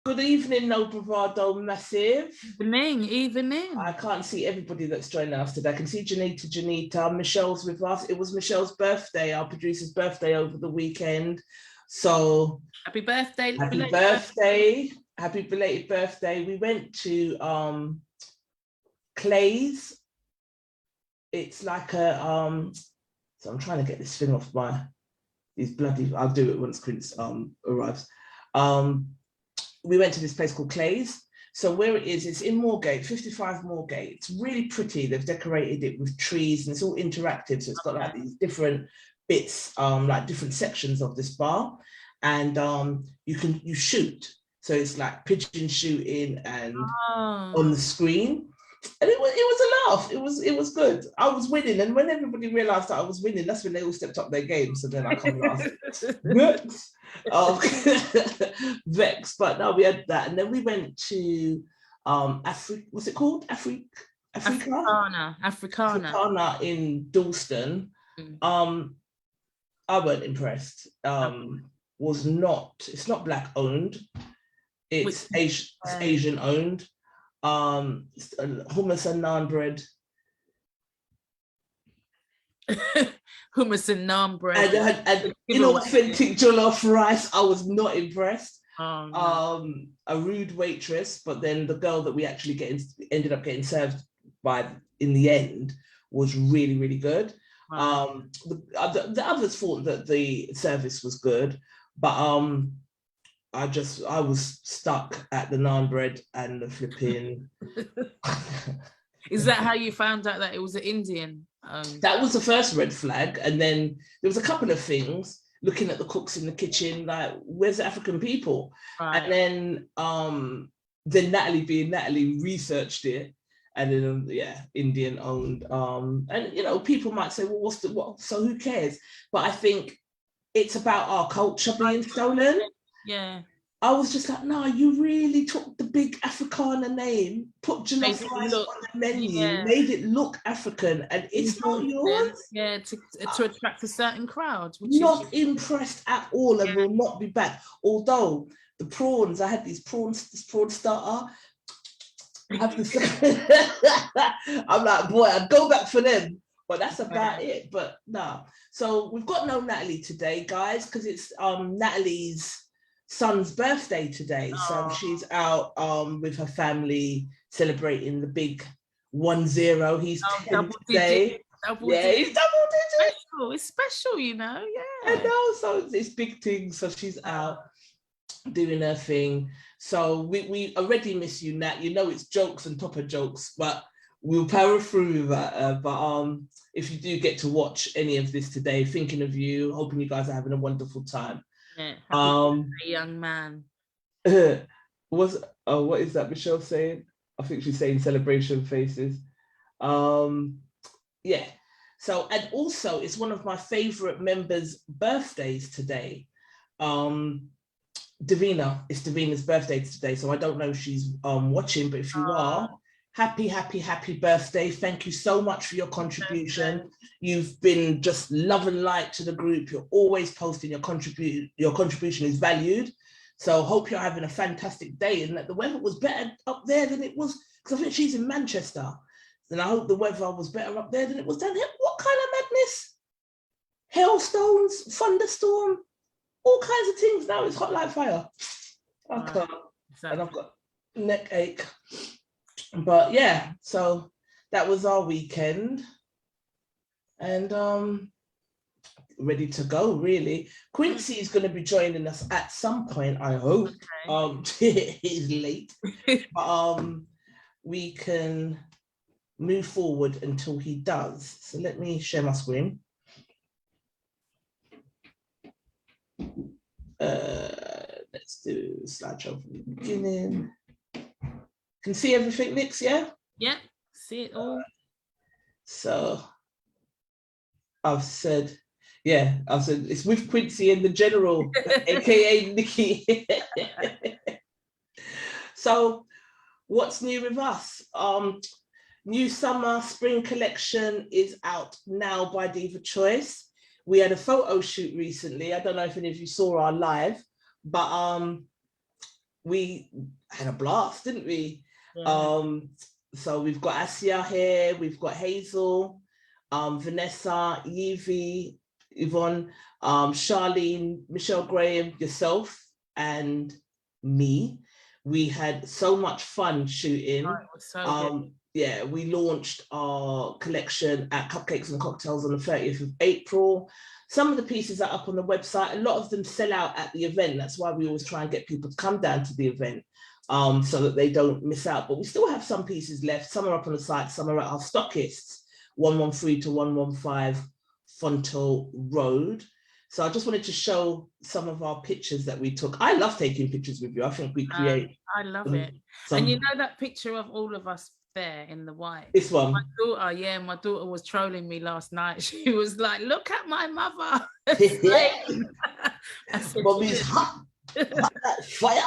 Good evening, no bravado massive. Evening. I can't see everybody that's joining us today. I can see Janita. Michelle's with us. It was Michelle's birthday, our producer's birthday over the weekend. So happy birthday. Happy birthday. Happy belated birthday. We went to Clay's. It's like a so I'm trying to get this thing off these bloody, I'll do it once Quincy arrives. We went to this place called Clay's. So where it is, it's in Moorgate, 55 Moorgate. It's really pretty. They've decorated it with trees and it's all interactive. So it's got like these different bits, like different sections of this bar. And you shoot. So it's like pigeon shooting and on the screen. And it was a laugh. It was good. I was winning, and when everybody realised that I was winning, that's when they all stepped up their game. So then I come last. Vex, but no, we had that, and then we went to what's it called? Africana in Dalston. I weren't impressed. It's not black owned. It's Asian owned. Hummus and naan bread. Hummus and naan bread. And authentic jollof rice. I was not impressed. No. A rude waitress, but then the girl that we actually ended up getting served by in the end was really, really good. Wow. The others thought that the service was good, but I was stuck at the naan bread and the flipping. Is that how you found out that it was an Indian? That was the first red flag, and then there was a couple of things. Looking at the cooks in the kitchen, like, where's the African people? Right. And then Natalie, being Natalie, researched it, and then Indian owned. And people might say, well, what? So who cares? But I think it's about our culture being stolen. Yeah. I was just like, no, you really took the big Africana name, put jollof rice on the menu, made it look African, and it's not yours. Yeah, to attract a certain crowd. Not impressed at all, and will not be back. Although the prawns, I had this prawn starter. I'm like, boy, I'd go back for them. But that's about it. But no. So we've got no Natalie today, guys, because it's Natalie's son's birthday today. So she's out with her family celebrating the big 1-0. He's 10 today. He's double digit. It's special, Yeah. I know. So it's big thing. So she's out doing her thing. So we already miss you, Nat. It's jokes on top of jokes, but we'll power through that. But if you do get to watch any of this today, thinking of you, hoping you guys are having a wonderful time. Yeah, a young man. What is that Michelle saying? I think she's saying celebration faces. Yeah. So, and also it's one of my favorite members' birthdays today. Davina, it's Davina's birthday today. So I don't know if she's watching, but if you are, happy birthday. Thank you so much for your contribution. You've been just love and light to the group. You're always posting. Your contribution is valued. So hope you're having a fantastic day and that the weather was better up there than it was, because I think she's in Manchester. And I hope the weather was better up there than it was down here. What kind of madness? Hailstones, thunderstorm, all kinds of things. Now it's hot like fire. I can't. Exactly. And I've got neck ache. But yeah, so that was our weekend. And ready to go, really. Quincy is going to be joining us at some point, I hope. Okay. He's late. But we can move forward until he does. So let me share my screen. Let's do slideshow from the beginning. Can see everything, Nix, yeah? Yeah, see it all. So I've said it's with Quincy and the General, aka Nikki. So what's new with us? New summer spring collection is out now by Diva Choice. We had a photo shoot recently. I don't know if any of you saw our live, but we had a blast, didn't we? Yeah. So we've got Asia here, we've got Hazel, Vanessa, Yvie, Yvonne, Charlene, Michelle Graham, yourself, and me. We had so much fun shooting. Oh, it was so good. Yeah, we launched our collection at Cupcakes and Cocktails on the 30th of April. Some of the pieces are up on the website. A lot of them sell out at the event. That's why we always try and get people to come down to the event so that they don't miss out. But we still have some pieces left. Some are up on the site, some are at our stockists, 113 to 115 Fonto Road. So I just wanted to show some of our pictures that we took. I love taking pictures with you. I think we create. I love it. And you know that picture of all of us there in the white? This one. My daughter was trolling me last night. She was like, look at my mother. Mommy's hot. Fire.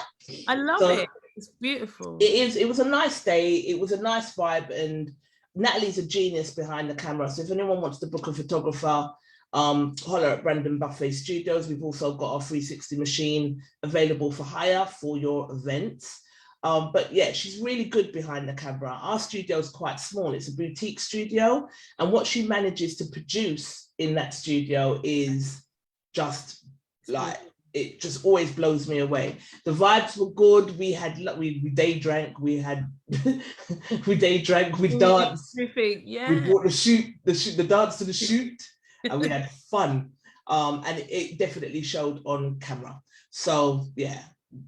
I love it. It's beautiful. It is. It was a nice day. It was a nice vibe. And Natalie's a genius behind the camera. So if anyone wants to book a photographer, holler at Brandon Buffet Studios. We've also got our 360 machine available for hire for your events. But yeah, she's really good behind the camera. Our studio is quite small. It's a boutique studio. And what she manages to produce in that studio is just like, it just always blows me away. The vibes were good. We day drank, we danced. Yeah. We brought the dance to the shoot, and we had fun. And it definitely showed on camera. So yeah,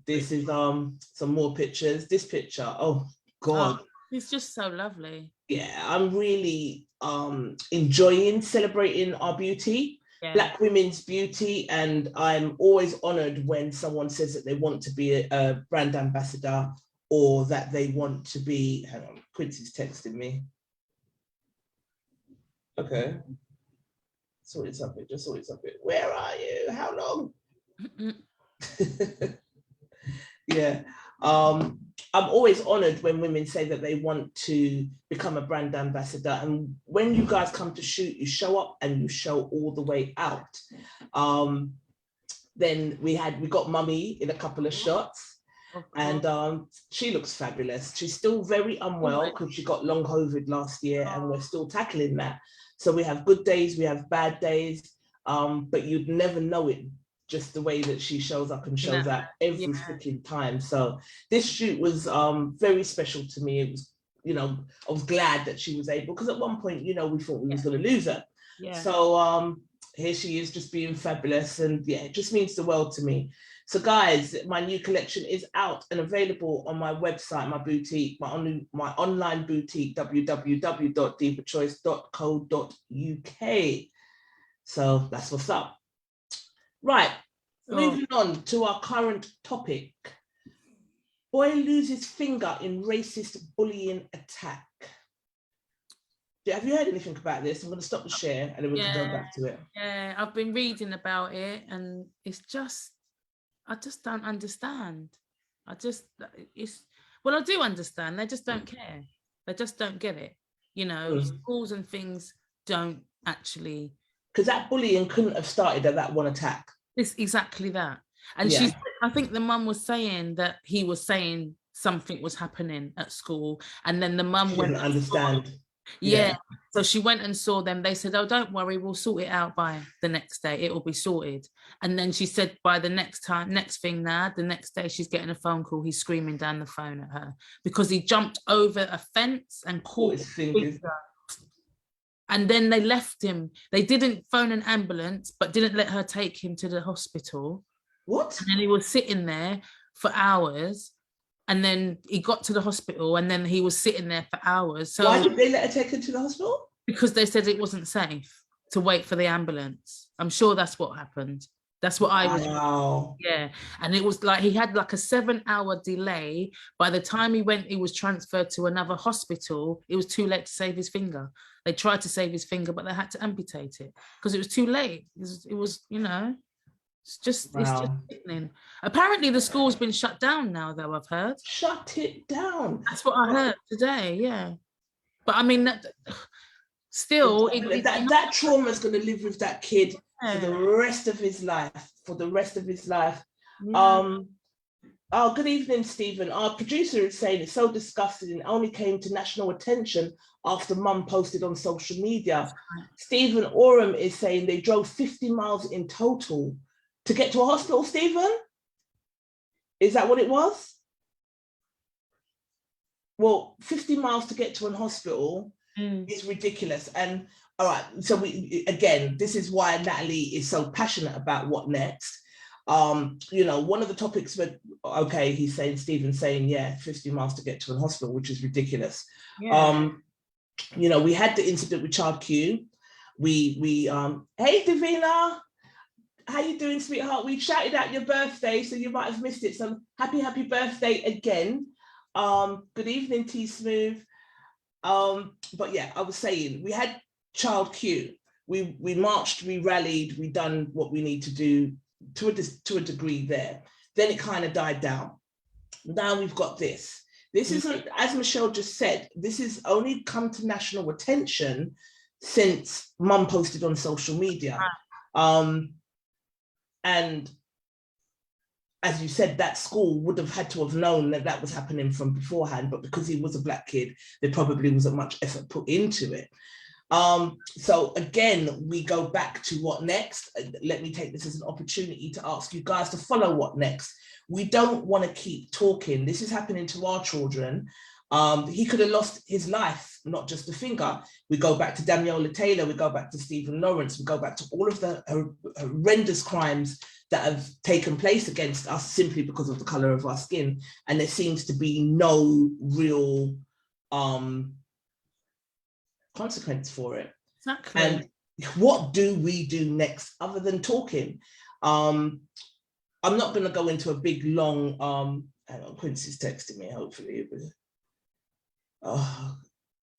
this is some more pictures. This picture, oh God. It's just so lovely. Yeah, I'm really enjoying celebrating our beauty. Yeah. Black women's beauty, and I'm always honored when someone says that they want to be a brand ambassador or that they want to be, hang on, Quincy's texting me. Okay. Sorted something, just sorted something. Where are you? How long? Yeah. I'm always honored when women say that they want to become a brand ambassador. And when you guys come to shoot, you show up and you show all the way out. Then we got Mummy in a couple of shots. And she looks fabulous. She's still very unwell because she got long COVID last year, and we're still tackling that. So we have good days, we have bad days, but you'd never know it just the way that she shows up and shows out every freaking time. So this shoot was very special to me. It was, I was glad that she was able, because at one point, we thought we was going to lose her. Yeah. So here she is, just being fabulous, and yeah, it just means the world to me. So guys, my new collection is out and available on my website, my boutique, my online boutique, www.divachoice.co.uk. So that's what's up. Right, moving on to our current topic. Boy loses finger in racist bullying attack. Have you heard anything about this? I'm going to stop the share and then we can go back to it. Yeah, I've been reading about it, and I just don't understand. I do understand. They just don't care. They just don't get it. Schools and things don't actually. Because that bullying couldn't have started at that one attack. It's exactly that. And I think the mum was saying that he was saying something was happening at school, and then the mum went. Didn't understand. Yeah. So she went and saw them. They said, "Oh, don't worry, we'll sort it out by the next day. It will be sorted." And then she said, by the next day, she's getting a phone call. He's screaming down the phone at her because he jumped over a fence and caught his fingers. And then they left him. They didn't phone an ambulance, but didn't let her take him to the hospital. What? And then he was sitting there for hours. And then he got to the hospital, and then he was sitting there for hours. So why didn't they let her take him to the hospital? Because they said it wasn't safe to wait for the ambulance. I'm sure that's what happened. That's what I was. Wow. Yeah. And it was like he had like a 7-hour delay. By the time he was transferred to another hospital, it was too late to save his finger. They tried to save his finger, but they had to amputate it because it was too late. It was, it's just sickening. Apparently the school's been shut down now, though, I've heard. Shut it down. That's what I heard today, yeah. But I mean, still, that trauma is going to live with that kid for the rest of his life. Yeah. Oh, good evening, Stephen. Our producer is saying it's so disgusting and only came to national attention after mum posted on social media. Right. Stephen Oram is saying they drove 50 miles in total to get to a hospital, Stephen? Is that what it was? Well, 50 miles to get to an hospital is ridiculous. And all right, so this is why Natalie is so passionate about what next. One of the topics that, okay, he's saying, Stephen's saying, 50 miles to get to an hospital, which is ridiculous. Yeah. We had the incident with Child Q. Hey, Davina, how you doing, sweetheart? We shouted out your birthday, so you might have missed it. So happy birthday again. Good evening, T Smooth. But yeah, I was saying, we had Child Q. We marched, we rallied, we done what we need to do to a degree there. Then it kind of died down. Now we've got this. This isn't, as Michelle just said, this has only come to national attention since mum posted on social media. And as you said, that school would have had to have known that was happening from beforehand, but because he was a Black kid, there probably wasn't much effort put into it. So again, we go back to what next. Let me take this as an opportunity to ask you guys to follow what next. We don't want to keep talking. This is happening to our children. He could have lost his life, not just a finger. We go back to Damiola Taylor, we go back to Stephen Lawrence, we go back to all of the horrendous crimes that have taken place against us simply because of the color of our skin. And there seems to be no real consequence for it. Exactly. And what do we do next other than talking? I'm not going to go into a big long hang on, Quincy's texting me, hopefully. Oh,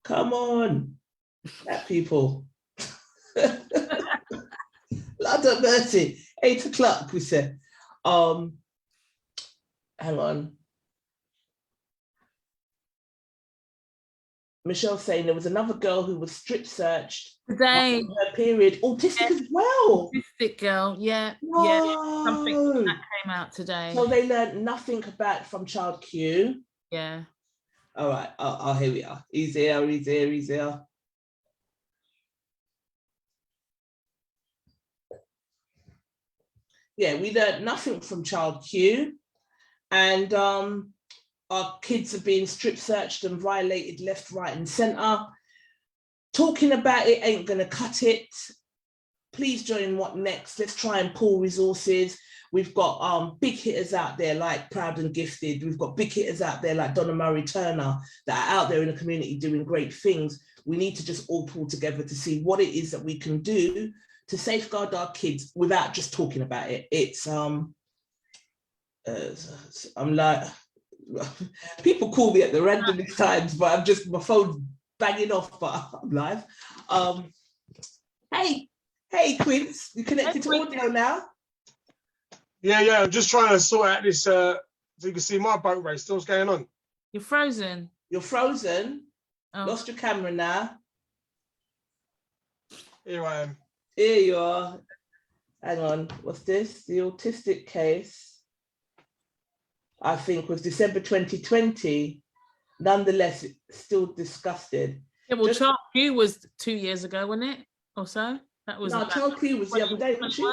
come on, that people. Lord of mercy, 8 o'clock, we said. Hang on. Michelle saying there was another girl who was strip searched today. Her period, autistic as well. Autistic girl, yeah. Something that came out today. So they learned nothing about from Child Q. Yeah. All right. Oh, here we are. He's here. Yeah, we learned nothing from Child Q, and our kids are being strip searched and violated left, right, and centre. Talking about it ain't gonna cut it. Please join what next. Let's try and pool resources. We've got big hitters out there like Proud and Gifted. We've got big hitters out there like Donna Murray Turner that are out there in the community doing great things. We need to just all pull together to see what it is that we can do to safeguard our kids without just talking about it. It's I'm like, people call me at the randomest times, but I'm just, my phone's banging off, but I'm live. Hey Quince, you connected to audio now? Yeah, I'm just trying to sort out this so you can see my boat race. Still what's going on. You're frozen. You're frozen. Oh. Lost your camera now. Here I am. Here you are. Hang on, what's this? The autistic case, I think, was December 2020. Nonetheless, it's still disgusted. Yeah, well, Child Q was 2 years ago, wasn't it? Or so? That was Child Q was the other day, wasn't she?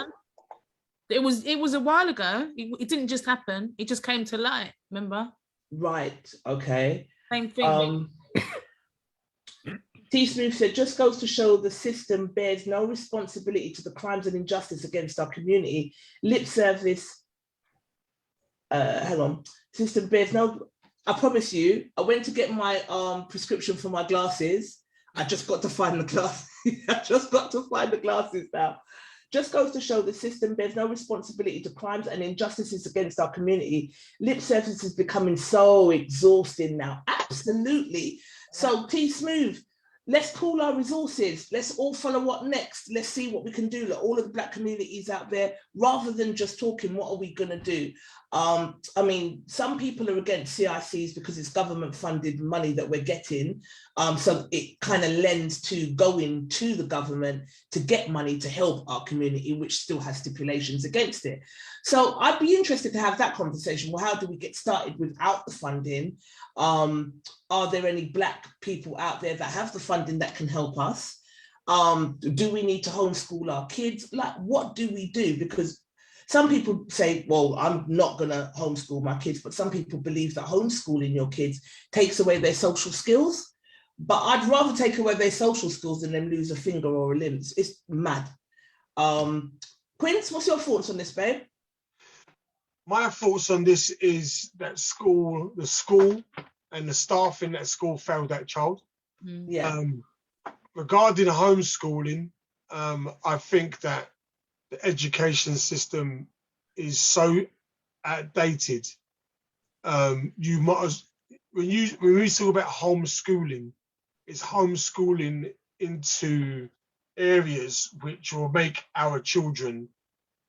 It was a while ago. It didn't just happen. It just came to light, remember? Right, okay. Same thing. T. Smooth said, just goes to show the system bears no responsibility to the crimes and injustice against our community. Lip service, system bears no, I promise you, I went to get my prescription for my glasses. I just got to find the glasses. I just got to find the glasses now. just goes to show the system bears no responsibility to crimes and injustices against our community. Lip service is becoming so exhausting now. Absolutely. So T Smooth, let's pool our resources. Let's all follow what next. Let's see what we can do. Like all of the Black communities out there, rather than just talking, what are we going to do? I mean, some people are against CICs because it's government funded money that we're getting. So it kind of lends to going to the government to get money to help our community, which still has stipulations against it. So I'd be interested to have that conversation. Well, how do we get started without the funding? Are there any Black people out there that have the funding that can help us? Do we need to homeschool our kids? Like, what do we do? Because some people say, well, I'm not going to homeschool my kids, but some people believe that homeschooling your kids takes away their social skills. But I'd rather take away their social skills than them lose a finger or a limb. It's mad. Quince, what's your thoughts on this, babe? My thoughts on this is that the school and the staff in that school failed that child. Yeah. Regarding homeschooling, I think that the education system is so outdated. You might, when we talk about homeschooling, it's homeschooling into areas which will make our children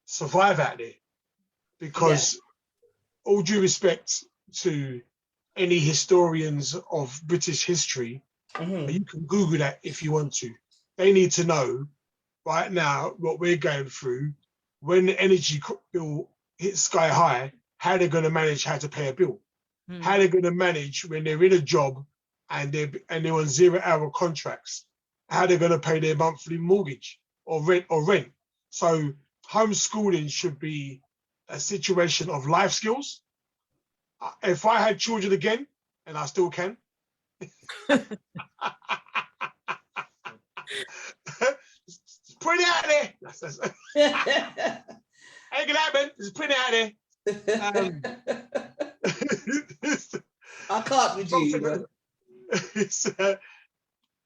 survive out there. Because all due respect to any historians of British history, you can Google that if you want to. They need to know right now what we're going through, when the energy bill hits sky high, how they're going to manage how to pay a bill, how they're going to manage when they're in a job and they're on 0-hour contracts, how they're going to pay their monthly mortgage or rent. So homeschooling should be a situation of life skills. If I had children again, and I still can, it's pretty out there. Ain't gonna happen. It's pretty out there. I can't with you.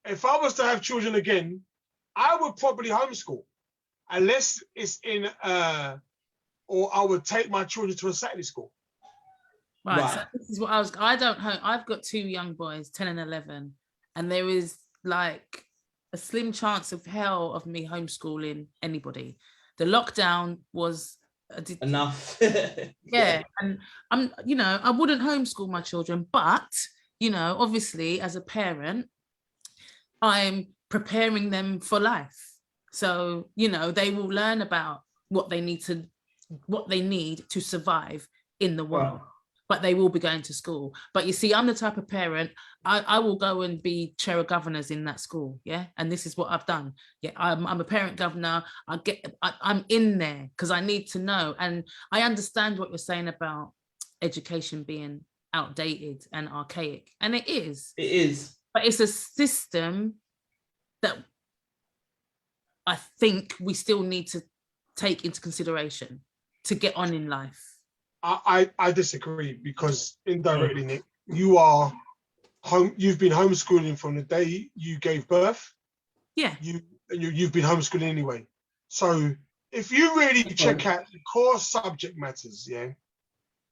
If I was to have children again, I would probably homeschool, unless it's in or I would take my children to a Saturday school. Right. So this is what I've got 2 young boys, 10 and 11, and there is like a slim chance of hell of me homeschooling anybody. The lockdown was enough. Yeah. And I wouldn't homeschool my children, but, obviously as a parent, I'm preparing them for life. So, they will learn about what they need to survive in the world. Wow. But they will be going to school. But you see, I'm the type of parent, I will go and be chair of governors in that school, yeah? And this is what I've done. Yeah, I'm a parent governor. I'm in there because I need to know. And I understand what you're saying about education being outdated and archaic. And it is. It is. But it's a system that I think we still need to take into consideration to get on in life. I disagree, because indirectly, Nick, you've been homeschooling from the day you gave birth. Yeah. You've been homeschooling anyway. So if you really check out the core subject matters,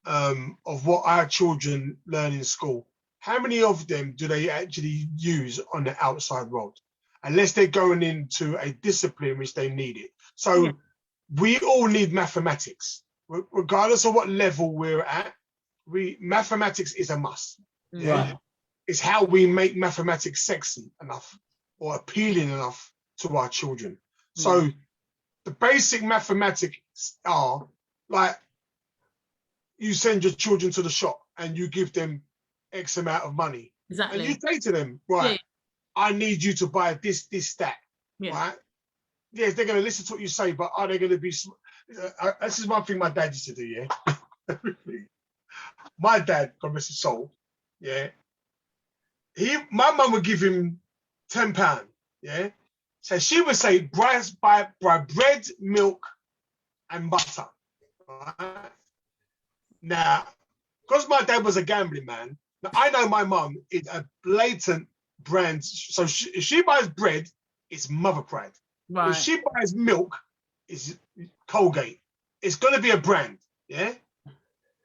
of what our children learn in school, how many of them do they actually use on the outside world? Unless they're going into a discipline which they need it. So we all need mathematics. Regardless of what level we're at, mathematics is a must. Yeah? Right. It's how we make mathematics sexy enough or appealing enough to our children. So the basic mathematics are like, you send your children to the shop and you give them X amount of money. Exactly. And you say to them, right, I need you to buy this, that, right? Yes, they're going to listen to what you say, but are they going to be... this is one thing my dad used to do, yeah? My dad, God rest his soul, yeah? My mum would give him £10, yeah? So she would say, buy bread, milk, and butter, right? Now, because my dad was a gambling man, now I know my mum is a blatant brand. So if she buys bread, it's mother pride. Right. If she buys milk, is Colgate. It's going to be a brand, yeah?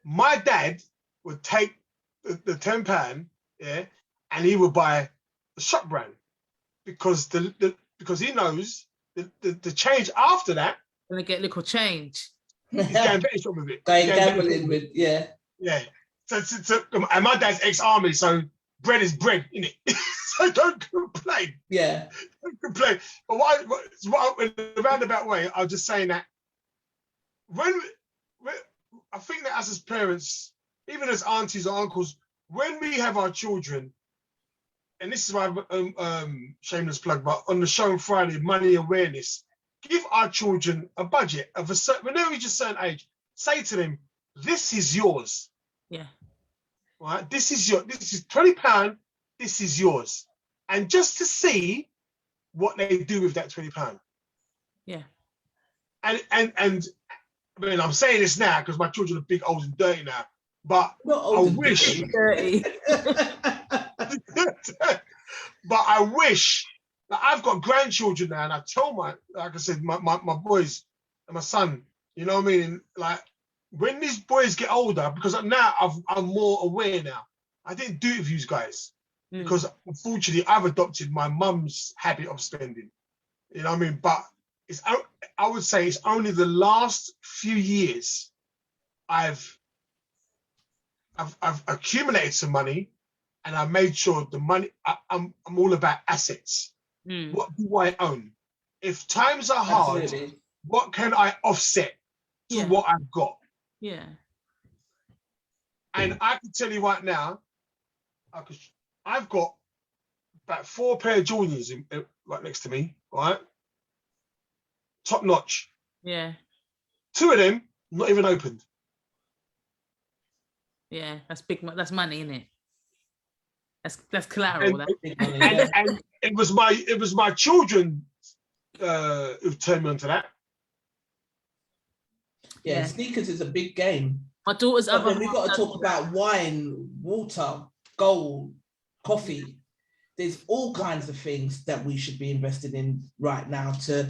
My dad would take the £10, yeah, and he would buy the shop brand because because he knows the change after that. Gonna get little change. He's going better shop with it. Going gambling with, yeah. Yeah. And my dad's ex-army, so bread is bread, innit? So don't complain. Yeah. Don't complain. But in a roundabout way, I'm just saying that when I think that as parents, even as aunties or uncles, when we have our children, and this is why shameless plug, but on the show on Friday, money awareness, give our children a budget of a certain, when they reach a certain age, say to them, this is yours. Yeah. Right? This is £20, this is yours. And just to see what they do with that £20. Yeah. And I mean, I'm saying this now because my children are big, old, and dirty now. But I wish. Dirty. But I wish that I've got grandchildren now, and I tell like I said, my boys and my son, you know what I mean? Like, when these boys get older, because now I'm more aware now. I didn't do it with you guys because unfortunately I've adopted my mum's habit of spending. You know what I mean? But I would say it's only the last few years I've accumulated some money, and I made sure the money. I'm all about assets. What do I own? If times are hard, absolutely, what can I offset to what I've got? Yeah. And I can tell you right now, I've got about 4 pair of Jordans right next to me, right? Top notch. Yeah. 2 of them not even opened. Yeah, that's big. That's money, isn't it? That's collateral. And it was my children who turned me onto that. Yeah, sneakers is a big game. My daughter's other. We've got to talk about wine, water, gold, coffee. There's all kinds of things that we should be invested in right now to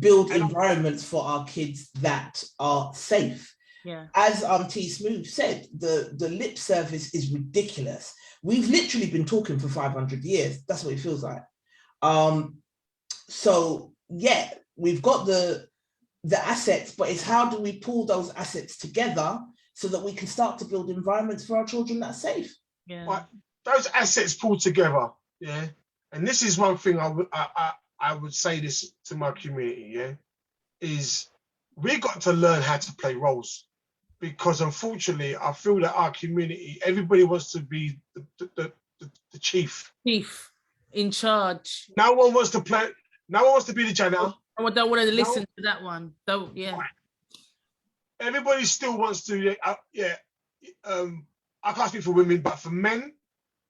build environments for our kids that are safe. Yeah. As T Smooth said, the lip service is ridiculous. We've literally been talking for 500 years. That's what it feels like. So yeah, we've got the assets, but it's how do we pull those assets together so that we can start to build environments for our children that are safe? Yeah. Like, those assets pulled together, yeah. And this is one thing I would say this to my community, yeah, is we got to learn how to play roles, because unfortunately I feel that our community, everybody wants to be the chief in charge. No one wants to play. No one wants to be the janitor. I don't want to listen to that one. Don't. Yeah. Everybody still wants to. I can't speak for women, but for men,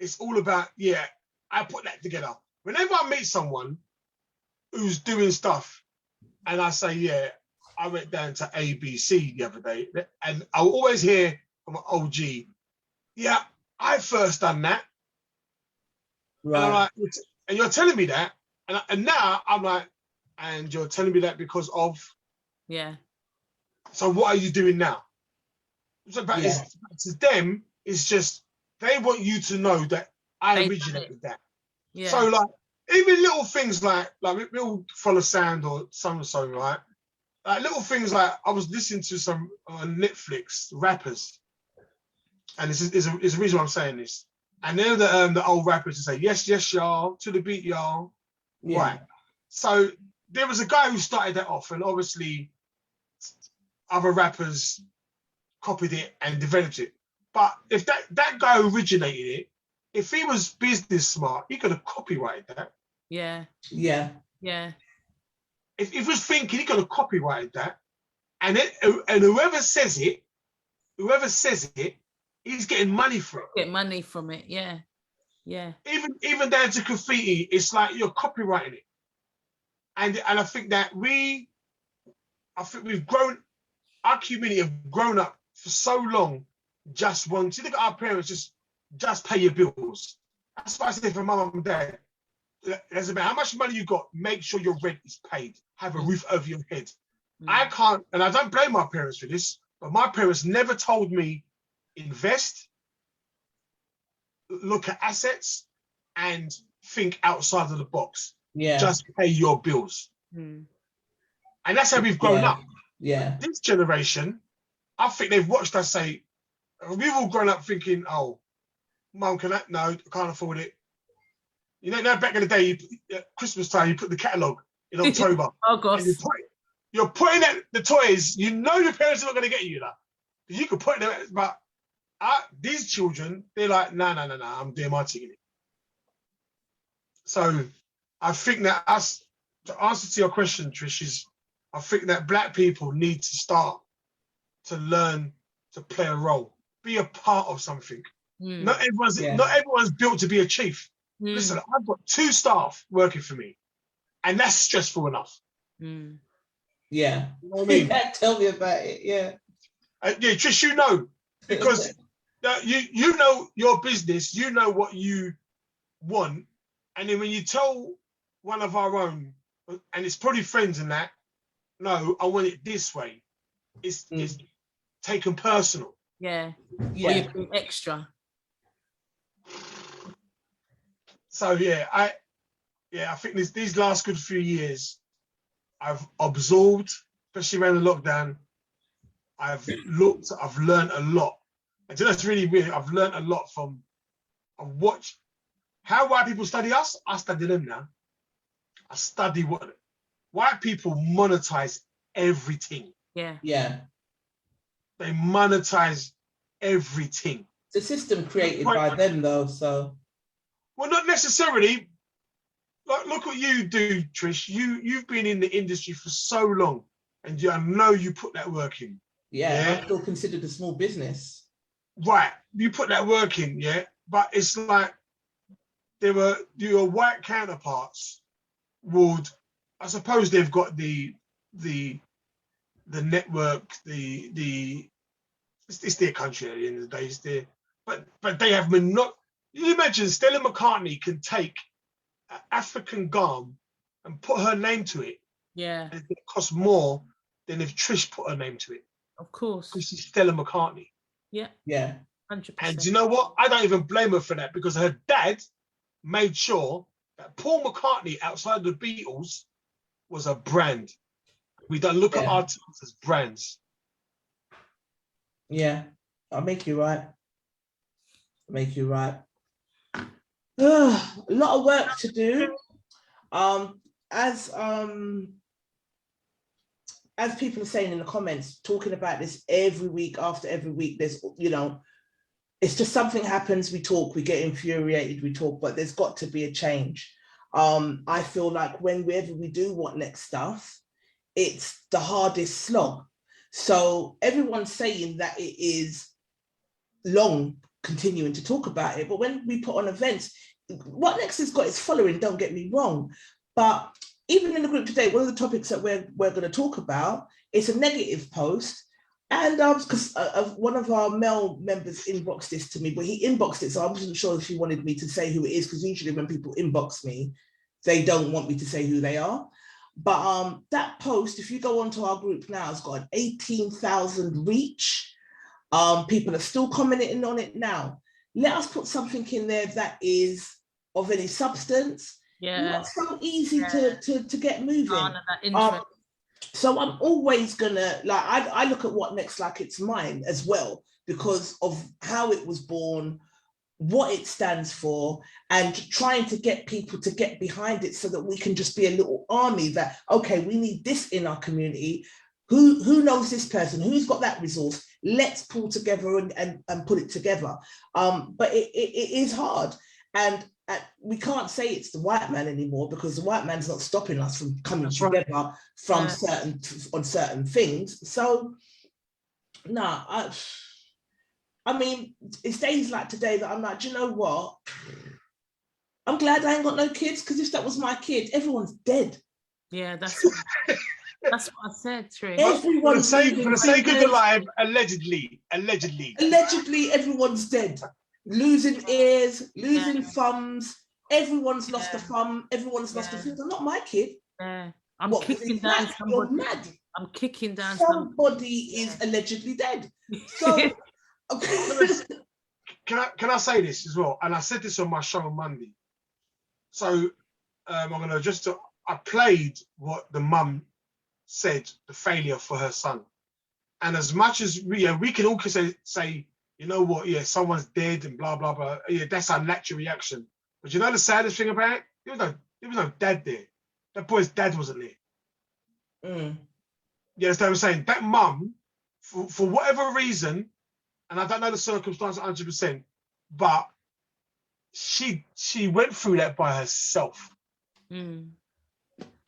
it's all about. Yeah, I put that together. Whenever I meet someone who's doing stuff, and I say, yeah, I went down to ABC the other day, and I'll always hear from an OG, yeah, I first done that. Right. And I'm like, and you're telling me that, and now I'm like, and you're telling me that because of. Yeah. So what are you doing now? So to them, it's just they want you to know that I originated that. Yeah. So like even little things like we all follow sound or so, right? Like little things like I was listening to some on Netflix rappers, and this is a reason why I'm saying this. And they're the old rappers who say yes, yes, y'all, to the beat, y'all. Yeah. Right. So there was a guy who started that off, and obviously other rappers copied it and developed it. But if that guy originated it, if he was business smart, he could have copyrighted that. Yeah. Yeah. Yeah. If he was thinking, he could have copyrighted that. And whoever says it, he's getting money for it. Get money from it, yeah. Yeah. Even down to graffiti, it's like you're copyrighting it. And I think that we've grown, our community have grown up for so long just wanting, look at our parents, just pay your bills. That's what I say for mum and dad. Doesn't matter how much money you got, make sure your rent is paid. Have a roof over your head. I can't, and I don't blame my parents for this, but my parents never told me invest, look at assets, and think outside of the box. Yeah. Just pay your bills. Mm. And that's how we've grown up. Yeah. This generation, I think they've watched us say, we've all grown up thinking, oh, mum, can I? No, I can't afford it. You know, back in the day, Christmas time, you put the catalogue in October. Oh, gosh. And you're putting out the toys, you know your parents are not going to get you that. You could put them, but these children, they're like, no, I'm doing my thing. So I think that to answer to your question, Trish, is I think that black people need to start to learn to play a role, be a part of something. Not everyone's built to be a chief. Listen, I've got 2 staff working for me, and that's stressful enough. Yeah. You know what I mean? Tell me about it. Yeah. Yeah, Trish, you know, because you know your business, you know what you want, and then when you tell one of our own, and it's probably friends in that, no, I want it this way. It's taken personal. Yeah. Or you've been extra. So I think these last good few years, I've absorbed, especially around the lockdown. I've learned a lot. And that's really weird. I've learned a lot from. I've watched how white people study us. I study them now. I study what white people monetize everything. Yeah. Yeah. They monetize everything. It's a system created by them, though. So. Well, not necessarily. Like, look what you do, Trish. You've been in the industry for so long, and I know you put that work in. Yeah, I'm still considered a small business. Right, you put that work in, yeah. But it's like your white counterparts would, I suppose they've got the network, it's their country at the end of the day. It's their, but they have not. You imagine Stella McCartney can take an African garm and put her name to it. Yeah. And it costs more than if Trish put her name to it. Of course. Because she's Stella McCartney. Yeah. Yeah. 100%. And you know what? I don't even blame her for that, because her dad made sure that Paul McCartney outside the Beatles was a brand. We don't look at artists as brands. Yeah, I'll make you right. A lot of work to do. As people are saying in the comments, talking about this every week after every week, there's, it's just something happens, we talk, we get infuriated, we talk, but there's got to be a change. I feel like whenever we do What Next stuff, it's the hardest slog. So everyone's saying that it is long continuing to talk about it, but when we put on events, What Next has got its following, don't get me wrong, but even in the group today, one of the topics that we're going to talk about is a negative post. And because one of our male members inboxed this to me, but he inboxed it, so I wasn't sure if he wanted me to say who it is, because usually when people inbox me, they don't want me to say who they are. But that post, if you go onto our group now, it's got an 18,000 reach. People are still commenting on it now. Let us put something in there that is of any substance. Yeah. Not so easy to get moving. That so I'm always gonna, like, I look at What Next like it's mine as well, because of how it was born, what it stands for, and trying to get people to get behind it so that we can just be a little army that, okay, we need this in our community. Who knows this person? Who's got that resource? Let's pull together and put it together. But it is hard. And we can't say it's the white man anymore, because the white man's not stopping us from coming together from certain things. So, no, I mean, it's days like today that I'm like, do you know what? I'm glad I ain't got no kids, because if that was my kid, everyone's dead. Yeah, that's what I said, Trish. For the sake of the life, allegedly, everyone's dead. Losing ears, losing thumbs. Everyone's lost a thumb. Everyone's lost a finger. Not my kid. Yeah, I'm kicking down somebody. You're mad. I'm kicking down somebody is allegedly dead. So can I say this as well? And I said this on my show on Monday. So I'm gonna I played what the mum said, the failure for her son. And as much as we can all say, you know what, yeah, someone's dead and blah blah blah. Yeah, that's our natural reaction. But you know the saddest thing about it? There was no dad there. That boy's dad wasn't there. You understand what I'm saying? That mum, for whatever reason, and I don't know the circumstance 100%, but she went through that by herself. And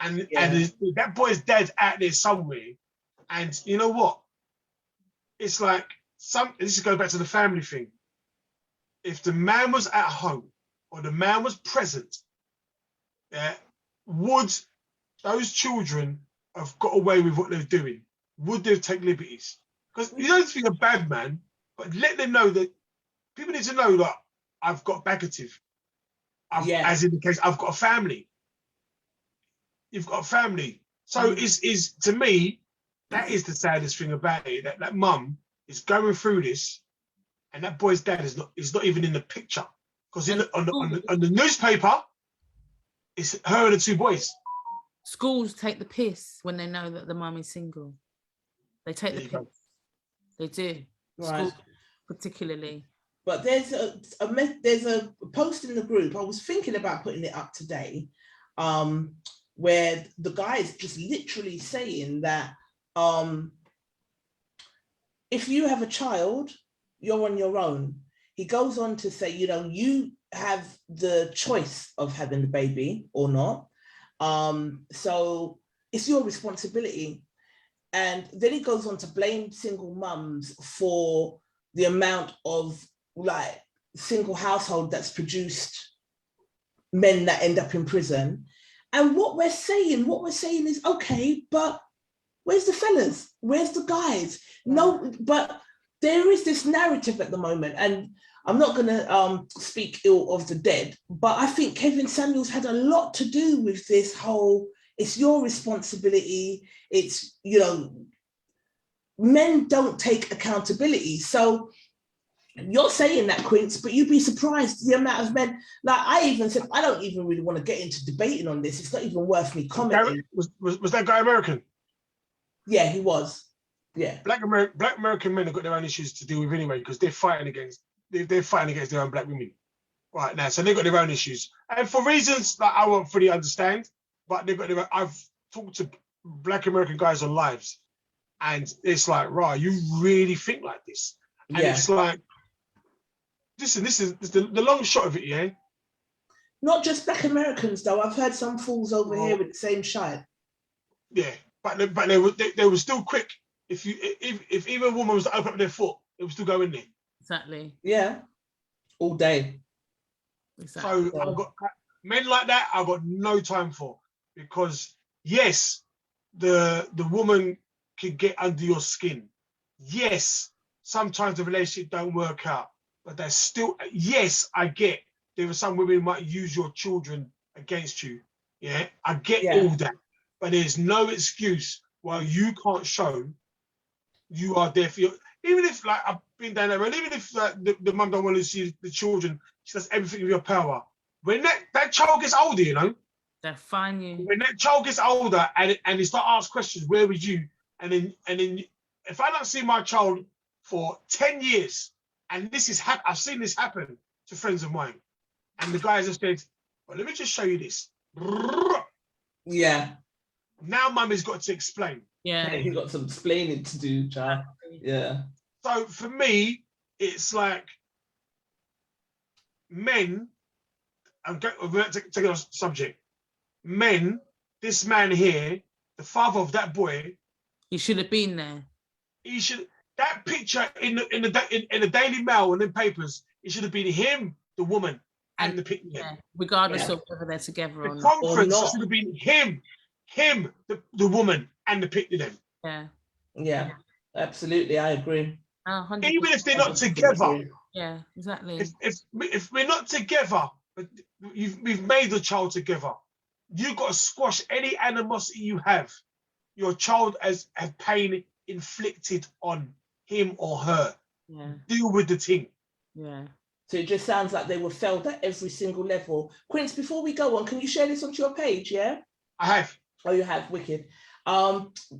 that boy's dead out there somewhere. And you know what? It's like this goes back to the family thing. If the man was at home or the man was present, would those children have got away with what they're doing? Would they take liberties? Because you don't think a bad man, but let them know that people need to know that I've got bagative. As in the case, I've got a family. You've got a family. So is to me, that is the saddest thing about it. That mum is going through this, and that boy's dad is not even in the picture. Because on the newspaper, it's her and the two boys. Schools take the piss when they know that the mum is single. They take the piss. They do. Right. Schools particularly. But there's a post in the group. I was thinking about putting it up today, where the guy is just literally saying that if you have a child, you're on your own. He goes on to say, you have the choice of having the baby or not. So it's your responsibility. And then he goes on to blame single mums for the amount of single household that's produced men that end up in prison. And what we're saying is, okay, but where's the fellas? Where's the guys? No, but there is this narrative at the moment, and I'm not going to speak ill of the dead, but I think Kevin Samuels had a lot to do with this whole, it's your responsibility. It's, men don't take accountability. So you're saying that, Quince, but you'd be surprised the amount of men. Like I even said, I don't even really want to get into debating on this. It's not even worth me commenting. Was that guy American? Yeah, he was. Yeah. Black American men have got their own issues to deal with anyway, because they're fighting against their own black women right now. So they've got their own issues. And for reasons that I won't fully understand, but they've got their own. I've talked to black American guys on lives, and it's like, right, you really think like this? And it's like, listen, this is the long shot of it, yeah? Not just black Americans, though. I've heard some fools over here with the same shite. Yeah, but they were still quick. If even a woman was to open up their foot, it would still go in there. Exactly. Yeah. All day. Exactly. So I've got men like that. I've got no time for, because yes, the woman can get under your skin. Yes, sometimes the relationship don't work out, but there's still, yes, I get there are some women who might use your children against you. Yeah, I get all that, but there's no excuse why you can't show you are there for your. Even if, like, I've been down there, and even if the mum don't want to see the children, she does everything with your power. When that child gets older, they'll find you. When that child gets older and they start asking questions, where was you? And then if I don't see my child for 10 years, and this is I've seen this happen to friends of mine, and the guys have said, well, let me just show you this. Yeah. Now mummy's got to explain. Yeah. He got some explaining to do, child. Yeah. So for me, it's like men, we're taking on subject. Men, this man here, the father of that boy, he should have been there. He should. That picture in the Daily Mail and in papers, it should have been him, the woman, and the picture. Yeah, regardless of whether they're together or not. The conference should have been him, the woman, and the picture them. Yeah. Yeah. Absolutely, I agree. 100%. Even if they're not together. Yeah, exactly. If we're not together, but we've made the child together, you've got to squash any animosity you have. your child has pain inflicted on him or her. Yeah. Deal with the thing. Yeah. So it just sounds like they were failed at every single level. Quince, before we go on, can you share this onto your page? Yeah. I have. Oh, you have. Wicked.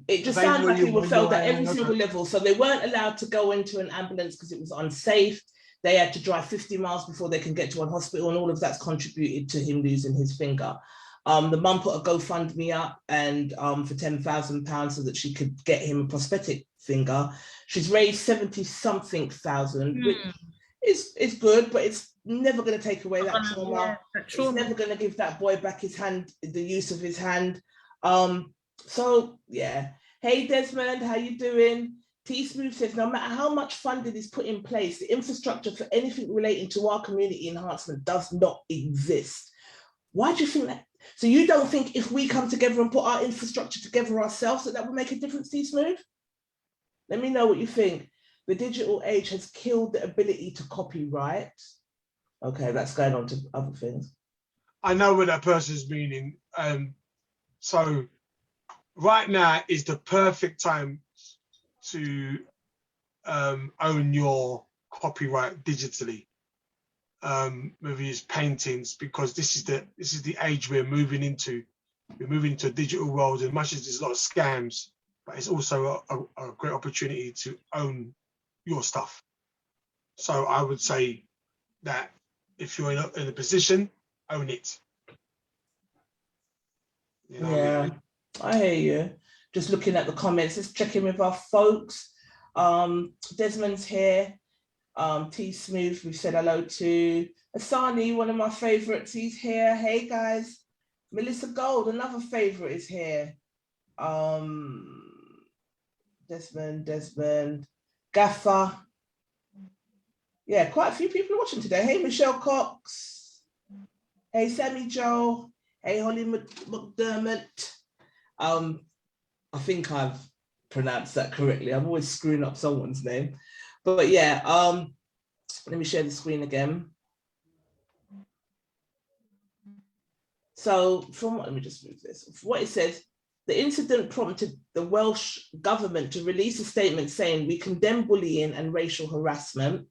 It just They sounds like they were really failed at want every single level. So they weren't allowed to go into an ambulance because it was unsafe. They had to drive 50 miles before they can get to one hospital, and all of that's contributed to him losing his finger. The mum put a GoFundMe up and for £10,000 so that she could get him a prosthetic finger. She's raised 70 something thousand, which is good, but it's never going to take away that trauma. Yeah, that trauma. It's never going to give that boy back his hand, the use of his hand. So yeah. Hey Desmond, how you doing? T Smooth says, no matter how much funding is put in place, the infrastructure for anything relating to our community enhancement does not exist. Why do you think that? So you don't think if we come together and put our infrastructure together ourselves that would make a difference, T Smooth? Let me know what you think. The digital age has killed the ability to copyright. Okay, that's going on to other things. I know what that person's meaning. So right now is the perfect time to own your copyright digitally. Maybe it's paintings, because this is the age we're moving into. We're moving into a digital world, and much as there's a lot of scams, but it's also a great opportunity to own your stuff. So I would say that if you're in a position, own it. You know, yeah, I hear you. Just looking at the comments, let's check in with our folks. Desmond's here. T Smooth, we've said hello to. Asani, one of my favorites, he's here. Hey guys. Melissa Gold, another favorite, is here. Desmond, Gaffer. Yeah, quite a few people are watching today. Hey, Michelle Cox. Hey, Sammy Joe. Hey, Holly McDermott. I think I've pronounced that correctly. I'm always screwing up someone's name. But yeah, let me share the screen again. So let me just move this. What it says, the incident prompted the Welsh government to release a statement saying, we condemn bullying and racial harassment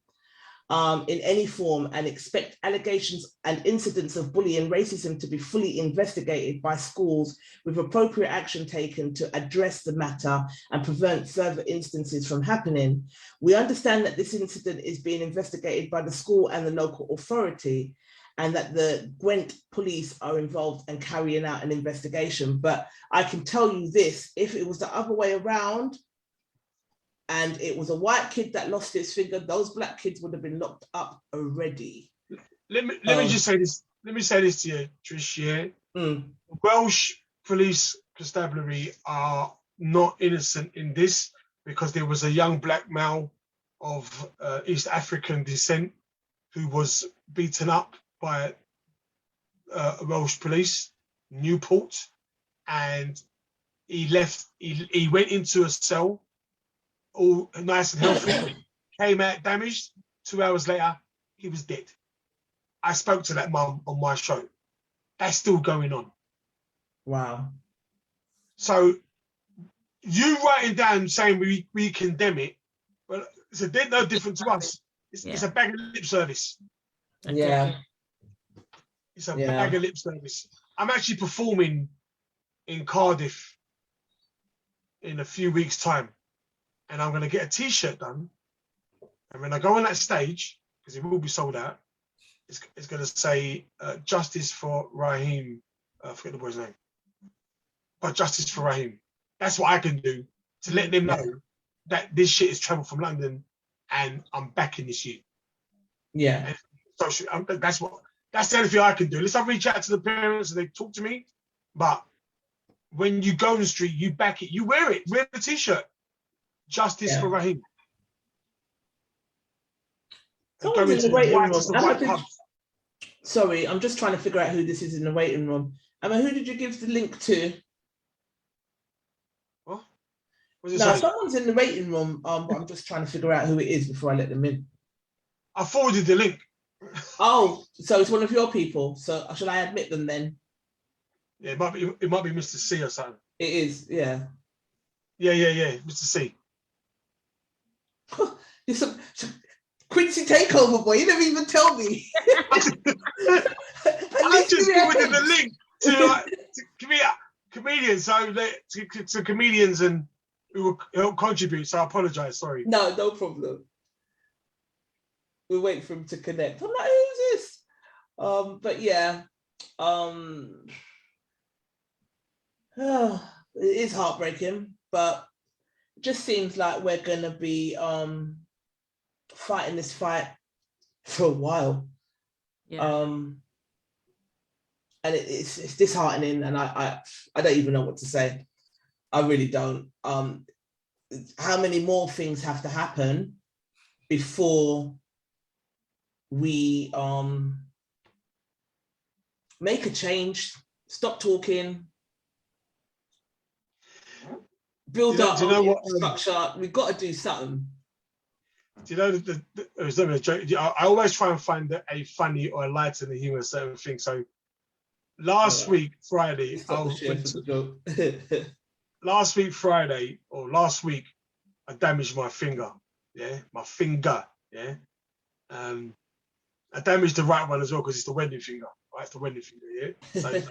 in any form and expect allegations and incidents of bullying and racism to be fully investigated by schools with appropriate action taken to address the matter and prevent further instances from happening. We understand that this incident is being investigated by the school and the local authority, and that the Gwent police are involved in carrying out an investigation. But I can tell you this, if it was the other way around, and it was a white kid that lost his finger, those black kids would have been locked up already. Let me just say this. Let me say this to you, Trish. Yeah, Welsh police constabulary are not innocent in this, because there was a young black male of East African descent who was beaten up by Welsh police, Newport, and he left. He went into a cell, all nice and healthy, came out damaged. 2 hours later, he was dead. I spoke to that mum on my show. That's still going on. Wow. So you writing down saying we condemn it, well, they're no different to us. It's a bag of lip service. Yeah. It's a bag of lip service. I'm actually performing in Cardiff in a few weeks' time, and I'm going to get a T-shirt done. And when I go on that stage, because it will be sold out, it's going to say "Justice for Raheem." I forget the boy's name, but "Justice for Raheem." That's what I can do to let them know that this shit is travel from London, and I'm backing this shit. Yeah. And that's the only thing I can do. Unless I reach out to the parents and they talk to me. But when you go on the street, you back it. You wear it. Wear the T-shirt. Justice for Raheem. Someone's in the waiting room. Sorry, I'm just trying to figure out who this is in the waiting room. Who did you give the link to? What? No, someone's in the waiting room, but I'm just trying to figure out who it is before I let them in. I forwarded the link. Oh, so it's one of your people. So should I admit them then? Yeah, it might be Mr. C or something. It is, yeah. Yeah, Mr. C. You're some Quincy takeover, boy. You never even tell me. I just given the link to comedians, so to comedians and who will help contribute. So I apologise. Sorry. No problem. We'll wait for him to connect. I'm like, who's this? But yeah, it is heartbreaking, but it just seems like we're gonna be fighting this fight for a while. Yeah. And it's disheartening, and I don't even know what to say. I really don't. How many more things have to happen before we make a change, stop talking, build up structure? We've got to do something. Do you know there's never a joke? I always try and find a funny or a light in the humour certain thing. So last week Friday, last week I damaged my finger. Yeah, my finger. Yeah. I damaged the right one as well because it's the wedding finger. Right, it's the wedding finger. Yeah. So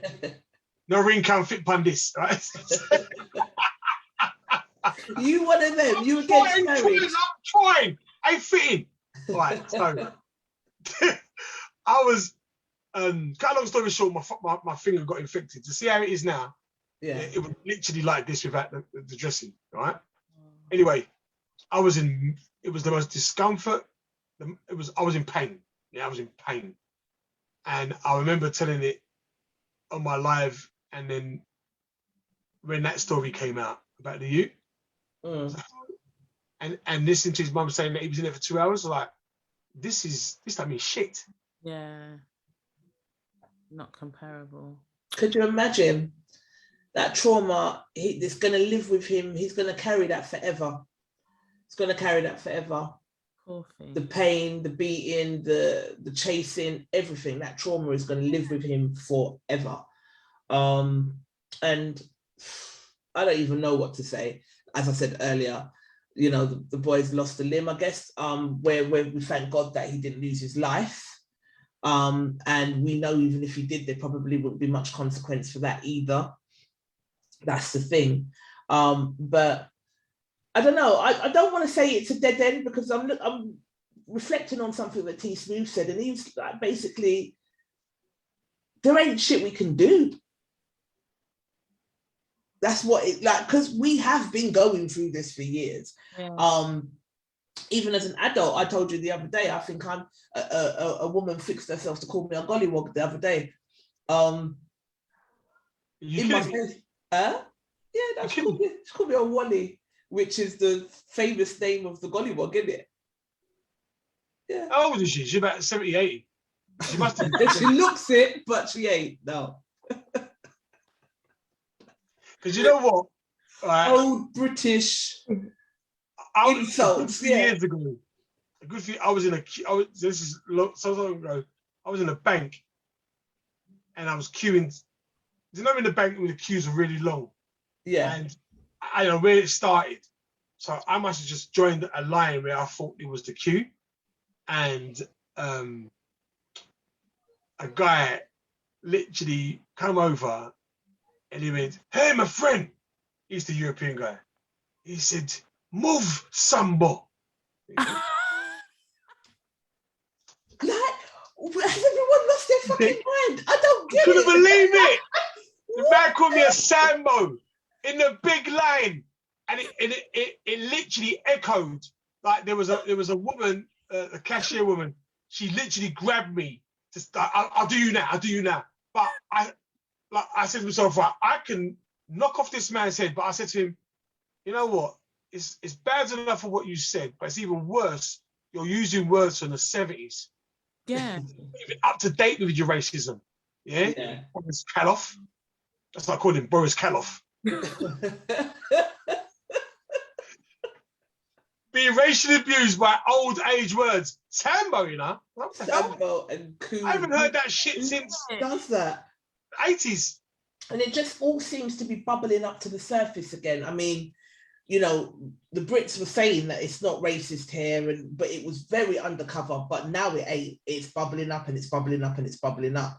no ring can fit upon this. Right. You one of them. You against marriage. I'm trying. Ain't fitting. Right. So I was. Cut a long story short, my finger got infected. To see how it is now, yeah, it was literally like this without the dressing. Right. Anyway, I was in. It was the most discomfort. I was in pain. Yeah, I was in pain, and I remember telling it on my live, and then when that story came out about the youth, and listening to his mum saying that he was in there for 2 hours, like this don't mean shit. Yeah, not comparable. Could you imagine that trauma? It's going to live with him. He's going to carry that forever. He's going to carry that forever. Poor thing. The pain, the beating, the chasing, everything. That trauma is going to live with him forever. And I don't even know what to say. As I said earlier, you know, the boy's lost a limb, I guess, where we thank God that he didn't lose his life. And we know even if he did, there probably wouldn't be much consequence for that either. That's the thing. But I don't know. I don't want to say it's a dead end because I'm reflecting on something that T Smooth said, and he's like, basically, there ain't shit we can do. That's what it like, because we have been going through this for years. Yeah. Even as an adult, I told you the other day, I think I'm a woman fixed herself to call me a gollywog the other day. In my face. Yeah, that's she called me a Wally, which is the famous name of the gollywog, isn't it? Yeah. How old is she? She's about 70, 80. She must have. She looks it, but she ain't. No. Because you know what? Old British insults. Years ago, a good few. This is so long ago. I was in a bank, and I was queuing. You know, in the bank when the queues are really long. Yeah. And I don't know where it started, so I must have just joined a line where I thought it was the queue, and a guy literally come over. And he went, "Hey, my friend." He's the European guy. He said, "Move, Sambo." Like, has everyone lost their fucking mind? I don't get it. Couldn't believe it. The man called me a Sambo in the big line, and it literally echoed. Like there was a woman, a cashier woman. She literally grabbed me. I'll do you now. I'll do you now. But I said to myself, right, I can knock off this man's head. But I said to him, you know what? It's bad enough for what you said, but it's even worse. You're using words from the 70s. Yeah. Even up to date with your racism. Yeah? Boris Karloff. That's what I called him, Boris Karloff. Being racially abused by old age words. Sambo, you know? Sambo and cool. I haven't heard that shit since. Does that? 80s. And it just all seems to be bubbling up to the surface again. I mean, you know, the Brits were saying that it's not racist here, but it was very undercover. But now it ain't. It's bubbling up and it's bubbling up and it's bubbling up.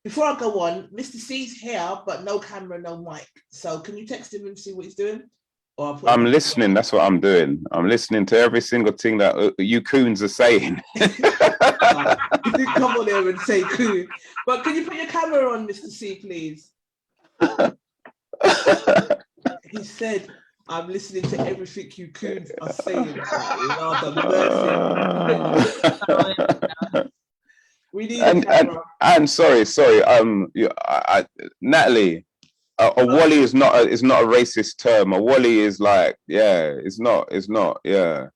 Before I go on, Mr. C's here, but no camera, no mic. So can you text him and see what he's doing? I'm listening. That's what I'm doing. I'm listening to every single thing that you coons are saying. Come on here and say coon. But can you put your camera on, Mr. C, please? He said, I'm listening to everything you coons are saying. Lord have mercy. We need a camera. And sorry. Natalie, a Wally is not a racist term. A Wally is like, yeah, it's not, yeah.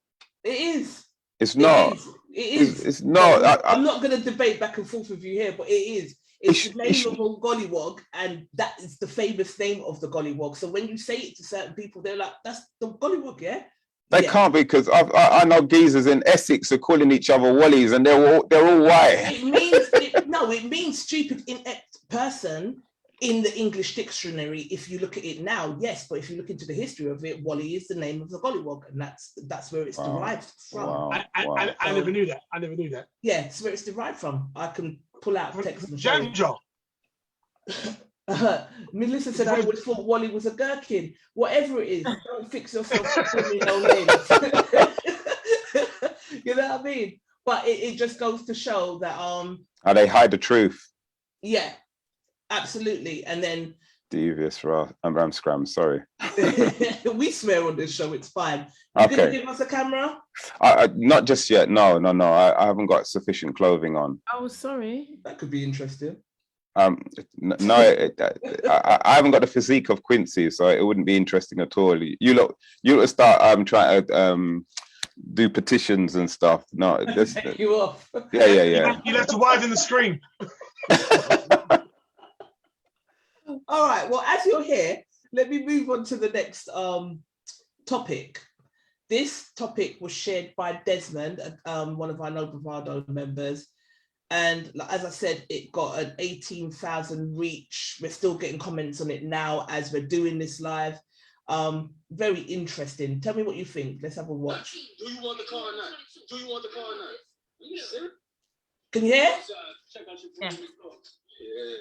It is. It's not. It is. It's not. I'm not going to debate back and forth with you here, but it is. It's the name of a gollywog, and that is the famous name of the gollywog. So when you say it to certain people, they're like, that's the gollywog, yeah? They can't, because I know geezers in Essex are calling each other Wallies, and they're all white. It means stupid, inept person in the English dictionary. If you look at it now, yes, but if you look into the history of it, Wally is the name of the gollywog, and that's where it's derived from. I never knew that. Yeah, it's where it's derived from. I can pull out text and show Janjo. Melissa said, I always thought Wally was a gherkin. Whatever it is, don't fix yourself with me no names. You know what I mean? But it just goes to show that they hide the truth. Yeah, absolutely. And then devious I'm scram, sorry. We swear on this show, it's fine. Okay. Can you give us a camera? Not just yet. No. I haven't got sufficient clothing on. Oh, sorry. That could be interesting. No, I haven't got the physique of Quincy, so it wouldn't be interesting at all. You look start trying to do petitions and stuff. No, take you off. Yeah. You'll have to widen the screen. All right. Well, as you're here, let me move on to the next topic. This topic was shared by Desmond, one of our No Bravado members. And as I said, it got an 18,000 reach. We're still getting comments on it now as we're doing this live. Very interesting. Tell me what you think. Let's have a watch. Do you want the car or not? Can you hear? Check out your Yeah.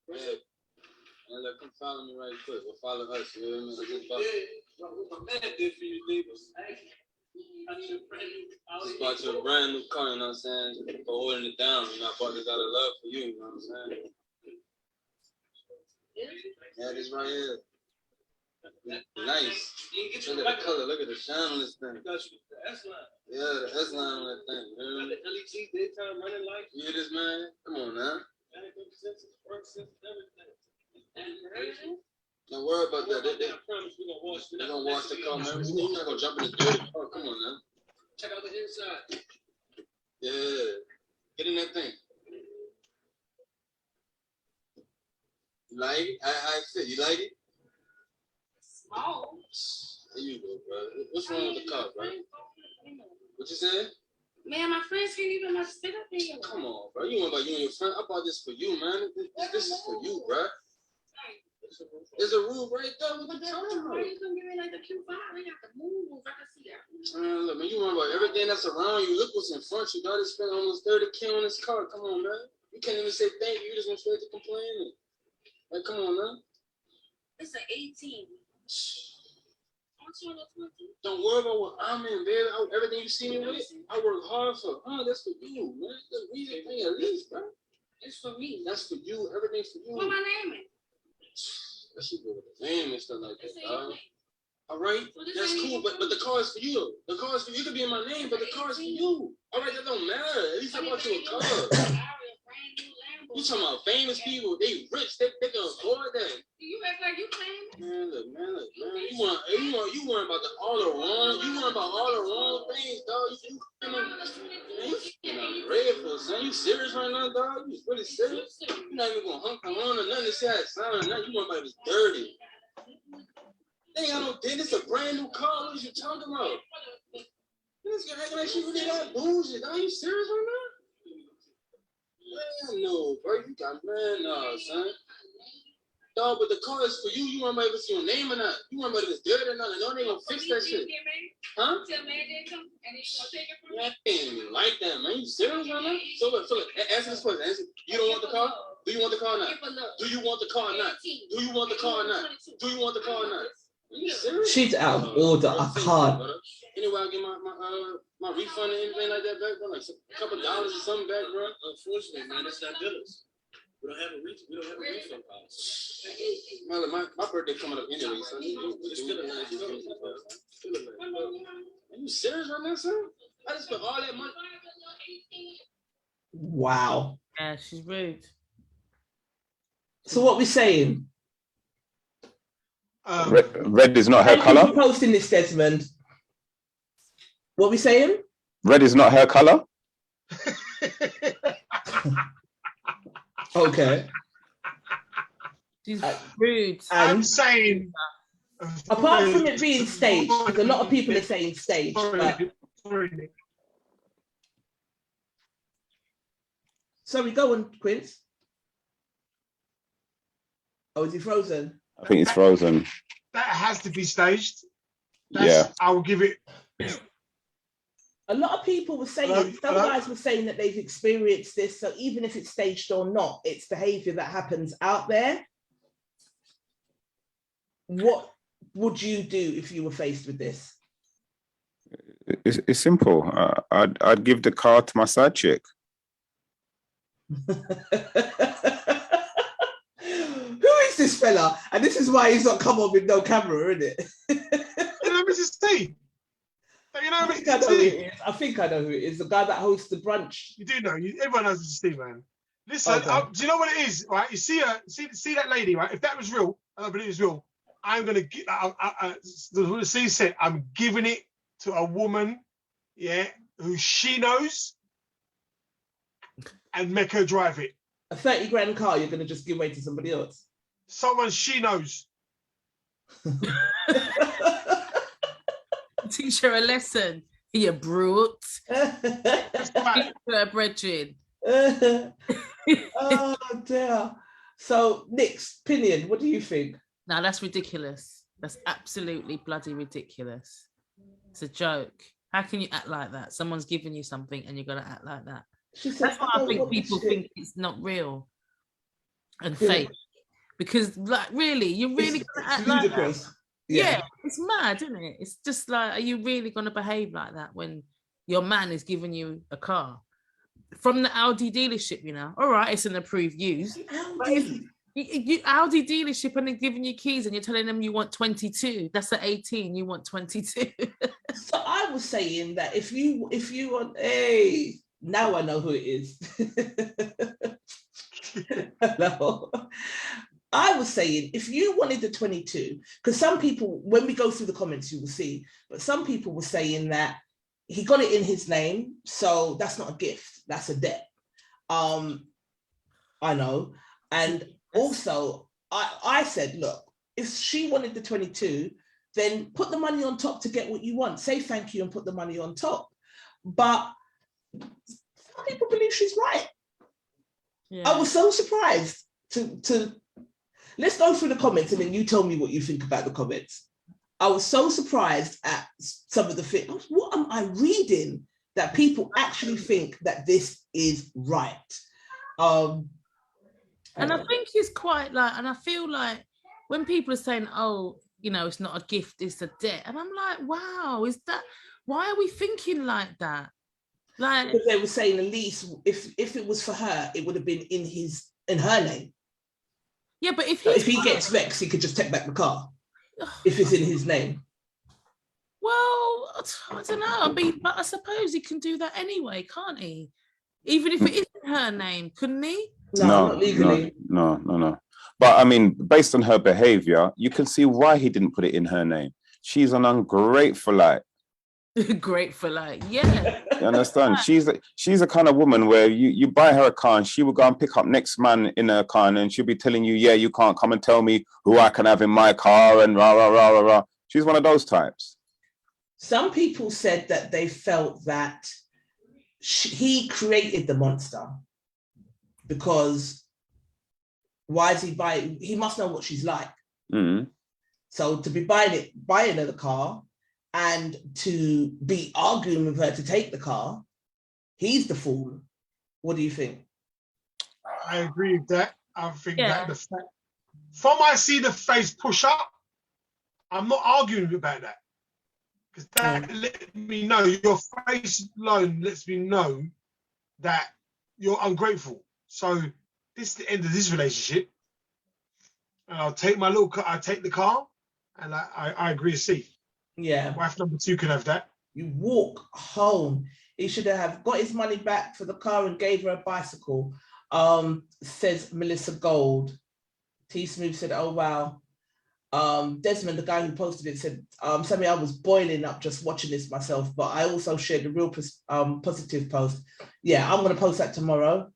Yeah. And look, come follow me right quick. Or follow us. You know what I mean? What my man did for you niggas. It's about your brand new car, you know what I'm saying? For holding it down. You know, I bought this out of love for you, you know what I'm saying? Yeah, this right here. Nice. Look at the color, look at the shine on this thing. Yeah, the S-line on that thing. You know? LEG daytime running lights. You hear this, man? Come on now. Don't worry about that. They're gonna wash the car, man. We're not gonna jump in the dirty car. Come on now. Check out the inside. Yeah. Get in that thing. You like it? I said, you like it? Small. There you go, bro. What's wrong with the car, bro? What you said? Man, my friends can't even let sit up here. Come on, bro. You want about you and your friend? I bought this for you, man. This is for you, bro. There's a roof right there. What you talking about? Why you gonna give me like the Q5? We got to move. I can see that. Look, man, you want about everything that's around you. Look what's in front. You got to spend almost $30K on this car. Come on, man. You can't even say thank you. You just went straight to complaining. Like, come on, man. It's an 18. Don't worry about what I'm in, baby. Everything you see me with, I work hard for. That's for you, man. That's the reason pay at least, bro. It's for me. That's for you. Everything's for you. What my name is? That should go with the name and stuff like that, dog. All right, that's cool, but the car is for you. The car is for you. You could be in my name, but the car is for you. All right, that don't matter. At least I bought you a car. You talking about famous people? They rich. They can afford that. You act like you famous. Man, look. You worry about all the wrong. You worry about all the wrong things, dog. You ready for son? You serious right now, dog? You really serious? You're not even gonna hunk around or nothing. This shit has sound or nothing. You want about to be dirty. They ain't got no dent. It's a brand new car. What are you talking about? This guy acting like she really got bullshit. Are you serious right now? Man, no, bro. You got man, no, son. Dog, but the car is for you. You want to see your name or not? You want to if it's dirty or not? No, they gonna fix that shit. Huh? Yeah, I ain't like that, man. You serious right now? So look, answer this question. Answer. You don't want the car? Do you want the car or not? Do you want the car or not? Do you want the car or not? Do you want the car or not? Are you serious? She's out of order. I can't. Anyway, I get my refund and anything like that back, bro. Like a couple dollars or something back, bro. Unfortunately, man, it's not dealers. We don't have a refund policy. My birthday coming up anyway, so it's still a nice day. Are you serious right now, sir? I just spent all that money. Wow. Yeah, she's rude. So what we saying? Red is not her Thank you color. for posting this, Desmond. What we saying? Red is not her color. Okay. She's rude. I'm saying, Apart from it being staged, because a lot of people are saying staged. But... Sorry, go on, Quince. Oh, is he frozen? I think it's frozen. That has to be staged. Yeah. I will give it. A lot of people were saying, some guys were saying that they've experienced this, so even if it's staged or not, it's behavior that happens out there. What would you do if you were faced with this? It's simple. I'd give the car to my side chick. Who is this fella? And this is why he's not come on with no camera, isn't it? You know, Mrs. T. You know, Mrs. T. I think I know who it is. The guy that hosts the brunch. You do know. Everyone knows Mrs. T, man. Listen, okay. Do you know what it is? Right? You see her, see that lady, right? If that was real, I believe it's real. I'm gonna give. The C said, I'm giving it to a woman, yeah, who she knows, and make her drive it. A 30 grand car, you're gonna just give away to somebody else. Someone she knows. Teach her a lesson. You brute. Teach her a brethren. Oh dear. So, Nick's opinion, what do you think? No, that's ridiculous. That's absolutely bloody ridiculous. It's a joke. How can you act like that? Someone's giving you something and you're gonna act like that. That's why I think people think it's not real and fake. Because, like, really, you're really gonna act like that? Yeah, it's mad, isn't it? It's just like, are you really gonna behave like that when your man is giving you a car from the Audi dealership? You know, all right, it's an approved use. You Audi dealership and they're giving you keys and you're telling them you want 22. That's at 18. You want 22. So I was saying that if you want, hey, now I know who it is. Hello. I was saying if you wanted the 22, because some people, when we go through the comments, you will see, but some people were saying that he got it in his name, so that's not a gift, that's a debt. I know, and also, I said, look, if she wanted the 22, then put the money on top to get what you want. Say thank you and put the money on top. But some people believe she's right. Yeah. I was so surprised to let's go through the comments and then you tell me what you think about the comments. I was so surprised at some of the things. What am I reading that people actually think that this is right? And I think it's quite like, and I feel like when people are saying, oh, you know, it's not a gift, it's a debt. And I'm like, wow, is that, why are we thinking like that? Like, because they were saying at least if it was for her, it would have been in her name. Yeah, but if he gets vexed, he could just take back the car if it's in his name. Well, I don't know. I mean, but I suppose he can do that anyway, can't he? Even if it isn't her name, couldn't he? No, not legally. No. But I mean, based on her behavior, you can see why he didn't put it in her name. She's an ungratefulite. Gratefulite, yeah. You understand? She's a kind of woman where you buy her a car and she will go and pick up next man in her car and she'll be telling you, yeah, you can't come and tell me who I can have in my car and rah, rah, rah, rah, rah. She's one of those types. Some people said that they felt that he created the monster because Why is he buying? He must know what she's like. Mm. So to be buying her the car and to be arguing with her to take the car, he's the fool. What do you think? I agree with that. I think Yeah. that the fact, from I see the face push up, I'm not arguing about that. Because that let me know, your face alone lets me know that you're ungrateful. So this is the end of this relationship. And I'll take my little car, I take the car, and I agree with C. Yeah. Wife number 2 can have that. You walk home. He should have got his money back for the car and gave her a bicycle. Says Melissa Gold. T Smooth said, oh wow. Desmond, the guy who posted it, said, Sammy, I was boiling up just watching this myself, but I also shared a real positive post. Yeah, I'm going to post that tomorrow.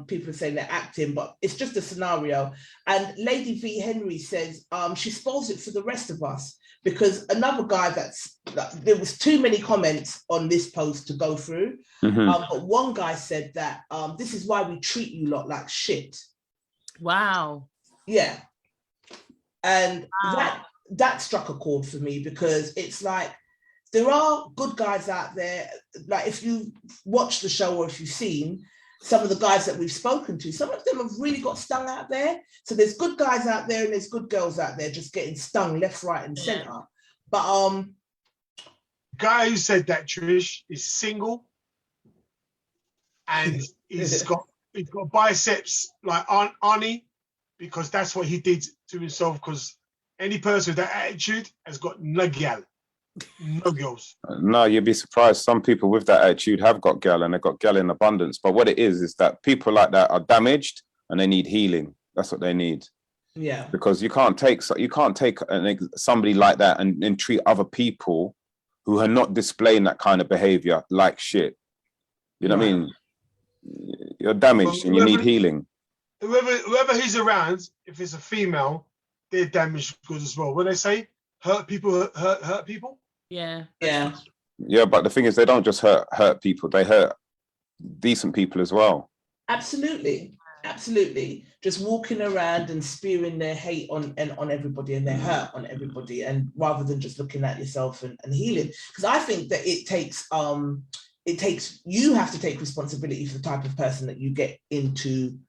People are saying they're acting, but it's just a scenario. And Lady V Henry says she spoils it for the rest of us, because another guy there was too many comments on this post to go through. But one guy said that this is why we treat you lot like shit. Wow. Yeah. And that struck a chord for me, because it's like there are good guys out there. Like if you watch the show or if you've seen some of the guys that we've spoken to, some of them have really got stung out there. So there's good guys out there and there's good girls out there just getting stung left, right, and center. But guy who said that, Trish, is single, and he's got biceps like Arnie, because that's what he did to himself. Because any person with that attitude has got no gal, no girls. No, you'd be surprised. Some people with that attitude have got gal, and they've got gal in abundance. But what it is that people like that are damaged and they need healing. That's what they need. Yeah. Because you can't take somebody like that and treat other people who are not displaying that kind of behavior like shit. You know what I mean? You're damaged and you need healing. Whoever he's around, if it's a female, they're damaged goods as well. When they say hurt people, hurt people. Yeah. Yeah. Yeah, but the thing is, they don't just hurt people; they hurt decent people as well. Absolutely. Just walking around and spewing their hate on everybody and their hurt on everybody, and rather than just looking at yourself and healing. Because I think that it takes you have to take responsibility for the type of person that you get into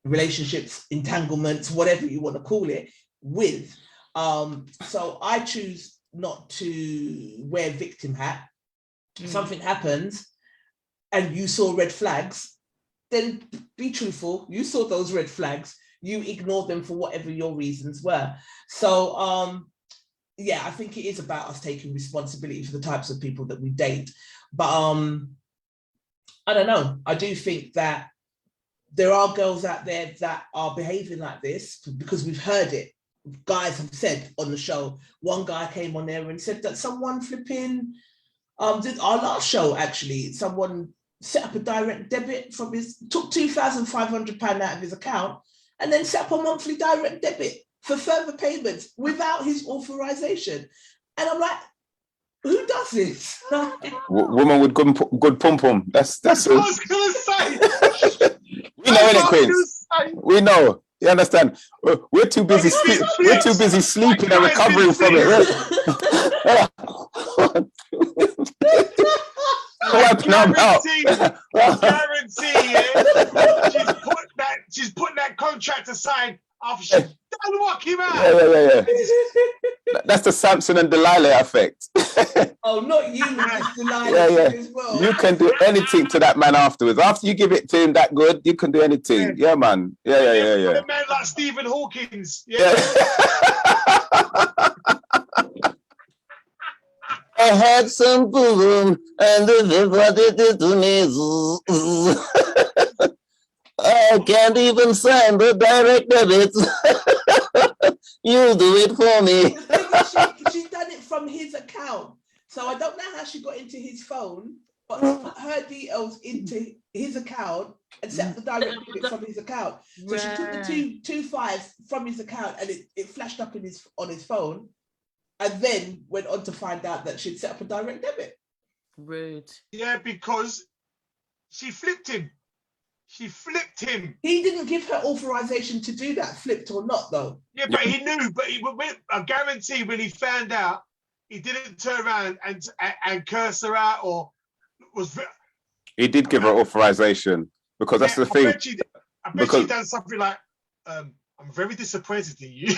relationships, entanglements, whatever you want to call it, with. So I choose not to wear victim hat. Something happens and you saw red flags, then be truthful. You saw those red flags, you ignored them for whatever your reasons were. So yeah, I think it is about us taking responsibility for the types of people that we date. But I don't know. I do think that there are girls out there that are behaving like this because we've heard it. Guys have said on the show. One guy came on there and said that someone flipping, did our last show actually, someone set up a direct debit took £2,500 out of his account and then set up a monthly direct debit for further payments without his authorization. And I'm like, who does this? Woman with good pum pum. That's what I was gonna say. We know, innit, Quince? We know. You understand? We're too busy. We're too busy sleeping and recovering from it. Guarantee, yeah. She's putting that contract aside after she's done walking out. Yeah. That's the Samson and Delilah effect. Oh, not you, Miss Delilah as well. You can do anything to that man afterwards. After you give it to him that good, you can do anything. Yeah, man. Yeah. A man like Stephen Hawkins. Yeah. I had some boom and what it did to me. I can't even sign the direct debit. You do it for me. She's done it from his account. So I don't know how she got into his phone, but put her details into his account and set up the direct debit from his account. So she took the 2.5 from his account and it flashed up on his phone, and then went on to find out that she'd set up a direct debit. Rude. Yeah, because she flipped him. She flipped him. He didn't give her authorization to do that, flipped or not, though. Yeah, but he knew. But I guarantee when he found out, he didn't turn around and curse her out or was. He did give her authorization because that's the thing. I bet she done something like, I'm very disappointed in you.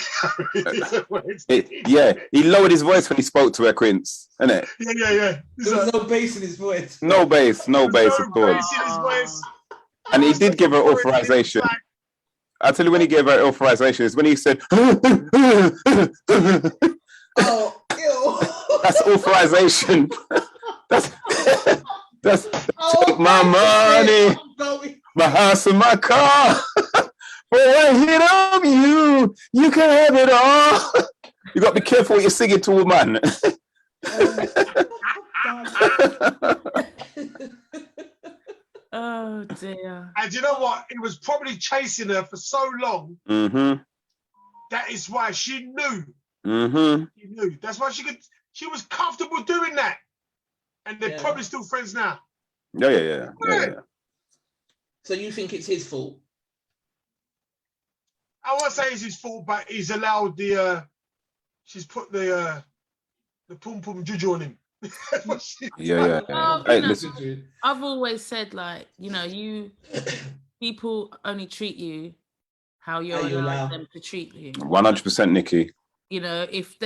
Yeah, he lowered his voice when he spoke to her, Quince, innit? Yeah. There was no bass in his voice. No bass at all. Bass in his voice. And he did give her authorization. I'll tell you when he gave her authorization is when he said, Oh, ew. That's authorization. That's take my money, my house and my car. For I hit on you, you can have it all. You got to be careful what you're singing to a man. Oh dear. And you know what? He was probably chasing her for so long. Mm-hmm. That is why she knew. Mm-hmm. She knew. That's why she was comfortable doing that. And they're probably still friends now. Yeah. So you think it's his fault? I won't say it's his fault, but he's allowed she's put the pum pum juju on him. Yeah. Oh, Hey, know, listen. I've always said, like, you people only treat you how you're allowed them to treat you. 100%, Nikki. If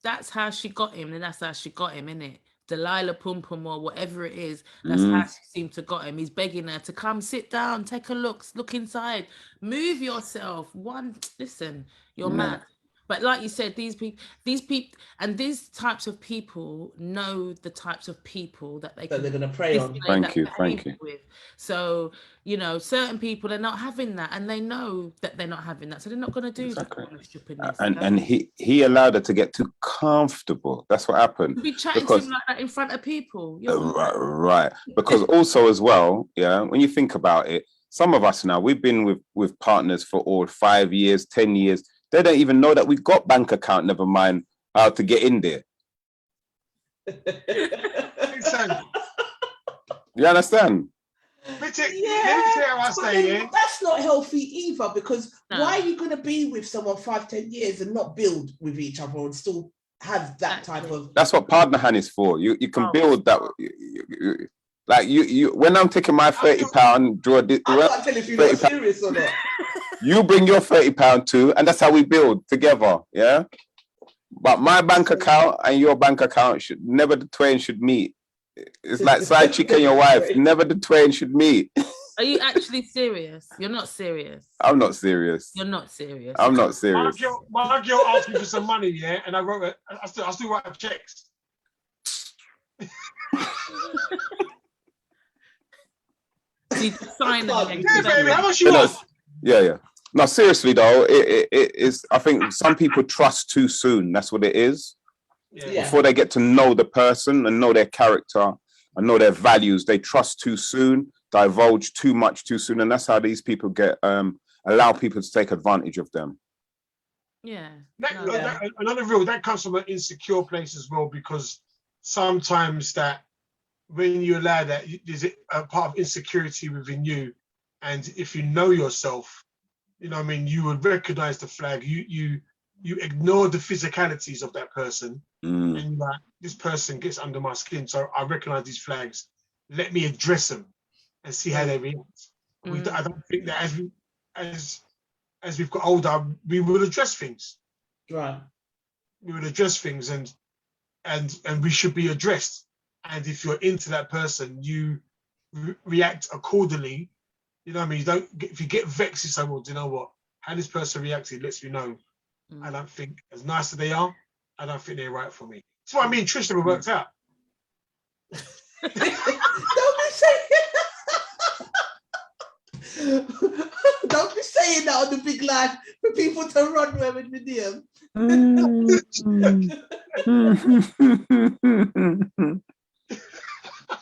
that's how she got him, then that's how she got him, innit? Delilah Pum Pum or whatever it is, that's how she seemed to got him. He's begging her to come sit down, take a look inside, move yourself. Listen, you're mad. But like you said, these people, and these types of people know the types of people that they're going to prey on. Thank you. With. So, certain people are not having that, and they know that they're not having that, so they're not going to do that kind of stupidness. And he allowed her to get too comfortable. That's what happened. To be chatting to him like that in front of people. Right. Because also as well, when you think about it, some of us now, we've been with partners for all 5 years, 10 years. They don't even know that we've got bank account, never mind how to get in there. You understand? That's not healthy either, because why are you going to be with someone 5-10 years and not build with each other and still have that type of... That's what partner hand is for. You can build that. Like you when I'm taking my £30, draw this. I can't tell if you're not serious or not. You bring your £30 too, and that's how we build together. Yeah. But my bank account and your bank account never the twain should meet. It's like side chick and your wife. Never the twain should meet. Are you actually serious? You're not serious. I'm not serious. You're not serious. I'm not serious. My girl asked me for some money, and I wrote it. I still write checks. Sign baby, how much you want? Yeah. No, seriously though, it is. I think some people trust too soon. That's what it is. Yeah. Before they get to know the person and know their character and know their values, they trust too soon, divulge too much too soon, and that's how these people get allow people to take advantage of them. Yeah. Another rule that comes from an insecure place as well, because sometimes that when you allow that, there's a part of insecurity within you, and if you know yourself, you know what I mean, you would recognize the flag. You ignore the physicalities of that person, and you're like, this person gets under my skin, so I recognize these flags. Let me address them and see how they react. I don't think that as we've got older, we will address things. Right. We will address things, and we should be addressed. And if you're into that person, you react accordingly. You know what I mean? If you get vexed, you say, well, do you know what? How this person reacted lets me know. I don't think, as nice as they are, I don't think they're right for me. That's why me and Tristan worked out. Don't be saying that on the big live for people to run with the DM.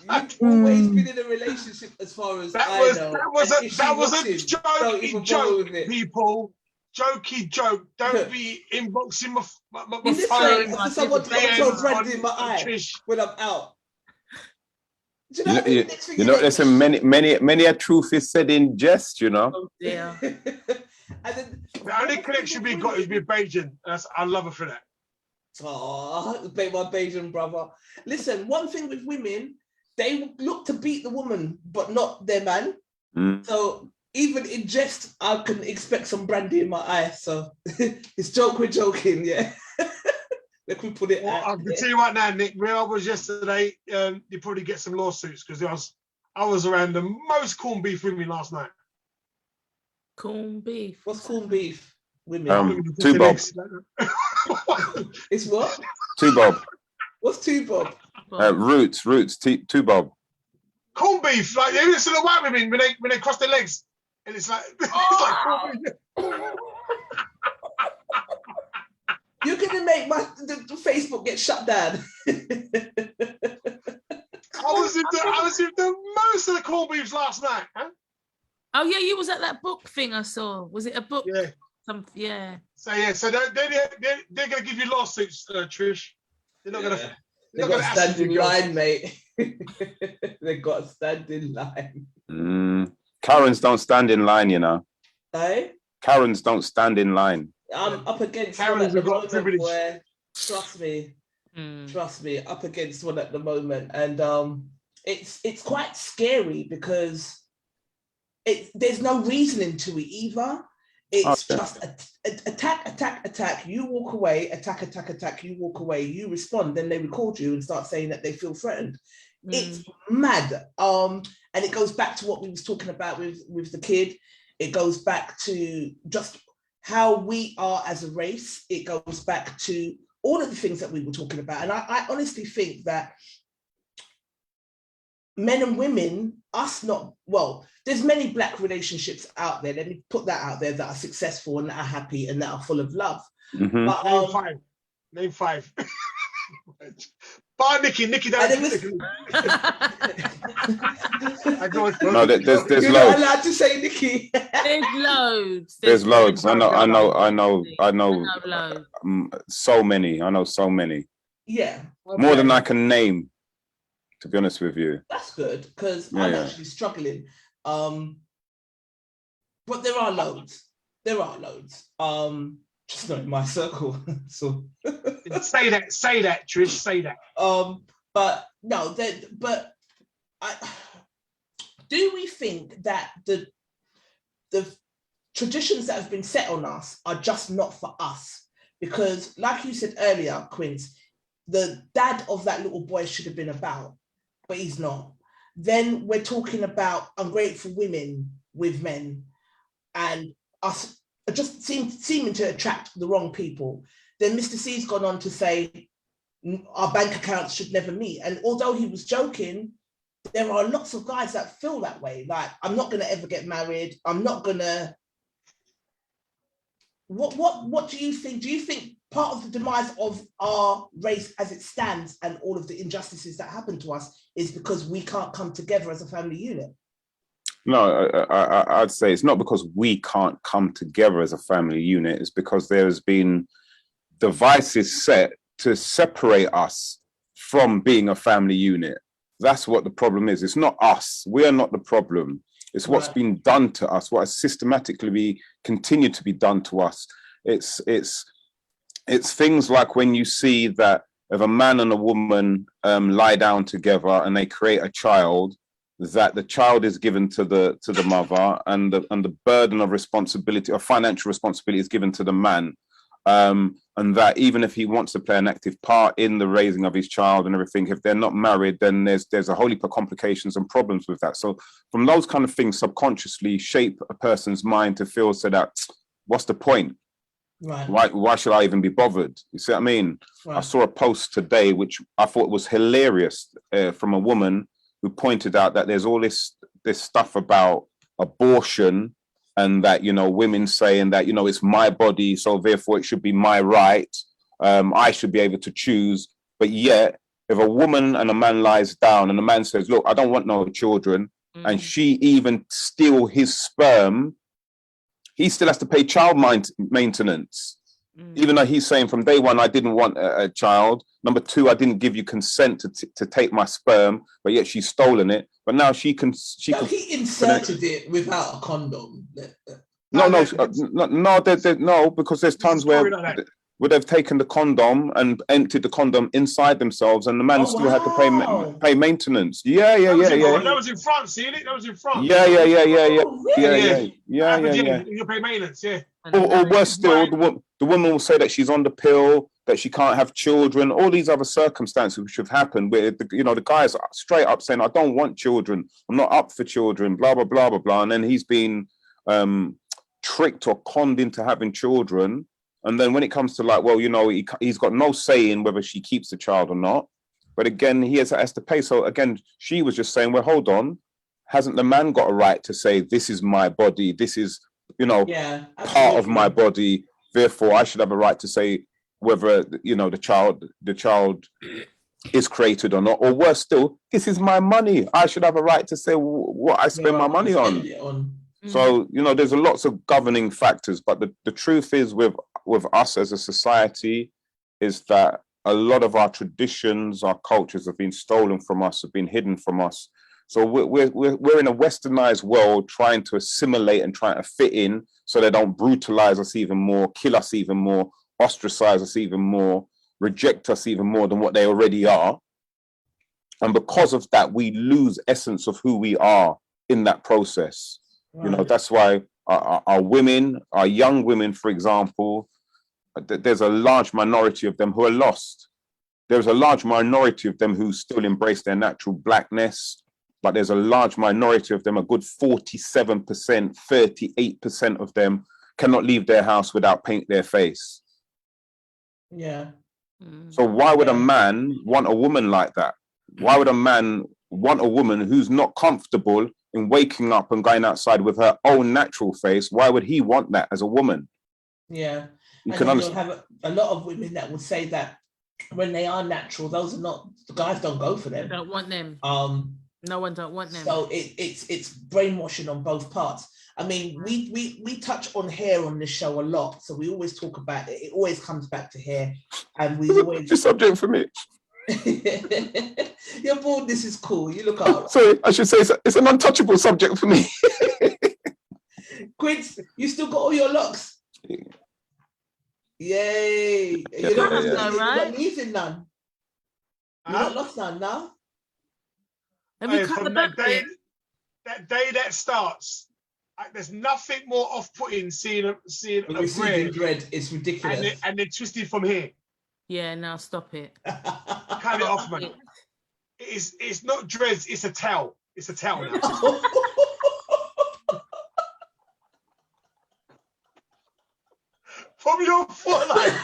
You've always been in a relationship, as far as I know. That was a jokey joke, people. Jokey joke. Don't be inboxing my phone. Someone to throw bread in my eye when I'm out. Do you know what I mean? Next thing You know, listen, many a truth is said in jest, you know. Oh dear. And then, The only connection we got is with Beijing. I love her for that. oh, my Bayesian brother. Listen, one thing with women, they look to beat the woman, but not their man. Mm. So even in jest, I can expect some brandy in my eye. So it's joke, we're joking, yeah. Let me put it Well, out I can there. tell you right now, Nick, where I was yesterday, you probably get some lawsuits because I was around the most corned beef women last night. Corned beef. What's corned beef? Women. Two bob. It's what? Two bob. What's two bob? Roots. Two bob. Corned beef, like you listen to white women when they cross their legs, and it's like it's like corned beef. You're gonna make the Facebook get shut down. I was in the most of the corned beefs last night. Huh? Oh yeah, you was at that book thing I saw. Was it a book? Yeah. Yeah. So they're gonna give you lawsuits, Trish. They're not gonna. They got to stand in line, mate. They got to stand in line. Karens don't stand in line, you know. Eh? Karens don't stand in line. I'm up against Karens one at the have got moment, privilege. boy. Trust me, up against one at the moment, and it's quite scary because there's no reasoning to it either. It's just attack. You walk away, attack. You walk away. You respond. Then they record you and start saying that they feel threatened. It's mad. And it goes back to what we was talking about with the kid. It goes back to just how we are as a race. It goes back to all of the things that we were talking about. And I honestly think that men and women, there's many Black relationships out there. Let me put that out there that are successful and that are happy and that are full of love. Mm-hmm. But, Name five. Bar Nikki. no, there's you're loads. not allowed to say Nikki. There's loads. I know loads. so many. I know so many. Yeah. More than I can name, to be honest with you. That's good because I'm actually struggling. But there are loads. Just not in my circle. So say that, Trish. Say that. But no, do we think that the traditions that have been set on us are just not for us? Because, like you said earlier, Quince, the dad of that little boy should have been about, but he's not. Then we're talking about ungrateful women with men, and us just seeming to attract the wrong people. Then Mr. C's gone on to say our bank accounts should never meet. And although he was joking, there are lots of guys that feel that way. Like, I'm not going to ever get married. I'm not going to. What do you think? Do you think part of the demise of our race as it stands and all of the injustices that happen to us is because we can't come together as a family unit? No, I'd say it's not because we can't come together as a family unit. It's because there's been devices set to separate us from being a family unit. That's what the problem is. It's not us. We are not the problem. It's what's been done to us, what has systematically continued to be done to us. It's things like when you see that if a man and a woman lie down together and they create a child, that the child is given to the mother, and the burden of responsibility or financial responsibility is given to the man, and that even if he wants to play an active part in the raising of his child and everything, if they're not married, then there's a whole heap of complications and problems with that. So from those kind of things subconsciously shape a person's mind to feel so that what's the point? Right. Why should I even be bothered? You see what I mean? Right. I saw a post today which I thought was hilarious from a woman who pointed out that there's all this stuff about abortion, and that, women saying that, it's my body, so therefore it should be my right. I should be able to choose. But yet, if a woman and a man lies down and the man says, look, I don't want no children, and she even steal his sperm, he still has to pay child maintenance. Even though he's saying from day one, I didn't want a child. Number two, I didn't give you consent to take my sperm, but yet she's stolen it. But now she can. No, he inserted it without a condom. No, because there's times where they've taken the condom and emptied the condom inside themselves, and the man still had to pay maintenance. Yeah. That was in France, see it? That was in France. Yeah. You pay maintenance, yeah. Or worse still, the woman will say that she's on the pill, that she can't have children, all these other circumstances which have happened where the guy's straight up saying, I don't want children, I'm not up for children, blah, blah, blah, blah, blah. And then he's been tricked or conned into having children. And then when it comes to like, well, he's got no say in whether she keeps the child or not. But again, he has to pay. So again, she was just saying, well, hold on. Hasn't the man got a right to say, this is my body, this is, part of my body, therefore I should have a right to say whether the child is created or not, or worse still, this is my money, I should have a right to say what I spend my money on. So there's a lots of governing factors, but the truth is with us as a society is that a lot of our traditions, our cultures have been stolen from us, have been hidden from us. So we're in a westernized world trying to assimilate and trying to fit in so they don't brutalize us even more, kill us even more, ostracize us even more, reject us even more than what they already are. And because of that, we lose essence of who we are in that process. Right. That's why our women, our young women, for example, there's a large minority of them who are lost. There's a large minority of them who still embrace their natural blackness. But there's a large minority of them, a good 47%, 38% of them cannot leave their house without paint their face. Yeah. So why would a man want a woman like that? Why would a man want a woman who's not comfortable in waking up and going outside with her own natural face? Why would he want that as a woman? Yeah. You'll have a lot of women that will say that when they are natural, those are not, the guys don't go for them. They don't want them. No one don't want them. So it's brainwashing on both parts. I mean, we touch on hair on this show a lot, so we always talk about it. It always comes back to hair, and we always. It's a subject for me. Your baldness is cool. You look up. Sorry, I should say it's an untouchable subject for me. Quincy, you still got all your locks. Yay! You not losing none. You're not lost none now. From that day that starts, there's nothing more off-putting seeing a dread. It's ridiculous. And then twisted from here. Yeah, now stop it. Cut it off, man. It's not dreads. It's a towel. It's a towel now. From your foot line.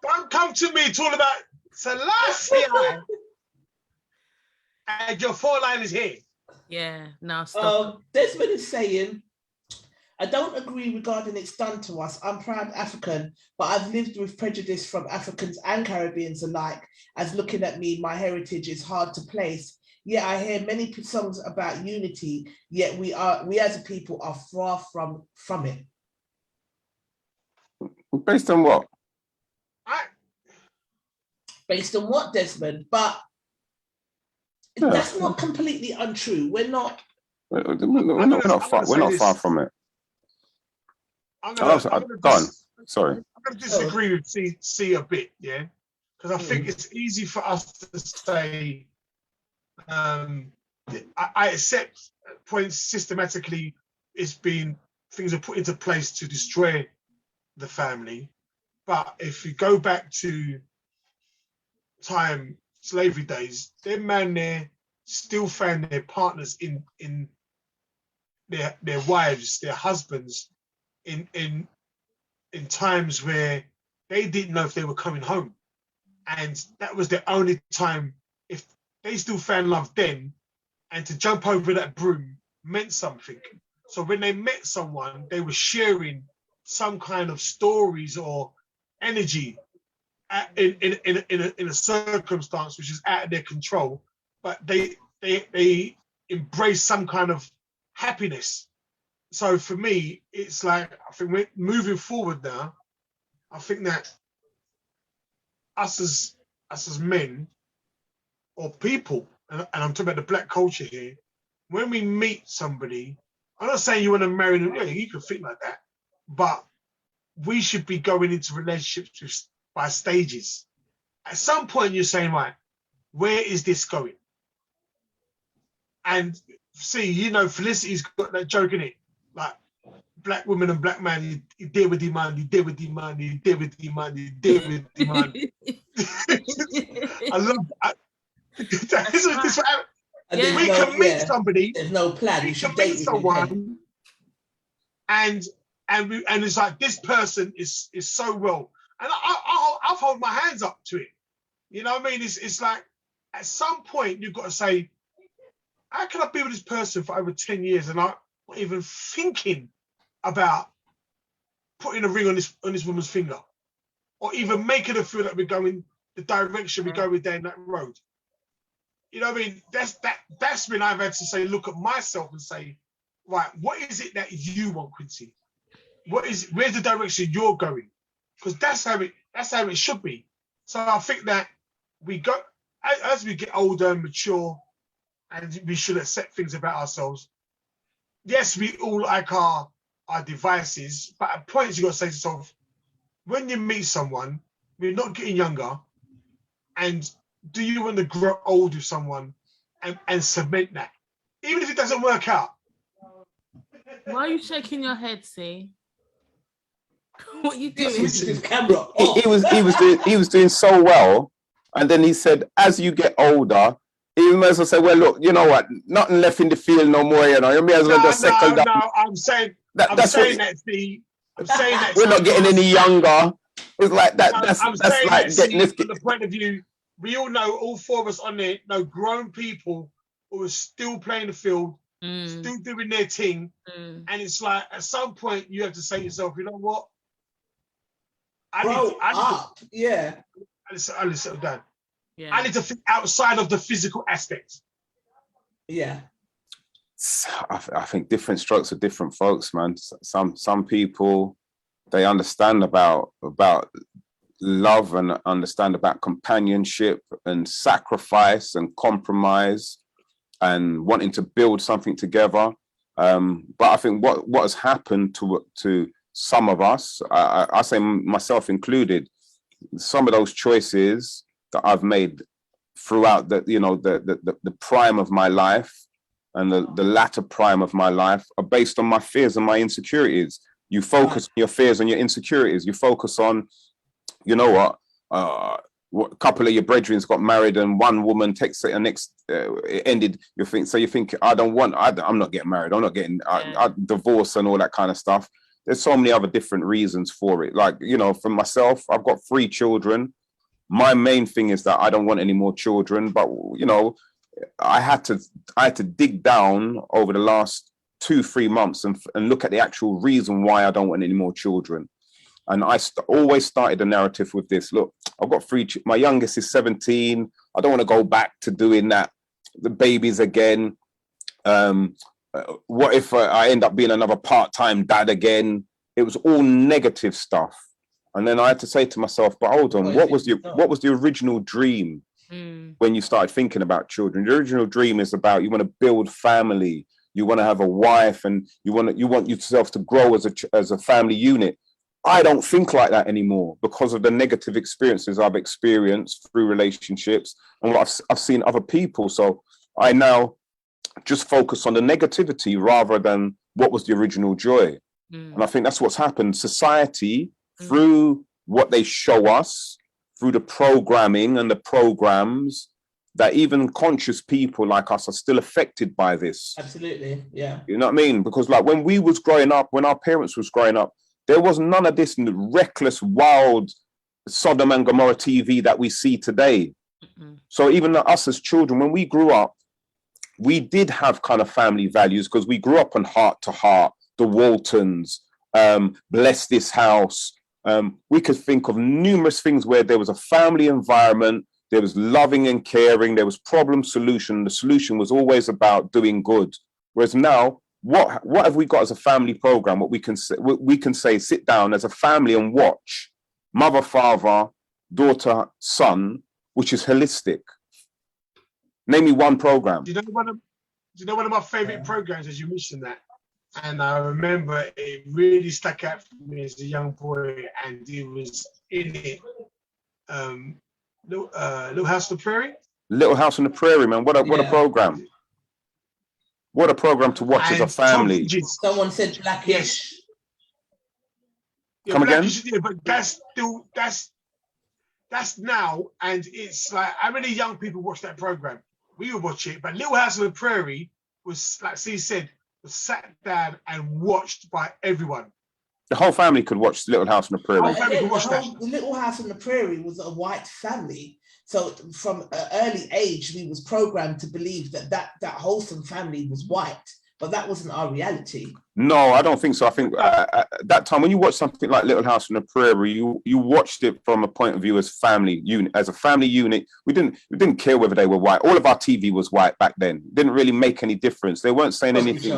Don't come to me talking about Selassie I. And your four line is here. Yeah, now stop. Desmond is saying, I don't agree regarding it's done to us. I'm proud African, but I've lived with prejudice from Africans and Caribbeans alike. As looking at me, my heritage is hard to place. Yet I hear many songs about unity, yet we as a people are far from it. Based on what? Based on what, Desmond? But that's not completely untrue. We're not far from it. Go on. Sorry. I'm going to disagree with C a bit, yeah? Because I think it's easy for us to say, I accept points systematically things are put into place to destroy the family. But if you go back to slavery days, them man there still found their partners in their wives, their husbands, in times where they didn't know if they were coming home. And that was the only time, if they still found love then, and to jump over that broom meant something. So when they met someone, they were sharing some kind of stories or energy in a circumstance which is out of their control, but they embrace some kind of happiness. so for me, it's like, I think we're moving forward now. I think that us as men or people, and I'm talking about the black culture here, when we meet somebody, I'm not saying you want to marry them, yeah, you can think like that, but we should be going into relationships by stages. At some point, you're saying, right, where is this going? And see, you know, Felicity's got that joke in it, like black woman and black man, you deal with demand, you deal with demand, you deal with demand, you deal with demand. I love that. This is what And we can meet somebody. There's no plan. We You can should meet date with him. someone, and it's like, this person is so well, and I've hold my hands up to it. You know what I mean? It's like, at some point you've got to say, how can I be with this person for over 10 years and I'm not even thinking about putting a ring on this woman's finger, or even making her feel that we're going the direction we're going down that road. You know what I mean? That's when I've had to say, look at myself and say, right, what is it that you want, Quincy? Where's the direction you're going? Because that's how it should be. So I think that we go, as we get older and mature, and we should accept things about ourselves. Yes, we all like our devices, but at points you got to say to yourself, when you meet someone, we're not getting younger, and do you want to grow old with someone and cement that? Even if it doesn't work out. Why are you shaking your head, See? What are you doing? His camera. He was doing so well, and then he said, as you get older, he might as well say, well, look, you know what? Nothing left in the field no more, you know. You may as well just settle down. No, I'm saying that, Steve. I'm saying that we're not getting any younger. It's like that. That's like getting this. From the point of view, we all know, all four of us on there know grown people who are still playing the field, still doing their thing, and it's like, at some point you have to say to yourself, you know what? I need to settle down. Yeah. I need to think outside of the physical aspect. Yeah. I think different strokes for different folks, man. Some people, they understand about love and understand about companionship and sacrifice and compromise and wanting to build something together. But I think what has happened to some of us, I say myself included, some of those choices that I've made throughout the prime of my life and the latter prime of my life are based on my fears and my insecurities. You focus on your fears and your insecurities. You focus on, you know what, a couple of your brethren got married and one woman takes it and next it ended. You think I'm not getting married. I'm not getting divorced and all that kind of stuff. There's so many other different reasons for it. Like, you know, for myself, I've got 3 children. My main thing is that I don't want any more children, but you know, I had to dig down over the last 2-3 months and look at the actual reason why I don't want any more children. And I always started the narrative with this. Look, I've got 3. My youngest is 17. I don't want to go back to doing that, the babies again. What if I end up being another part-time dad again? It was all negative stuff. And then I had to say to myself, but hold on, what was the original dream when you started thinking about children? The original dream is about, you want to build family, you want to have a wife, and you want yourself to grow as a family unit. I don't think like that anymore because of the negative experiences I've experienced through relationships and what I've seen other people. So I now just focus on the negativity rather than what was the original joy. And I think that's what's happened. Society, through what they show us, through the programming and the programs, that even conscious people like us are still affected by this. Absolutely, yeah. You know what I mean? Because like when we was growing up, when our parents was growing up, there was none of this reckless, wild Sodom and Gomorrah TV that we see today. So even us as children, when we grew up, we did have kind of family values because we grew up on Heart to Heart, the Waltons, Bless This House. We could think of numerous things where there was a family environment, there was loving and caring, there was problem solution. The solution was always about doing good. Whereas now what have we got as a family program? What we can say, sit down as a family and watch mother, father, daughter, son, which is holistic. Name me one program. Do you know one of my favorite programs, as you mentioned that? And I remember it really stuck out for me as a young boy, and it was in it. Little House on the Prairie. Little House on the Prairie, man. What a program. What a program to watch as a family. Someone said Blackish. Yeah, Come Blackish, again? yeah, but that's now, and it's like, how many young people watch that program? We would watch it, but Little House on the Prairie was, like Cee said, was sat down and watched by everyone. The whole family could watch Little House on the Prairie. The Little House on the Prairie was a white family. So from an early age, we was programmed to believe that wholesome family was white, but that wasn't our reality. No, I don't think so. I think at that time, when you watch something like Little House on the Prairie, you watched it from a point of view as family unit, as a family unit. We didn't care whether they were white. All of our TV was white back then. It didn't really make any difference. They weren't saying anything.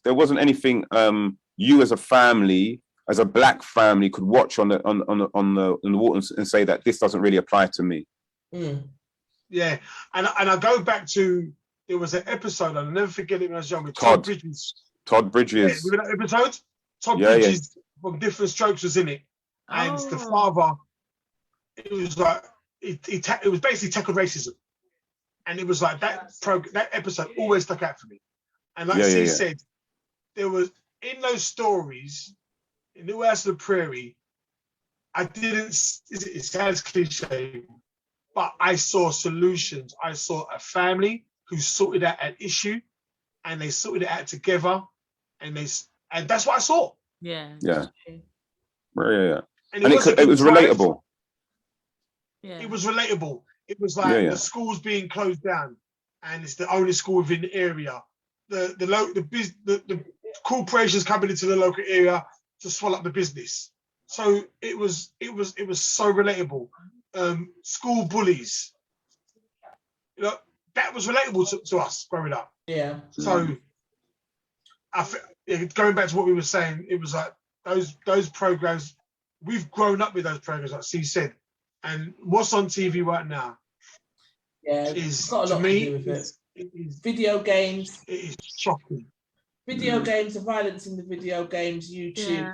There wasn't anything. You as a family, as a black family, could watch on the wall and say that this doesn't really apply to me. Mm. Yeah, and I go back to, there was an episode, I'll never forget it when I was young, with Todd Bridges. Todd Bridges. Yeah, remember that episode? Todd Bridges from Different Strokes was in it. And the father, it was like, it was basically tackled racism. And it was like, that episode always stuck out for me. And like Cee said, there was, in those stories, in the House of the Prairie, it sounds cliche, but I saw solutions. I saw a family who sorted out an issue, and they sorted it out together, and that's what I saw. Yeah. Yeah. And it was relatable. Yeah. It was relatable. It was like the schools being closed down, and it's the only school within the area. The corporations coming into the local area to swallow up the business. So it was so relatable. School bullies, that was relatable to us growing up. Yeah. So going back to what we were saying, it was like those programs. We've grown up with those programs, like Cee said, and what's on TV right now. Yeah, is got a lot to me. To do with it is video games. It is shocking. Video games, the violence in the video games, YouTube. Yeah.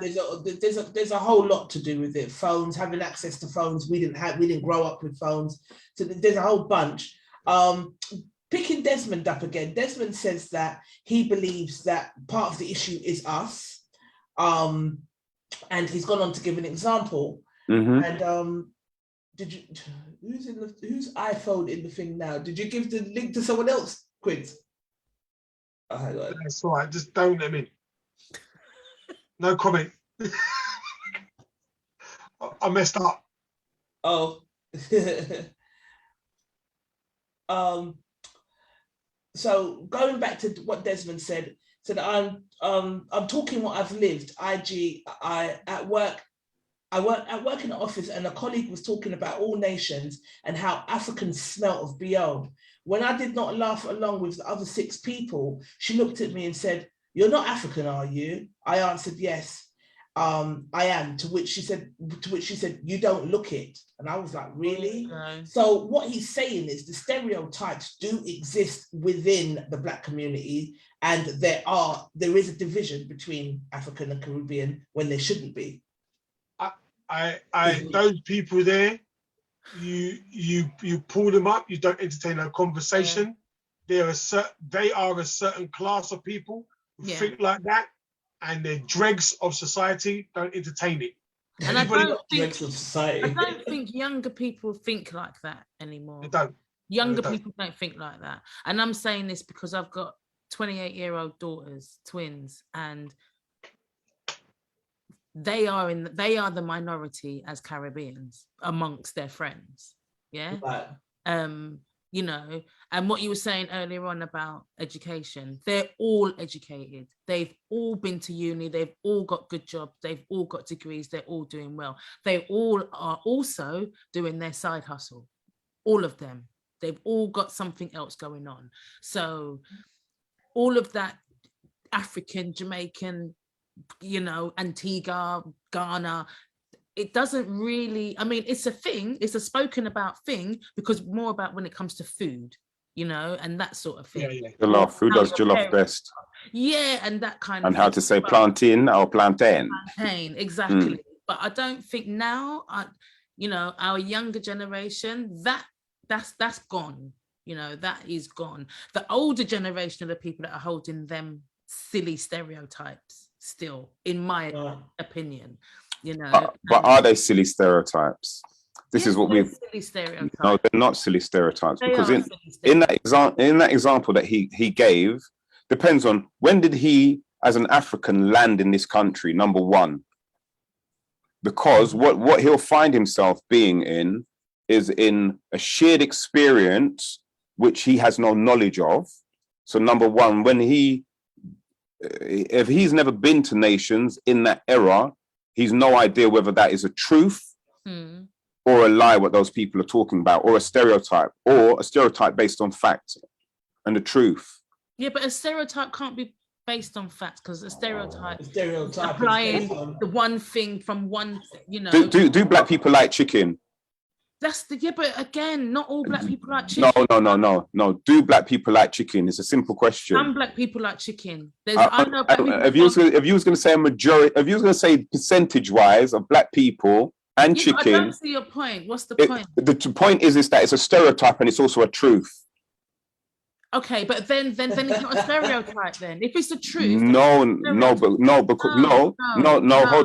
There's a whole lot to do with it. Phones, having access to phones. We didn't grow up with phones, so there's a whole bunch. Picking Desmond up again. Desmond says that he believes that part of the issue is us, and he's gone on to give an example. Mm-hmm. And who's iPhone in the thing now? Did you give the link to someone else, Quincy? That's all right. Just don't let me. No comment. I messed up. Oh. So going back to what Desmond said I'm talking what I've lived. I work in the office, and a colleague was talking about all nations and how Africans smell of BO. When I did not laugh along with the other 6 people, she looked at me and said, "You're not African, are you?" I answered, "Yes, I am." To which she said, "You don't look it." And I was like, "Really?" Okay. So what he's saying is the stereotypes do exist within the Black community, and there is a division between African and Caribbean when there shouldn't be. Those people there, you pull them up, you don't entertain a conversation. Yeah. They are a certain class of people who think like that, and they're dregs of society. Don't entertain it. And I don't think younger people think like that anymore. They don't. Younger people don't think like that. And I'm saying this because I've got 28-year-old daughters, twins, and they are the minority as Caribbeans amongst their friends. Yeah. Right. You know, and what you were saying earlier on about education, they're all educated. They've all been to uni. They've all got good jobs. They've all got degrees. They're all doing well. They all are also doing their side hustle. All of them. They've all got something else going on. So all of that African, Jamaican, you know, Antigua, Ghana, it doesn't really, I mean, it's a thing, it's a spoken about thing, because more about when it comes to food, you know, and that sort of thing. Yeah. Jollof, who How does your jollof parents- best? Yeah, and that kind And of how thing. to say But- plantain or plantain. Plantain, exactly. But I don't think now, you know, our younger generation, that's gone. You know, that is gone. The older generation of the people that are holding them silly stereotypes still, in my opinion, you know. But are they silly stereotypes? This is what they're we've. silly stereotypes. No, they're not silly stereotypes, They because are in silly stereotypes. that example that he gave, depends on when did he, as an African, land in this country. Number one, because what he'll find himself being in is in a shared experience which he has no knowledge of. So number one, if he's never been to nations in that era, he's no idea whether that is a truth or a lie, what those people are talking about, or a stereotype based on fact and the truth. Yeah, but a stereotype can't be based on facts, because a stereotype Stereotype applying is based on- the one thing from one, you know. Do black people like chicken? That's the, yeah, but again, not all black people like chicken. No. Do black people like chicken? It's a simple question. Some black people like chicken. I know black people If you was going to say a majority, if you was going to say percentage-wise of black people and I chicken, don't see your point. What's the point? The point is that it's a stereotype and it's also a truth. Okay, but then it's not a stereotype. Then, if it's the truth. No, hold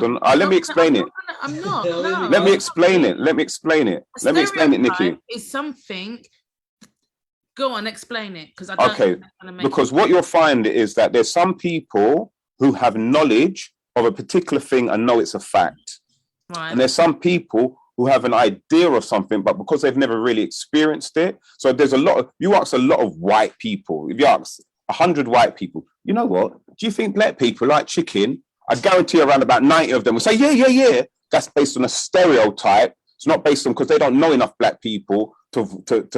on. Let me explain it. I'm not. Let me explain it. Let me explain it, Nikki. Is something. Go on, explain it, because I don't. Okay, because what you'll find is that there's some people who have knowledge of a particular thing and know it's a fact, right. And there's some people who have an idea of something, but because they've never really experienced it. So there's you ask a lot of white people, if you ask 100 white people, you know what, do you think black people like chicken? I guarantee around about 90 of them will say, yeah. That's based on a stereotype. It's not based on, because they don't know enough black people to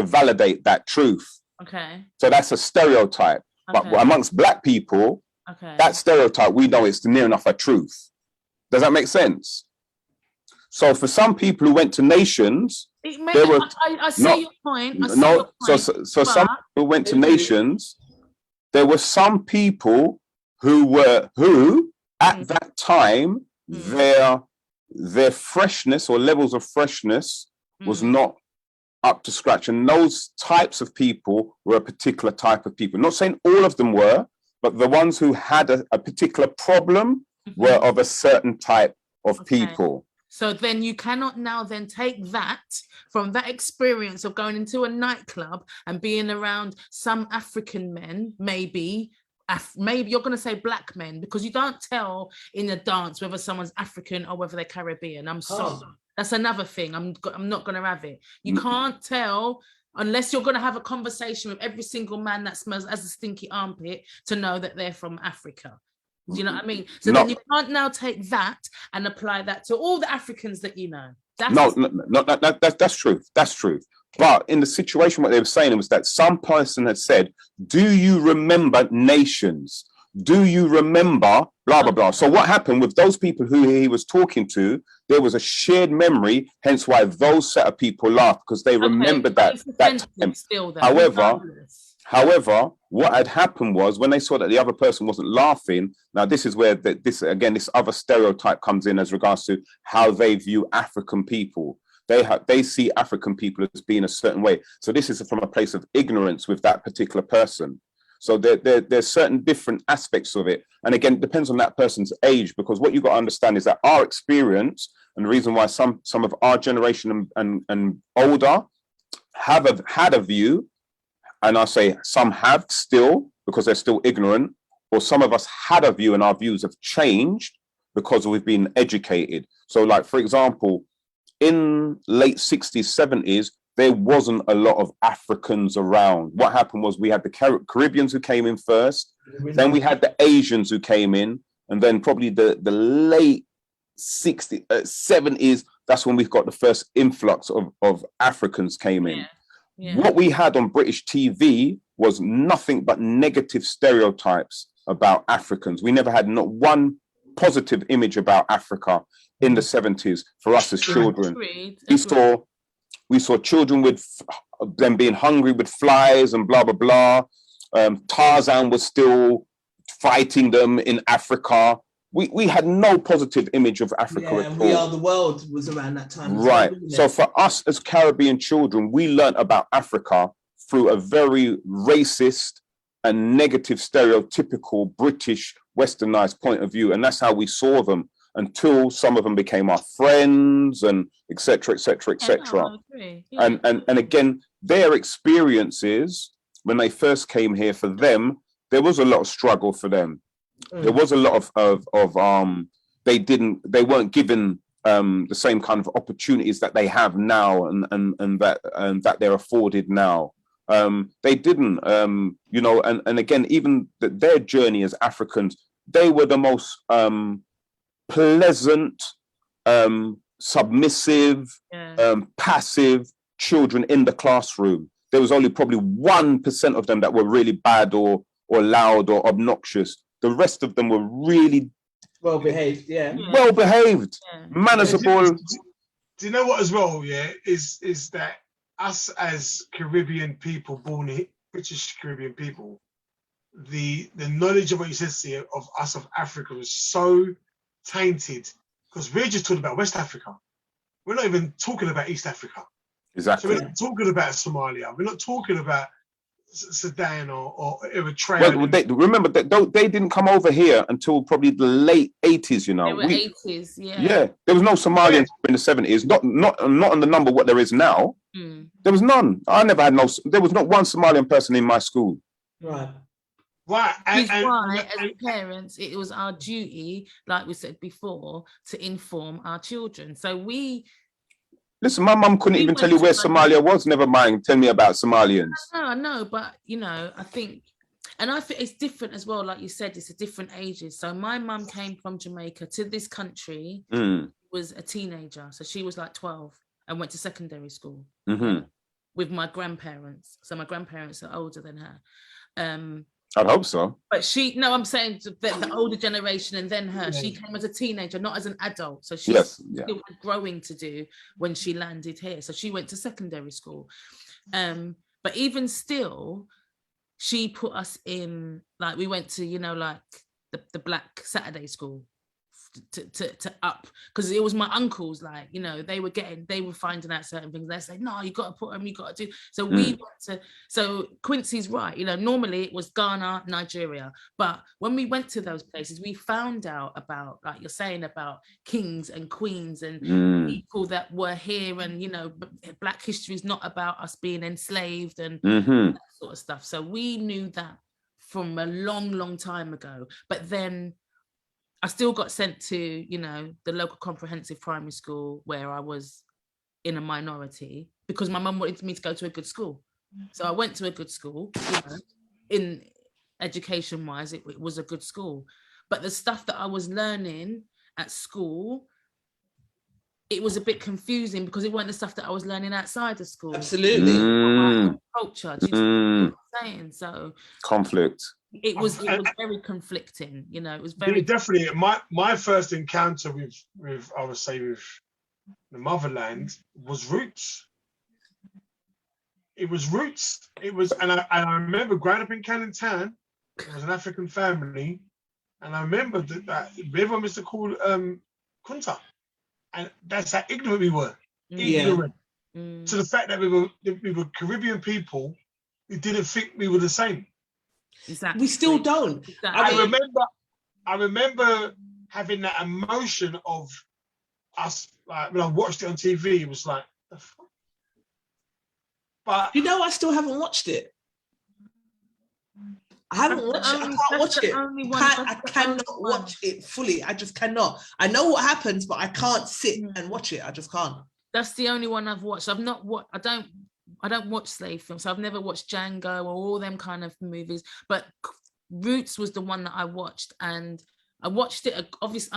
validate that truth. Okay. So that's a stereotype. Okay. But amongst black people, that stereotype, we know it's near enough a truth. Does that make sense? So for some people who went to nations, I see your point. So some people who went to nations, there were some people who at that time, their freshness or levels of freshness was not up to scratch. And those types of people were a particular type of people. Not saying all of them were, but the ones who had a particular problem were of a certain type of people. So then you cannot now then take that from that experience of going into a nightclub and being around some African men, maybe you're going to say black men, because you don't tell in a dance whether someone's African or whether they're Caribbean. I'm sorry. That's another thing. I'm not going to have it. You can't tell unless you're going to have a conversation with every single man that smells as a stinky armpit to know that they're from Africa. Do you know what I mean? So then you can't now take that and apply that to all the Africans that you know. That's true. That's true. But in the situation, what they were saying was that some person had said, do you remember nations? Do you remember blah, blah, blah? So what happened with those people who he was talking to, there was a shared memory, hence why those set of people laughed, because they remembered that time. Still though, However, what had happened was when they saw that the other person wasn't laughing, now this is where this other stereotype comes in as regards to how they view African people. They see African people as being a certain way. So this is from a place of ignorance with that particular person. So there's certain different aspects of it. And again, it depends on that person's age, because what you've got to understand is that our experience, and the reason why some of our generation and older have had a view, and I say some have still because they're still ignorant, or some of us had a view and our views have changed because we've been educated. So like, for example, in late 60s, 70s, there wasn't a lot of Africans around. What happened was we had the Caribbeans who came in first, then we had the Asians who came in, and then probably the late 60s, 70s, that's when we've got the first influx of Africans came in. Yeah. What we had on British TV was nothing but negative stereotypes about Africans. We never had not one positive image about Africa in the 70s for us as children. We saw children with them being hungry with flies and blah, blah, blah. Tarzan was still fighting them in Africa. We had no positive image of Africa at all. We Are the World was around that time. Right. So for us as Caribbean children, we learned about Africa through a very racist and negative, stereotypical British westernized point of view. And that's how we saw them until some of them became our friends and et cetera, et cetera, et cetera. And again, their experiences when they first came here, for them, there was a lot of struggle for them. There was a lot of they weren't given the same kind of opportunities that they have now and that they're afforded now. They didn't, you know, and again, even their journey as Africans, they were the most pleasant, submissive, passive children in the classroom. There was only probably 1% of them that were really bad or loud or obnoxious. The rest of them were really well behaved, well behaved, manageable. Do you know what as well? Yeah, is that us as Caribbean people, born here, British Caribbean people, the knowledge of what you said, Cee, of us of Africa was so tainted because we're just talking about West Africa. We're not even talking about East Africa. Exactly. So we're not talking about Somalia. We're not talking about Sudan or Eritrea. Well, remember that they didn't come over here until probably the late 80s. You know, they were 80s. Yeah, there was no Somalians in the 70s. Not on the number what there is now. There was none. I never had there was not one Somalian person in my school. Right. Which is why, as parents, it was our duty, like we said before, to inform our children. So listen, my mum couldn't even tell you where Somalia was. Never mind, tell me about Somalians. I know, but you know, I think it's different as well. Like you said, it's a different ages. So my mum came from Jamaica to this country, was a teenager. So she was like 12 and went to secondary school with my grandparents. So my grandparents are older than her. I'd hope so. But I'm saying the older generation and then her. She came as a teenager, not as an adult. So she still had growing to do when she landed here. So she went to secondary school. But even still, she put us in, like, we went to, you know, like the Black Saturday school to up, because it was my uncles, like, you know, they were finding out certain things. They say, no, you got to put them, you got to do. So we went to, so Quincy's right, you know, normally it was Ghana, Nigeria, but when we went to those places, we found out about, like you're saying, about kings and queens and people that were here, and, you know, Black history is not about us being enslaved and that sort of stuff. So we knew that from a long time ago. But then I still got sent to, you know, the local comprehensive primary school where I was in a minority because my mum wanted me to go to a good school. So I went to a good school, you know, in education wise, it was a good school. But the stuff that I was learning at school, it was a bit confusing because it wasn't the stuff that I was learning outside of school. Absolutely. Culture, do you know what I'm saying? So conflict. It was very conflicting, you know. It was very definitely my first encounter with I would say with the motherland was roots. It was roots. It was, and I remember growing up in Cannon Town. It was an African family, and I remember that everyone used to call Kunta, and that's how ignorant we were. Ignorant to the fact that we were Caribbean people who didn't think we were the same. Exactly. We still don't. Exactly. I remember having that emotion of us, like when I watched it on TV, it was like, the fuck? But you know, I still haven't watched it. I haven't watched it. I can't watch it. I cannot watch it fully. I just cannot. I know what happens, but I can't sit and watch it. I just can't. That's the only one I've watched. I've not watched. I don't watch slave films. So I've never watched Django or all them kind of movies. But Roots was the one that I watched, and I watched it. Obviously,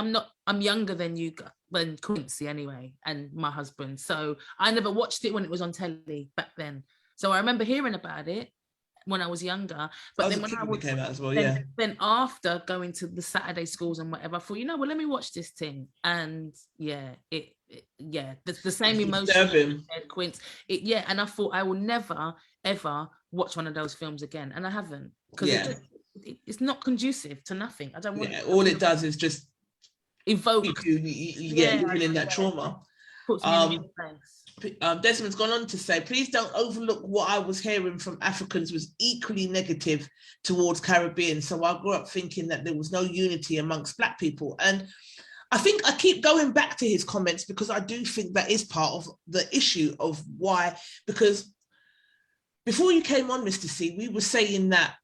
I'm younger than Quincy anyway, and my husband. So I never watched it when it was on telly back then. So I remember hearing about it, when I was younger. But then when I was came out as well, then after going to the Saturday schools and whatever, I thought, well, let me watch this thing. And the same emotion, Quince. And I thought I will never ever watch one of those films again, and I haven't, because it's not conducive to nothing. I don't want. Yeah, all it does is just evoke living in that trauma. Puts me in a place. Desmond's gone on to say, please don't overlook what I was hearing from Africans was equally negative towards Caribbean. So I grew up thinking that there was no unity amongst Black people. And I think I keep going back to his comments because I do think that is part of the issue of why, because before you came on, Mr. C, we were saying that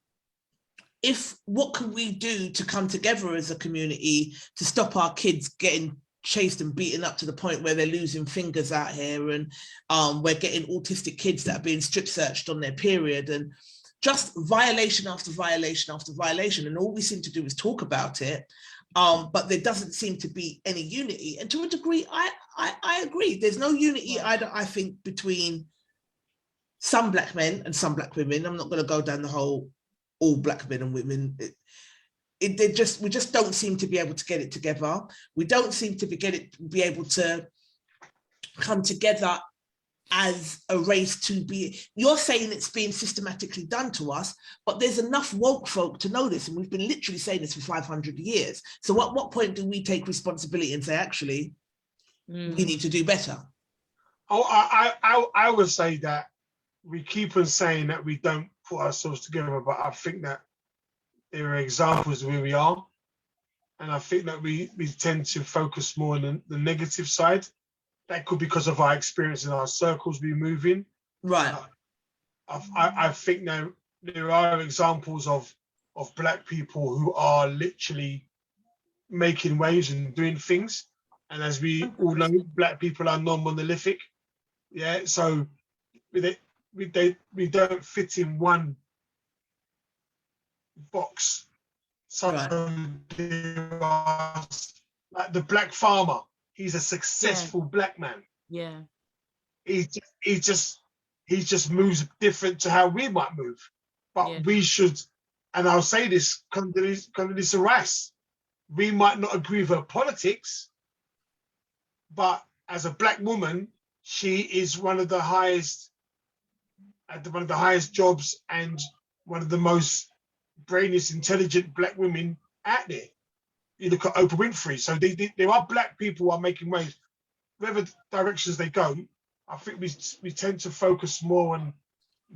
what can we do to come together as a community to stop our kids getting chased and beaten up to the point where they're losing fingers out here, and we're getting autistic kids that are being strip searched on their period, and just violation after violation after violation, and all we seem to do is talk about it, but there doesn't seem to be any unity. And to a degree, I agree, there's no unity either, I think, between some Black men and some Black women. I'm not going to go down the whole all Black men and women. We just don't seem to be able to get it together. We don't seem to be able to come together as a race to be. You're saying it's being systematically done to us, but there's enough woke folk to know this, and we've been literally saying this for 500 years. So at what point do we take responsibility and say, actually, we need to do better? I would say that we keep on saying that we don't put ourselves together, but I think that there are examples where we are, and I think that we tend to focus more on the negative side. That could be because of our experience in our circles we move in. Right. I think that there are examples of Black people who are literally making waves and doing things, and as we all know, Black people are non-monolithic. Yeah, so we don't fit in one box. So there are, like the Black farmer, he's a successful Black man. Yeah. He just moves different to how we might move. But we should, and I'll say this, Condoleezza Rice, we might not agree with her politics, but as a Black woman, she is one of the highest jobs and one of the most brainiest, intelligent Black women out there. You look at Oprah Winfrey. So there are Black people who are making waves. Whatever directions they go, I think we tend to focus more on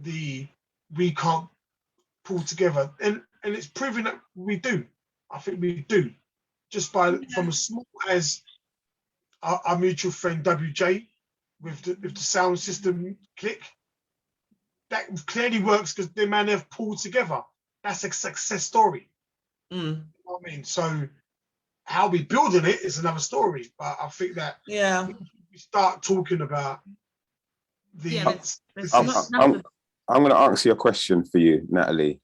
we can't pull together. And it's proving that we do. I think we do. Just from as small as our mutual friend WJ with the sound system click. That clearly works because the man have pulled together. That's a success story. You know what I mean? So how we building it is another story. But I think that we start talking about the. I'm going to ask you a question for you, Natalie.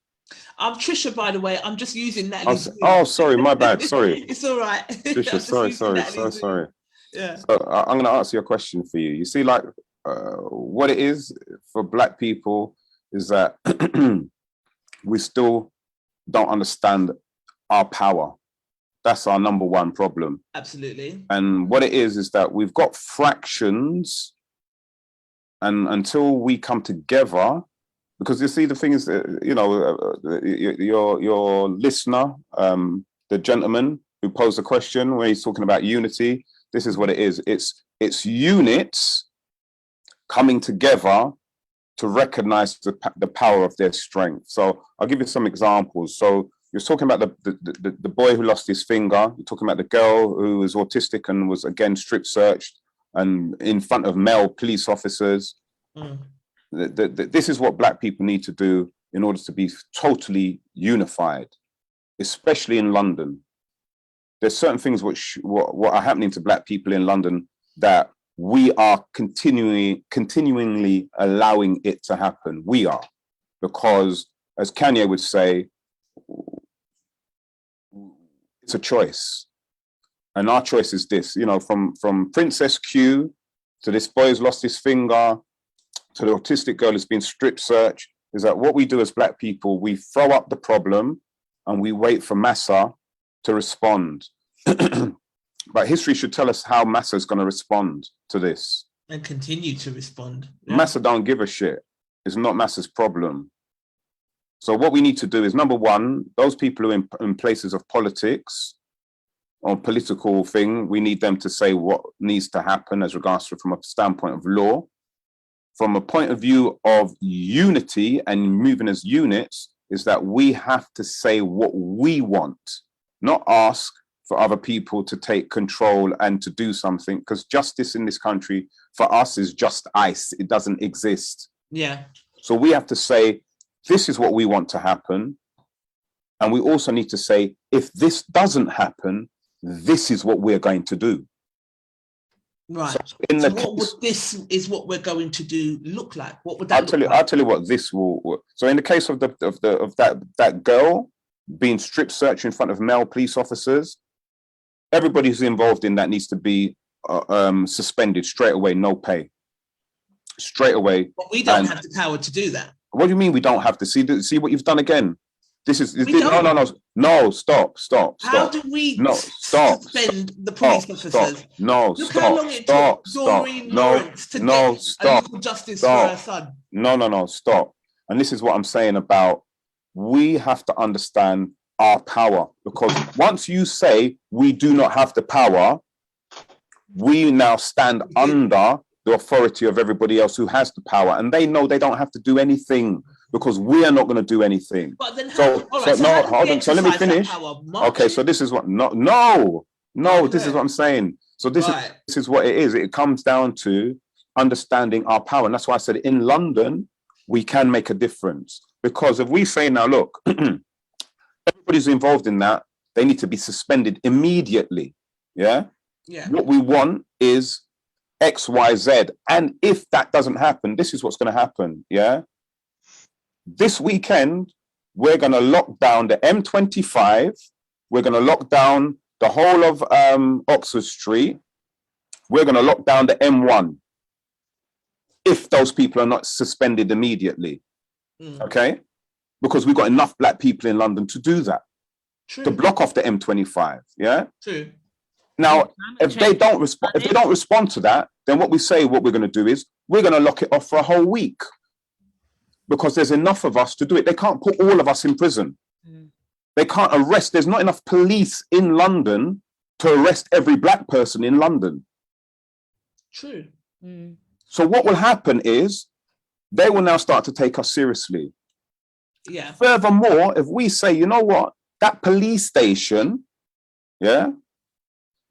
I'm Trisha, by the way. I'm just using Natalie's. Oh, sorry, my bad. Sorry. It's all right. Trisha, sorry. Yeah. So I'm going to ask you a question for you. You see, like what it is for Black people is that we still don't understand our power. That's our number one problem. Absolutely. And what it is that we've got fractions, and until we come together, because you see, the thing is, your listener, the gentleman who posed the question where he's talking about unity, this is what it is. It's units coming together to recognize the power of their strength. So I'll give you some examples. So you're talking about the boy who lost his finger. You're talking about the girl who was autistic and was again strip searched and in front of male police officers. This is what Black people need to do in order to be totally unified, especially in London. There's certain things what are happening to Black people in London that we are continually allowing it to happen. We are, because as Kanye would say, it's a choice. And our choice is this, from Princess Q to this boy who's lost his finger, to the autistic girl who's been strip searched, is that what we do as black people, we throw up the problem and we wait for Massa to respond. But history should tell us how Massa is going to respond to this. And continue to respond. Yeah. Massa don't give a shit. It's not Massa's problem. So what we need to do is, number one, those people who are in places of politics or political thing, we need them to say what needs to happen as regards to from a standpoint of law. From a point of view of unity and moving as units, is that we have to say what we want, not ask for other people to take control and to do something, because justice in this country for us is just ice. It doesn't exist. Yeah. So we have to say, this is what we want to happen. And we also need to say, if this doesn't happen, this is what we're going to do. Right. So in So the what case, would this is what we're going to do look like? What would that I'll look tell you. like? I'll tell you what this will. So in the case of that girl being strip searched in front of male police officers, everybody who's involved in that needs to be suspended straight away, no pay, straight away. But we don't And have the power to do that. what do you mean we don't have to see what you've done again? This is We don't. no. Stop. How do we No, stop, suspend the police officers? Stop. No, Look how long it took Doreen Lawrence to get a little justice for her son. No, stop. And this is what I'm saying about, we have to understand our power, because once you say we do not have the power, we now stand under the authority of everybody else who has the power, and they know they don't have to do anything because we are not going to do anything. But then So hold on. So let me finish. Okay, so this is what this is what I'm saying. So this is what it is. It comes down to understanding our power, and that's why I said in London we can make a difference, because if we say now, look, everybody's involved in that, they need to be suspended immediately. Yeah. What we want is X, Y, Z, and if that doesn't happen, this is what's going to happen. Yeah. This weekend, we're going to lock down the M25. We're going to lock down the whole of Oxford Street. We're going to lock down the M1 if those people are not suspended immediately. Okay? Because we've got enough black people in London to do that. True. To block off the M25. Yeah? True. Now, if they don't respond to that, then what we're going to do is we're going to lock it off for a whole week. Because there's enough of us to do it. They can't put all of us in prison. They can't arrest. There's not enough police in London to arrest every black person in London. True. So what will happen is they will now start to take us seriously. Yeah. Furthermore, if we say, you know what, that police station, yeah,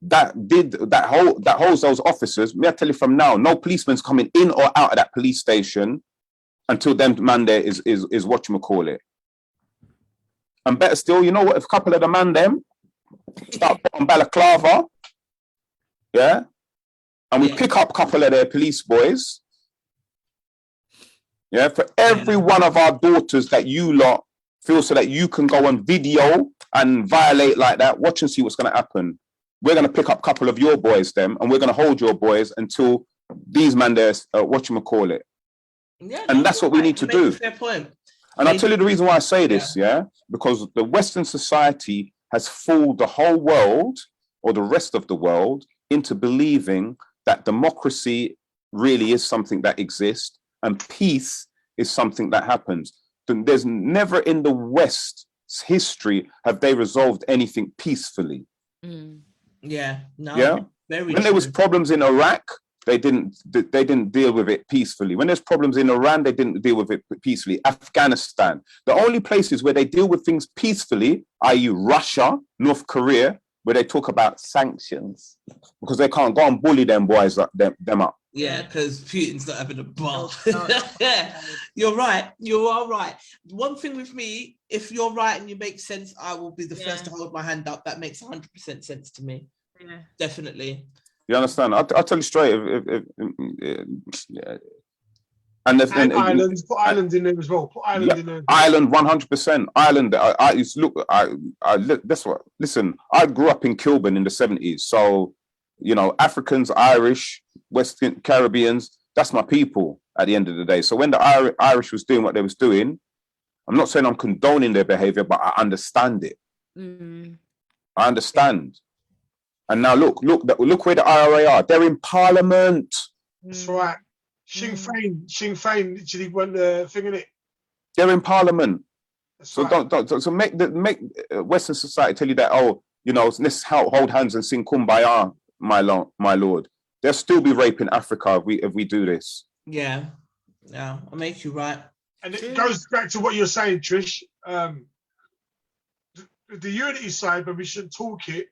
that holds those officers, may I tell you from now, no policeman's coming in or out of that police station until them man there is whatchamacallit. And better still, you know what, if a couple of the man them start on balaclava, yeah, and we pick up a couple of their police boys, yeah, for every one of our daughters that you lot feel so that you can go on video and violate like that, watch and see what's going to happen. We're going to pick up a couple of your boys them, and we're going to hold your boys until these man there, whatchamacallit. Yeah, and that's what we need to do. Fair point. And I'll tell you the reason why I say this, because the Western society has fooled the whole world, or the rest of the world, into believing that democracy really is something that exists and peace is something that happens. There's never in the West's history have they resolved anything peacefully. Yeah, no. Yeah. When there was problems in Iraq, they didn't deal with it peacefully. When there's problems in Iran, they didn't deal with it peacefully. Afghanistan, the only places where they deal with things peacefully, i.e. Russia, North Korea, where they talk about sanctions, because they can't go and bully them boys them up. Yeah, because Putin's not having a bar. You're right. You are right. One thing with me, if you're right and you make sense, I will be the first to hold my hand up. That makes 100% sense to me. Yeah, definitely. You understand? I'll tell you straight. And Ireland, put Ireland in there as well. Put Ireland in there. Ireland, 100%. Ireland. I used to look. That's what. Listen, I grew up in Kilburn in the 70s, so you know, Africans, Irish, Western Caribbeans. That's my people. at the end of the day. So when the Irish was doing what they was doing, I'm not saying I'm condoning their behavior, but I understand it. I understand. And now look where the IRA are. They're in Parliament. That's right. Sinn Féin literally won the thing in it. They're in Parliament. That's So right. don't make Western society tell you that, oh, you know, let's hold hands and sing Kumbaya, my lord. They'll still be raping Africa if we do this. Yeah, I make you right. And it goes back to what you're saying, Trish. The unity side, but we should talk it.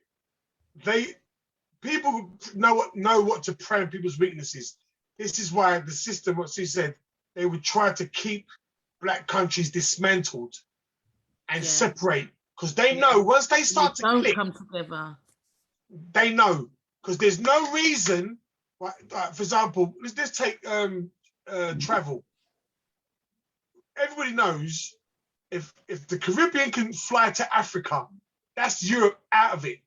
People know what to prey on people's weaknesses. This is why the system, what she said, they would try to keep black countries dismantled and separate, because they know once they start to click, come together. They know, because there's no reason. For example, let's take travel. Everybody knows if the Caribbean can fly to Africa, that's Europe out of it.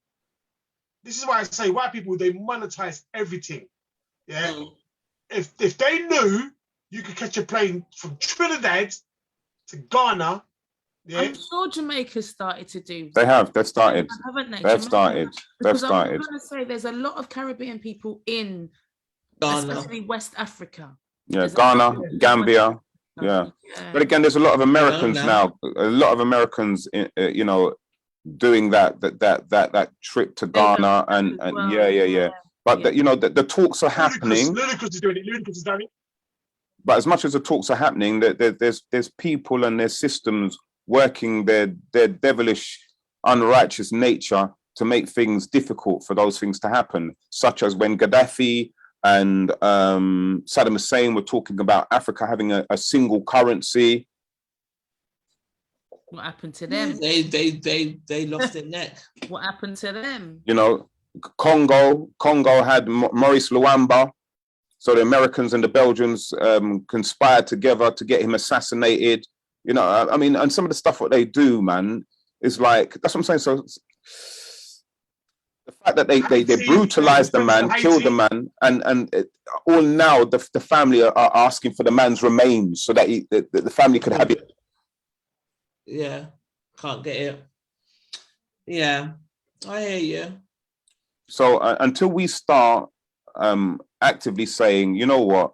This is why I say white people, they monetize everything. Yeah. If they knew you could catch a plane from Trinidad to Ghana, yeah. I'm sure Jamaica started to do. They have. They've started. Haven't they? They've started. They've started. I'm trying to say there's a lot of Caribbean people in Ghana, especially West Africa. Yeah, Ghana, Gambia. Yeah. But again, there's a lot of Americans now. A lot of Americans, you know, doing that trip to Ghana and well, yeah. But you know, the talks are happening. Ludicrous is doing it. Ludicrous is doing it. But as much as the talks are happening, there's people and there's systems working their devilish, unrighteous nature to make things difficult for those things to happen, such as when Gaddafi and Saddam Hussein were talking about Africa having a single currency. What happened to them? They lost their neck. What happened to them? You know, Congo had Maurice Luamba. So the Americans and the Belgians conspired together to get him assassinated. You know, I mean, and some of the stuff what they do, man, is like, that's what I'm saying. So the fact that they brutalized the man, killed the man, and all now the family are asking for the man's remains so that the family could have it. Yeah, can't get it. Yeah, I hear you. So until we start actively saying, you know what,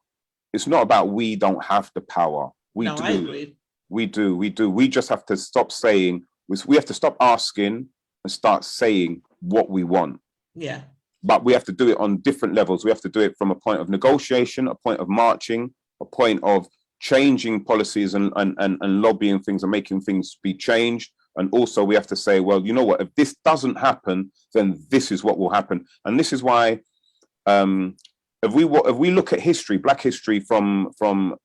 it's not about we don't have the power. We do. I agree. We do. We just have to stop saying, we have to stop asking and start saying what we want. Yeah. But we have to do it on different levels. We have to do it from a point of negotiation, a point of marching, a point of changing policies and lobbying things and making things be changed. And also we have to say, well, you know what, if this doesn't happen, then this is what will happen. And this is why if we look at history, Black history from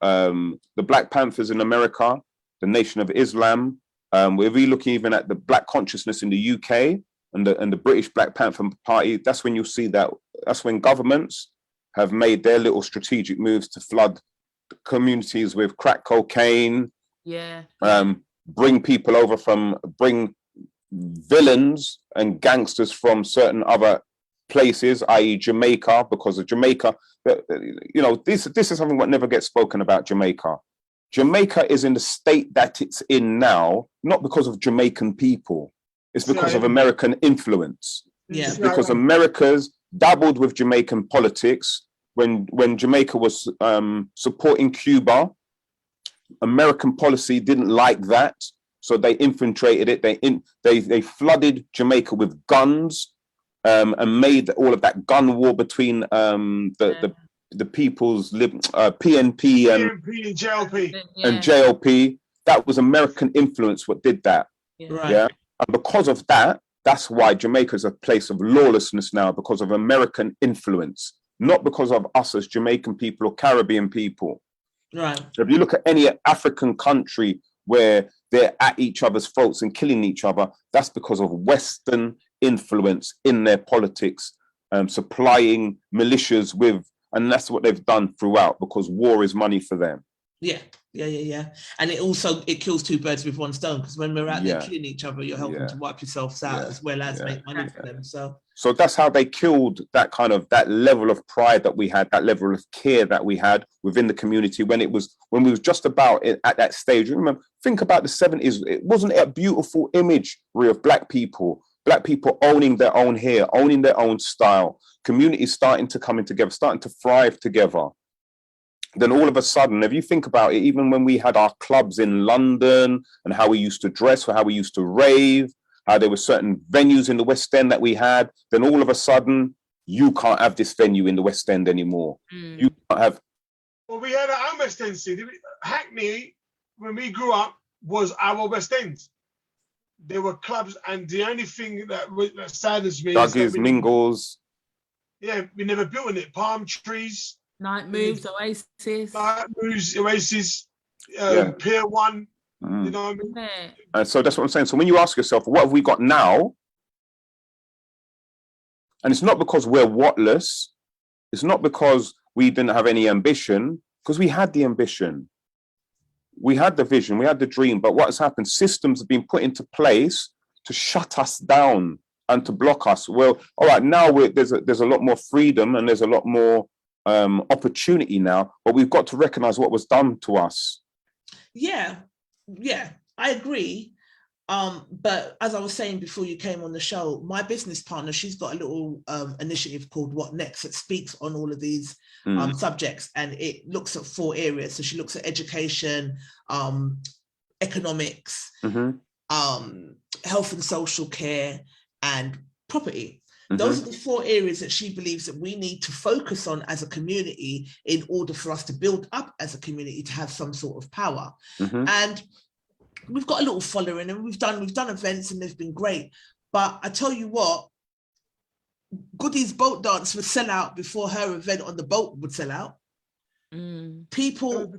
the Black Panthers in America, the Nation of Islam, if we look even at the Black consciousness in the UK and the British Black Panther Party, that's when you'll see that's when governments have made their little strategic moves to flood communities with crack cocaine, bring people over bring villains and gangsters from certain other places, i.e. Jamaica, because of Jamaica, you know, this is something that never gets spoken about. Jamaica is in the state that it's in now, not because of Jamaican people. It's because of American influence. Yeah. It's because America's dabbled with Jamaican politics. When Jamaica was supporting Cuba, American policy didn't like that, so they infiltrated it. They flooded Jamaica with guns and made all of that gun war between the people's PNP and JLP and JLP. That was American influence what did that. Right. And because of that, that's why Jamaica is a place of lawlessness now, because of American influence, not because of us as Jamaican people or Caribbean people. Right. If you look at any African country where they're at each other's throats and killing each other, that's because of Western influence in their politics, supplying militias with, and that's what they've done throughout, because war is money for them. Yeah. And it kills two birds with one stone, because when we're out there killing each other, you're helping to wipe yourselves out as well as make money for them. So that's how they killed that level of pride that we had, that level of care that we had within the community when we was just about it at that stage. Remember, think about the 70s. It wasn't a beautiful imagery of black people owning their own hair, owning their own style, communities starting to come in together, starting to thrive together. Then all of a sudden, if you think about it, even when we had our clubs in London and how we used to dress or how we used to rave, how there were certain venues in the West End that we had, then all of a sudden, you can't have this venue in the West End anymore. You can't have... Well, we had our own West End scene. Hackney, when we grew up, was our West End. There were clubs, and the only thing that saddens me Duggies, Mingles. Yeah, we never built in it. Palm trees. Night Moves, Oasis. Pier 1. You know what I mean? And so that's what I'm saying. So when you ask yourself, what have we got now? And it's not because we're whatless. It's not because we didn't have any ambition, because we had the ambition. We had the vision, we had the dream. But what has happened? Systems have been put into place to shut us down and to block us. Well, all right, now there's a lot more freedom and there's a lot more opportunity now, but we've got to recognize what was done to us. Yeah, I agree. But as I was saying before you came on the show, my business partner, she's got a little initiative called What Next that speaks on all of these subjects, and it looks at 4 areas. So she looks at education, economics, health and social care, and property. Those are the 4 areas that she believes that we need to focus on as a community in order for us to build up as a community to have some sort of power. And we've got a little following, and we've done events, and they've been great. But I tell you what, Goody's boat dance would sell out before her event on the boat would sell out. People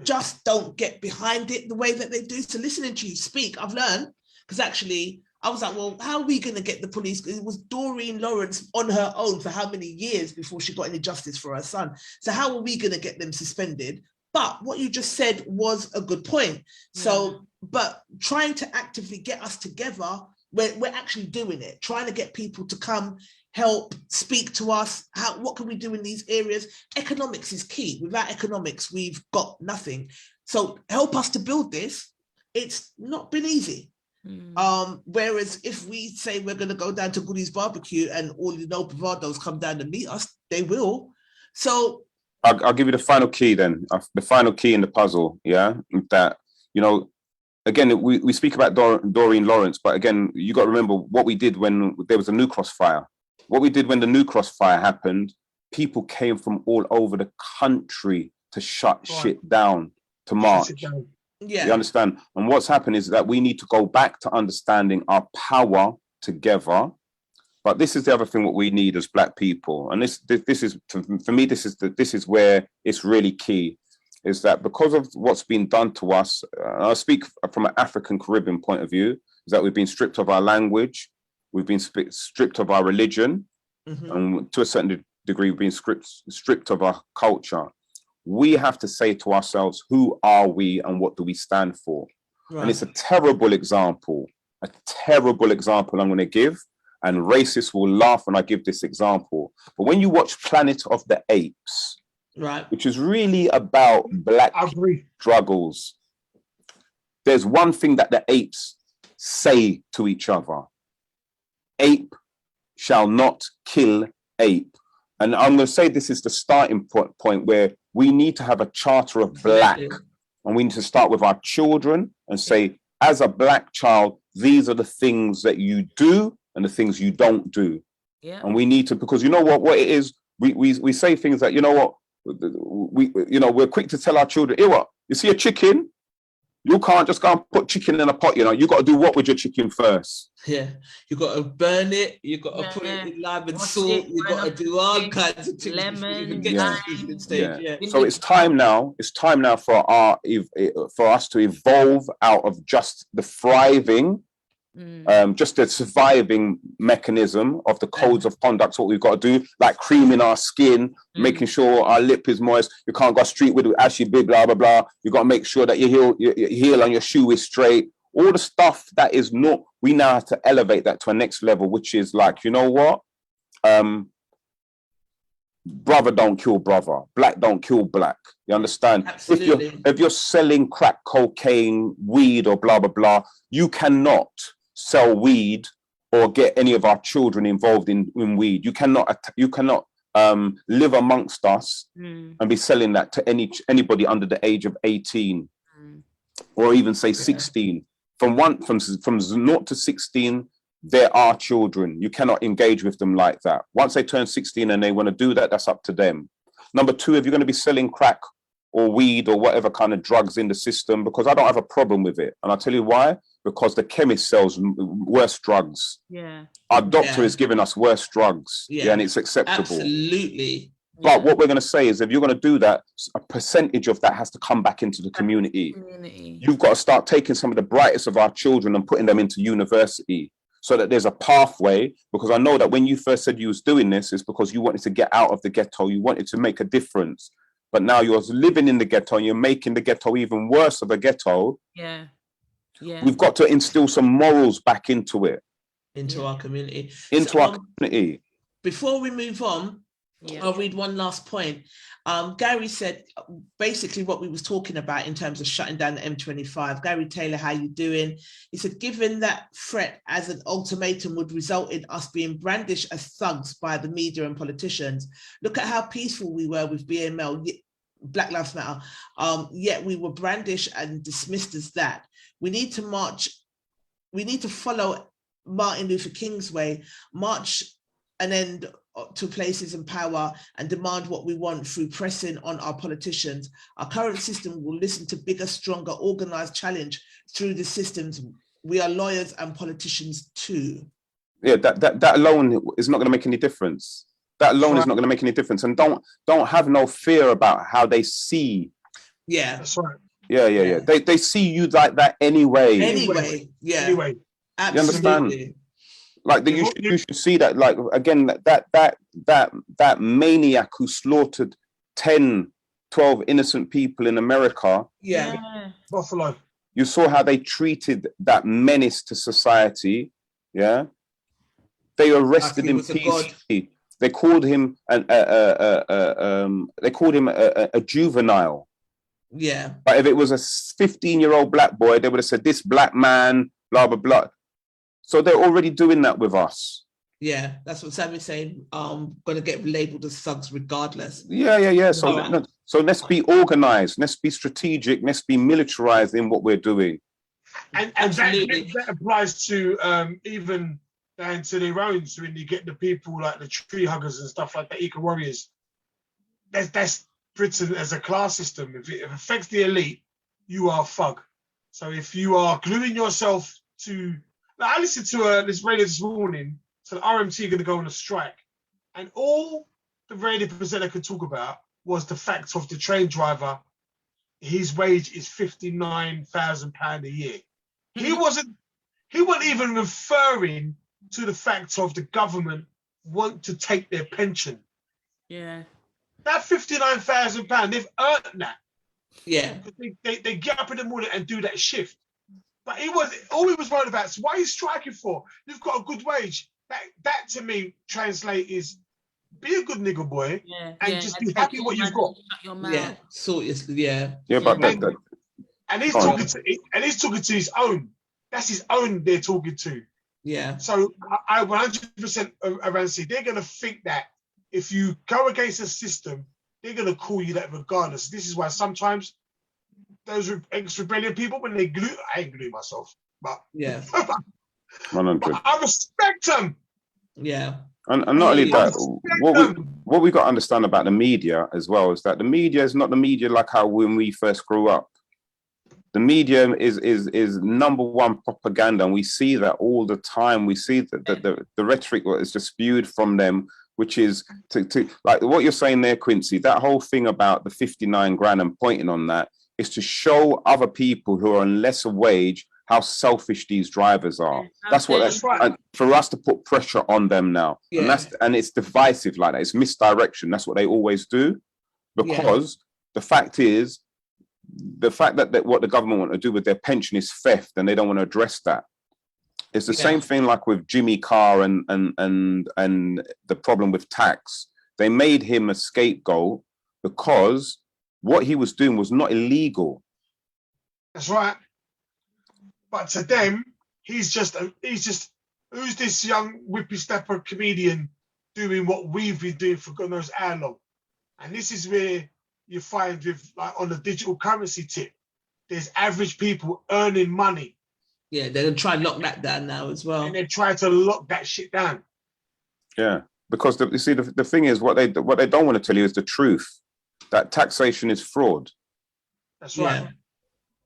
just don't get behind it the way that they do. So listening to you speak, I've learned, because actually I was like, well, how are we going to get the police? It was Doreen Lawrence on her own for how many years before she got any justice for her son? So how are we going to get them suspended? But what you just said was a good point. So, but trying to actively get us together, we're actually doing it, trying to get people to come, help, speak to us. What can we do in these areas? Economics is key. Without economics, we've got nothing. So help us to build this. It's not been easy. Whereas if we say we're going to go down to Goody's barbecue and all bravados come down and meet us, they will. So I'll give you the final key then, the final key in the puzzle. Yeah, that, again, we speak about Doreen Lawrence, but again, you got to remember what we did when there was a New Cross fire. What we did when the New Cross fire happened, people came from all over the country to shut shit down, to march. Yeah. You understand? And what's happened is that we need to go back to understanding our power together. But this is the other thing what we need as Black people. And this is, for me, this is where it's really key, is that because of what's been done to us, I speak from an African Caribbean point of view, is that we've been stripped of our language, we've been stripped of our religion, and to a certain degree, we've been stripped of our culture. We have to say to ourselves, who are we and what do we stand for? Right. And it's a terrible example I'm going to give, and racists will laugh when I give this example. But when you watch Planet of the Apes, right, which is really about Black struggles, there's one thing that the apes say to each other: ape shall not kill ape. And I'm going to say this is the starting point where we need to have a charter of Black, and we need to start with our children and say, as a Black child, these are the things that you do and the things you don't do. Yeah. And we need to, because you know what it is, we say things that, we're quick to tell our children, you see a chicken, you can't just go and put chicken in a pot, you got to do what with your chicken first? Yeah, you got to burn it, you got to put it in lime and salt, you got to do all kinds of chicken, lemon, stage. So it's time now for us to evolve out of just the thriving Just a surviving mechanism of the codes of conduct, what we've got to do, like creaming our skin, making sure our lip is moist. You can't go street with ashy, blah, blah, blah. You got to make sure that your heel on your shoe is straight. All the stuff that is not, we now have to elevate that to a next level, which is like, you know what? Brother don't kill brother, black don't kill black. You understand? Absolutely. If you're selling crack cocaine, weed, or blah blah blah, you cannot sell weed or get any of our children involved in weed. You cannot live amongst us and be selling that to anybody under the age of 18 or even say 16. From 0 to 16. There are children. You cannot engage with them like that. Once they turn 16 and they want to do that, that's up to them. Number two, if you're going to be selling crack or weed or whatever kind of drugs in the system, because I don't have a problem with it. And I'll tell you why. Because the chemist sells worse drugs. Yeah. Our doctor is giving us worse drugs. Yeah. And it's acceptable. Absolutely. But what we're going to say is if you're going to do that, a percentage of that has to come back into the community. You've got to start taking some of the brightest of our children and putting them into university, so that there's a pathway, because I know that when you first said you was doing this, it's because you wanted to get out of the ghetto, you wanted to make a difference. But now you're living in the ghetto and you're making the ghetto even worse of a ghetto. Yeah. Yeah. We've got to instill some morals back into it. Into our community. Into our community. Before we move on, I'll read one last point. Gary said basically what we was talking about in terms of shutting down the M25. Gary Taylor, how you doing? He said, given that threat as an ultimatum would result in us being brandished as thugs by the media and politicians. Look at how peaceful we were with BML, Black Lives Matter. Yet we were brandished and dismissed as that. We need to march. We need to follow Martin Luther King's way, march and end to places in power and demand what we want through pressing on our politicians. Our current system will listen to bigger, stronger, organized challenge through the systems. We are lawyers and politicians too. Yeah, that alone is not going to make any difference. That alone is not going to make any difference. And don't have no fear about how they see. Yeah. That's right. Yeah. They see you like that anyway. Yeah. Anyway. Absolutely. You understand? Like you should see that. Like again, that maniac who slaughtered 10, 12 innocent people in America. Yeah. Buffalo. You saw how they treated that menace to society. Yeah. They arrested him peacefully. They called him a juvenile. Yeah. But if it was a 15-year-old black boy, they would have said this black man, blah blah blah. So they're already doing that with us. Yeah, that's what Sam is saying. Gonna get labeled as thugs regardless. Yeah. So let's be organized. Let's be strategic. Let's be militarized in what we're doing. And that applies to even down to their own. So when you get the people like the tree huggers and stuff like that, eco warriors, that's Britain as a class system. If it affects the elite, you are a thug. So if you are gluing yourself to, like, I listened to this radio this morning. So the RMT are going to go on a strike, and all the radio presenter could talk about was the fact of the train driver. His wage is £59,000 a year. He wasn't even referring to the fact of the government want to take their pension. Yeah. That £59,000, they've earned that. Yeah. They get up in the morning and do that shift. But all he was worried about is what are you striking for? You've got a good wage. That to me translate is be a good nigger boy and just be happy what you've got. Yeah. So it's yeah. But and he's talking to his own. That's his own they're talking to. Yeah. So I 100% around see they're gonna think that if you go against the system, they're gonna call you that regardless. This is why sometimes those ex-rebellion people, when they glue, I ain't glue myself, but yeah. 100. I respect them. Yeah. And not only that, what we got to understand about the media as well is that the media is not the media like how when we first grew up. The media is number one propaganda, and we see that all the time. We see that the rhetoric that is just spewed from them, which is to like what you're saying there, Quincy. That whole thing about the 59 grand and pointing on that is to show other people who are on lesser wage how selfish these drivers are. That's what That's right. and for us to put pressure on them now. Yeah. And it's divisive like that. It's misdirection. That's what they always do. Because the fact is, the fact that what the government want to do with their pension is theft, and they don't want to address that. It's the same thing like with Jimmy Carr and the problem with tax. They made him a scapegoat because what he was doing was not illegal. That's right. But to them, he's just who's this young whippy-snapper comedian doing what we've been doing for God knows how long? And this is where you find with like on the digital currency tip, there's average people earning money. Yeah, they're gonna try and lock that down now as well. And they're trying to lock that shit down. Yeah, because you see, the thing is, what they don't want to tell you is the truth, that taxation is fraud. That's right. Yeah.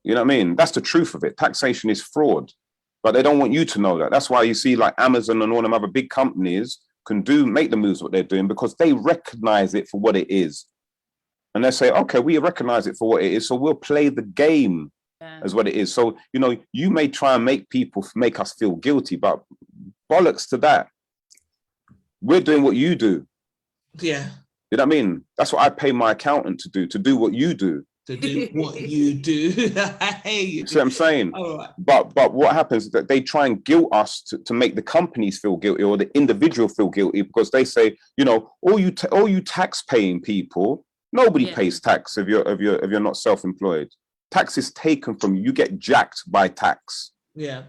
You know what I mean? That's the truth of it. Taxation is fraud, but they don't want you to know that. That's why you see like Amazon and all them other big companies can make the moves what they're doing, because they recognize it for what it is. And they say, okay, we recognize it for what it is, so we'll play the game as what it is. So, you know, you may try and make us feel guilty, but bollocks to that. We're doing what you do. Yeah. You know what I mean? That's what I pay my accountant to do what you do. To do what you do. See what I'm saying? All right. But what happens is that they try and guilt us to make the companies feel guilty or the individual feel guilty, because they say, you know, all you tax paying people, nobody pays tax if you're not self-employed. Tax is taken from you. You get jacked by tax. Yeah.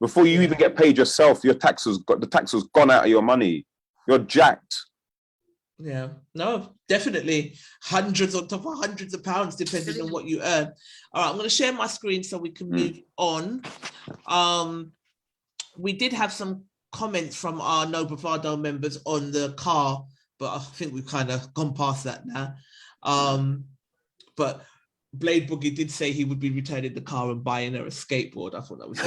Before you even get paid yourself, the tax has gone out of your money. You're jacked. Yeah, no, definitely hundreds on top of hundreds of pounds, depending on what you earn. All right, I'm going to share my screen so we can move on. We did have some comments from our No Bravado members on the car, but I think we've kind of gone past that now. But Blade Boogie did say he would be returning the car and buying her a skateboard. I thought that was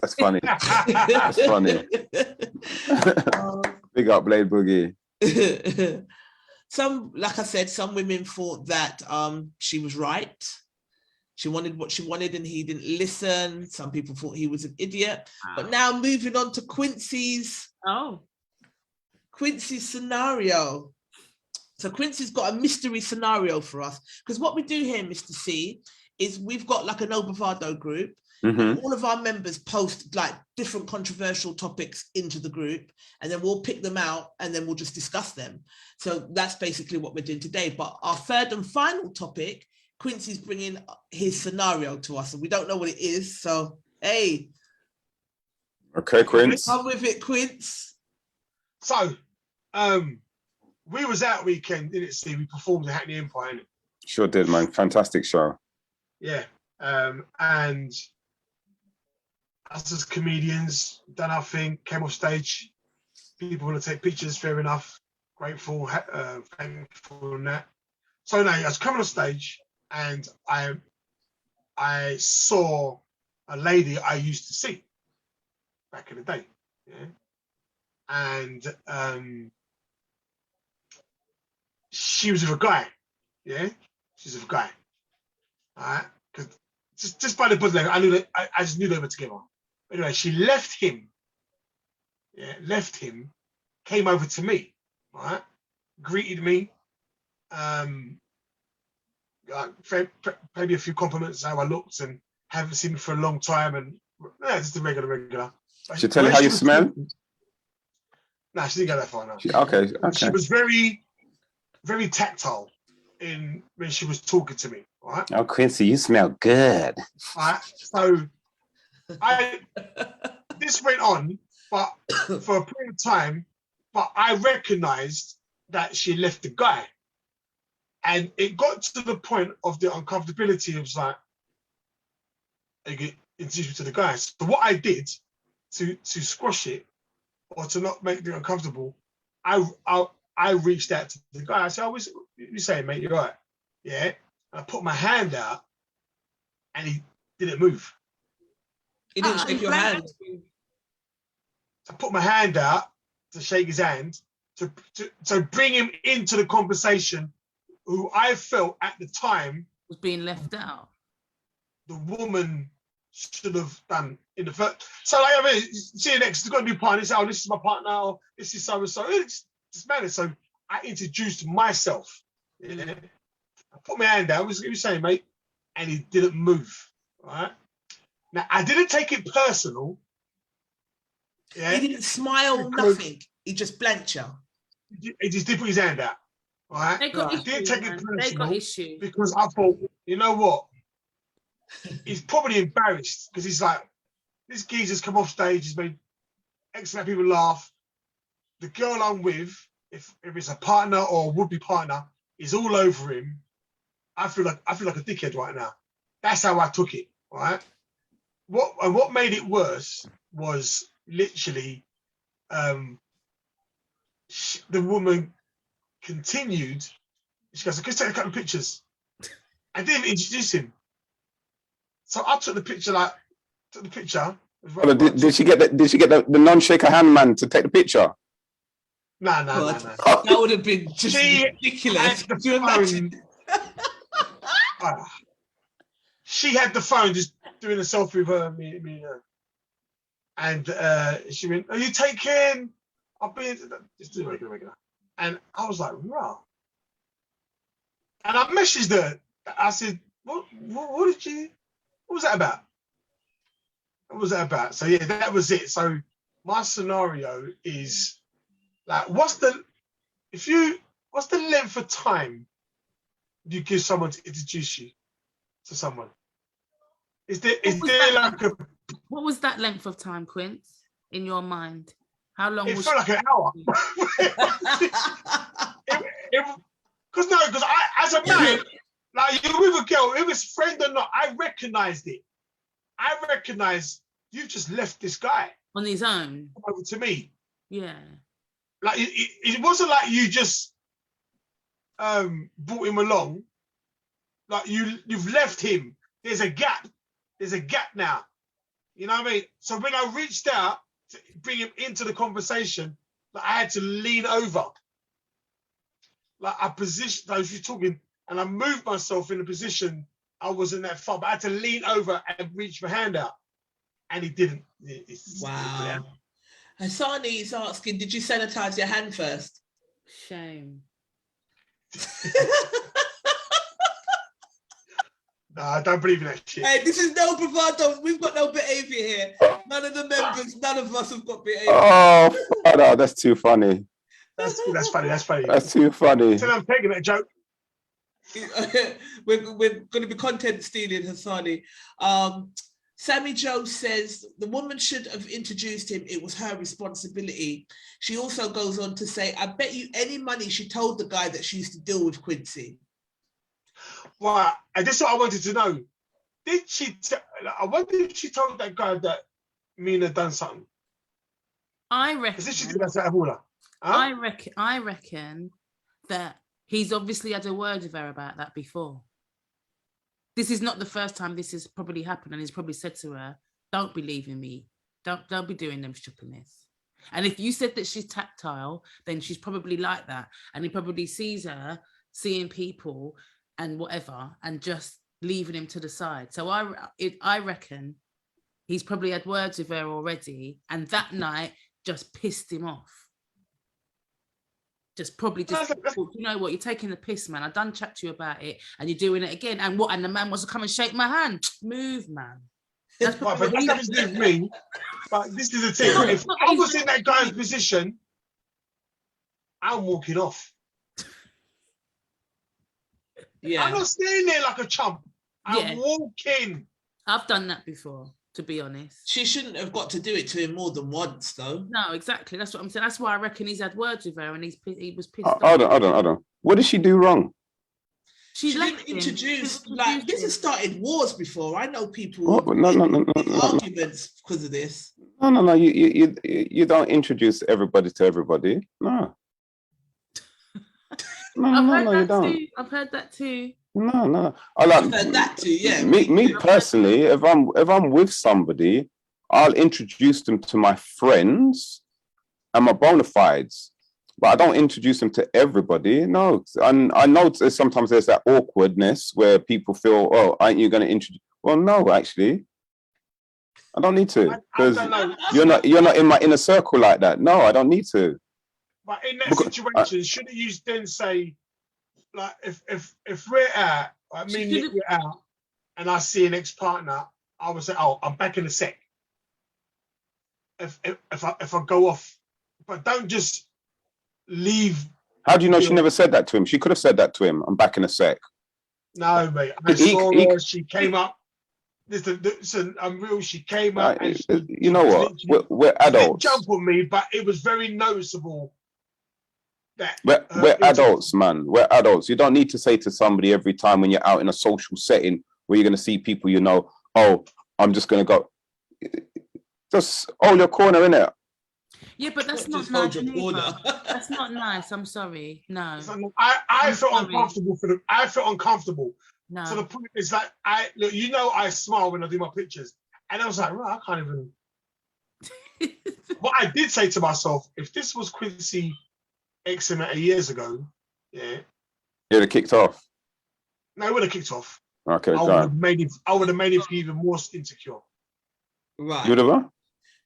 that's funny. That's funny. Big up Blade Boogie. Some, like I said, some women thought that she was right. She wanted what she wanted and he didn't listen. Some people thought he was an idiot. But now moving on to Quincy's scenario. So Quincy's got a mystery scenario for us, because what we do here, Mr. C, is we've got like a No Bravado group. And all of our members post like different controversial topics into the group, and then we'll pick them out and then we'll just discuss them. So that's basically what we're doing today. But our third and final topic, Quincy's bringing his scenario to us, and we don't know what it is. So, hey. Okay, Quince. Come with it, Quince. So, we was out weekend, didn't it, see? We performed at Hackney Empire, innit? Sure did, man. Fantastic show. Yeah. And us as comedians done our thing, came off stage. People want to take pictures, fair enough. Grateful, thankful and that. So now I was coming off stage and I saw a lady I used to see back in the day. Yeah. And she was with a guy. Yeah. She's with a guy. All right. Because just by the body language, I knew that I just knew they were together. Anyway, she left him. Yeah, came over to me, right? Greeted me. Maybe a few compliments how I looked and haven't seen me for a long time, and just a regular. She tell you how you smell? Nah, she didn't go that far now. Okay. She was very, very tactile when she was talking to me. Right? Oh, Quincy, you smell good. Right. So this went on, but for a period of time, but I recognized that she left the guy. And it got to the point of the uncomfortability. It was like, I get introduced to the guy. So what I did to squash it or to not make it uncomfortable, I reached out to the guy. I said, what you saying, mate? You're right. Yeah. I put my hand out and he didn't move. He didn't shake your hand. I put my hand out to shake his hand to bring him into the conversation, who I felt at the time was being left out. The woman should have done in the first. So like, I mean, see you next. There's got a new partner. Say, oh, this is my partner. Or this is so and so. It's matter. So I introduced myself. Yeah. I put my hand down. What was saying, mate? And he didn't move. Right. Now I didn't take it personal. Yeah. He didn't smile, nothing. He just blanked you. He just did put his hand out. Right. They got I didn't issues, take man. it They got personal issues. because I thought, you know what? He's probably embarrassed because he's like, this geezer's come off stage, he's made X amount of people laugh. The girl I'm with, if it's a partner or would-be partner, is all over him. I feel like a dickhead right now. That's how I took it, right? What made it worse was literally the woman continued. She goes, "Let's take a couple of pictures." I didn't even introduce him. So I took the picture, Did she get the non-shaker hand man to take the picture? No. That would have been just ridiculous. Had Do you imagine? She had the phone just doing a selfie with her, me and her. And she went, "Are you taking?" I'll be just do regular. And I was like, "Wow." And I messaged her. I said, "What was that about?" What was that about? So yeah, that was it. So my scenario is like, what's the length of time you give someone to introduce you to someone? What was that length of time, Quince, in your mind? How long? It felt like an hour. Because I, as a man, like you're with a girl, if it's friend or not, I recognized it. I recognize you've just left this guy on his own over to me. Yeah. Like it wasn't like you just brought him along. Like you've left him. There's a gap. There's a gap now. You know what I mean? So when I reached out to bring him into the conversation, like I had to lean over. Like I positioned, I was talking, and I moved myself in a position I wasn't that far, but I had to lean over and reach my hand out. And he didn't. Wow. Hassani is asking, did you sanitize your hand first? Shame. No, I don't believe in that shit. Hey, this is no bravado. We've got no behavior here. None of the members, none of us have got behavior. Oh, no, that's too funny. That's funny. That's too funny. So I'm taking that joke. We're going to be content stealing, Hassani. Sammy Joe says the woman should have introduced him. It was her responsibility. She also goes on to say, I bet you any money she told the guy that she used to deal with Quincy. Well, and that's what I wanted to know. Did she? I wonder if she told that guy that Mina done something. I reckon. She did that to Huh? I reckon that he's obviously had a word with her about that before. This is not the first time this has probably happened, and he's probably said to her, "Don't be leaving me. Don't be doing them stupidness." And if you said that she's tactile, then she's probably like that, and he probably sees her seeing people and whatever, and just leaving him to the side. So I reckon he's probably had words with her already, and that night just pissed him off. You know what, you're taking the piss, man. I done chat to you about it, and you're doing it again. And what? And the man wants to come and shake my hand. Move, man. But that's nothing to do with me. But this is the thing. If I was in that guy's position, I'm walking off. Yeah. I'm not staying there like a chump. I'm walking. I've done that before, to be honest. She shouldn't have got to do it to him more than once, though. No, exactly. That's what I'm saying. That's why I reckon he's had words with her, and he was pissed off. Hold on. What did she do wrong? She didn't introduce. Like this has started wars before. I know people. No. Arguments because of this. No. You don't introduce everybody to everybody. No. No, you don't. I've heard that too. No. I've heard that too. Yeah. Me personally, if I'm with somebody, I'll introduce them to my friends and my bona fides, but I don't introduce them to everybody. No, and I know sometimes there's that awkwardness where people feel, "Oh, aren't you going to introduce?" Well, no, actually, I don't need to I because don't know. you're not in my inner circle like that. No, I don't need to. But in that Because- situation, shouldn't you then say, like, if we're out, I She mean, Nick, should've- we're out, and I see an ex-partner, I would say, oh, I'm back in a sec. If I go off, but don't just leave. How do you know she never said that to him? She could have said that to him. I'm back in a sec. No, mate. I saw her. She came up. Listen, I'm real. She came up, and You know what? We're she didn't adults. jump on me, but it was very noticeable. That We're adults, man. We're adults. You don't need to say to somebody every time when you're out in a social setting where you're going to see people, you know, oh, I'm just going to go. Just hold your corner, innit? Yeah, but that's not Just hold nice. your corner. Neither. That's not nice. I'm sorry. No. I felt sorry. uncomfortable for them. I felt uncomfortable. No. So the point is that look, you know, I smile when I do my pictures, and I was like, well, I can't even. What I did say to myself, if this was Quincy X amount of years ago, yeah, You'd have kicked off. no, it would have kicked off. Okay, I would have made it. I would have made it feel even more insecure. Right. You would have?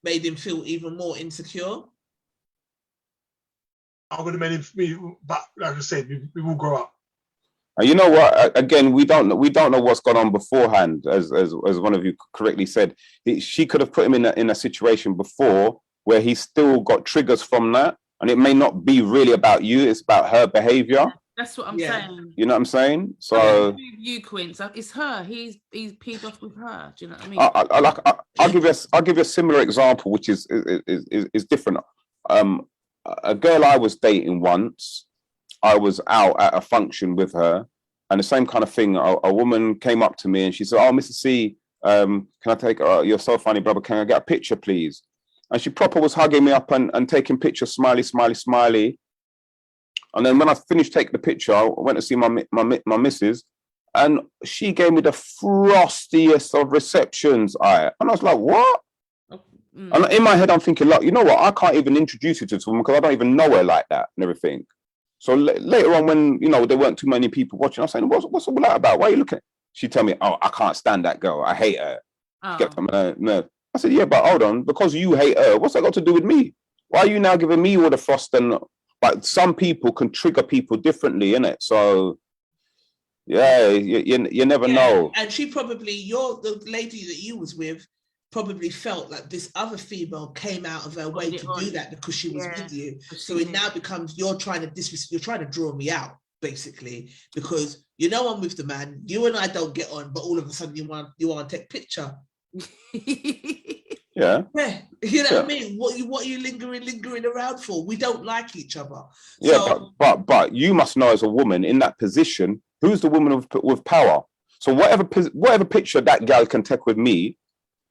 Made him feel even more insecure. I would have made it feel, but like I said, we will grow up. And you know what? Again, we don't know what's gone on beforehand, as one of you correctly said. She could have put him in a situation before where he still got triggers from that, and it may not be really about you. It's about her behavior. That's what I'm saying. You know what I'm saying? So you, Quince, it's her. He's peed off with her. Do you know what I mean? I'll give you a similar example, which is different. A girl I was dating once, I was out at a function with her, and the same kind of thing. A woman came up to me and she said, "Oh, Mr. C, can I take? You're so funny, brother. Can I get a picture, please?" And she proper was hugging me up and taking pictures, smiley, smiley, smiley. And then when I finished taking the picture, I went to see my missus, and she gave me the frostiest of receptions. And I was like, "What?" And in my head, I'm thinking, like, you know what? I can't even introduce you to this woman because I don't even know her like that and everything. So later on, when there weren't too many people watching, I was saying, "What's all that about? Why are you looking?" She told me, "Oh, I can't stand that girl. I hate her." No. I said, "Yeah, but hold on. Because you hate her, what's that got to do with me? Why are you now giving me all the frost?" And but some people can trigger people differently, innit? So yeah, you never know. And she probably, the lady that you was with, probably felt like this other female came out of her way to do that because she was with you. So it now becomes you're trying to draw me out, basically, because I'm with the man, you and I don't get on, but all of a sudden you want to take picture. Yeah. You know what I mean? What are you lingering around for? We don't like each other. Yeah, so, but you must know, as a woman in that position, who's the woman with power. So whatever picture that gal can take with me,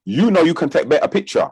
you can take better picture.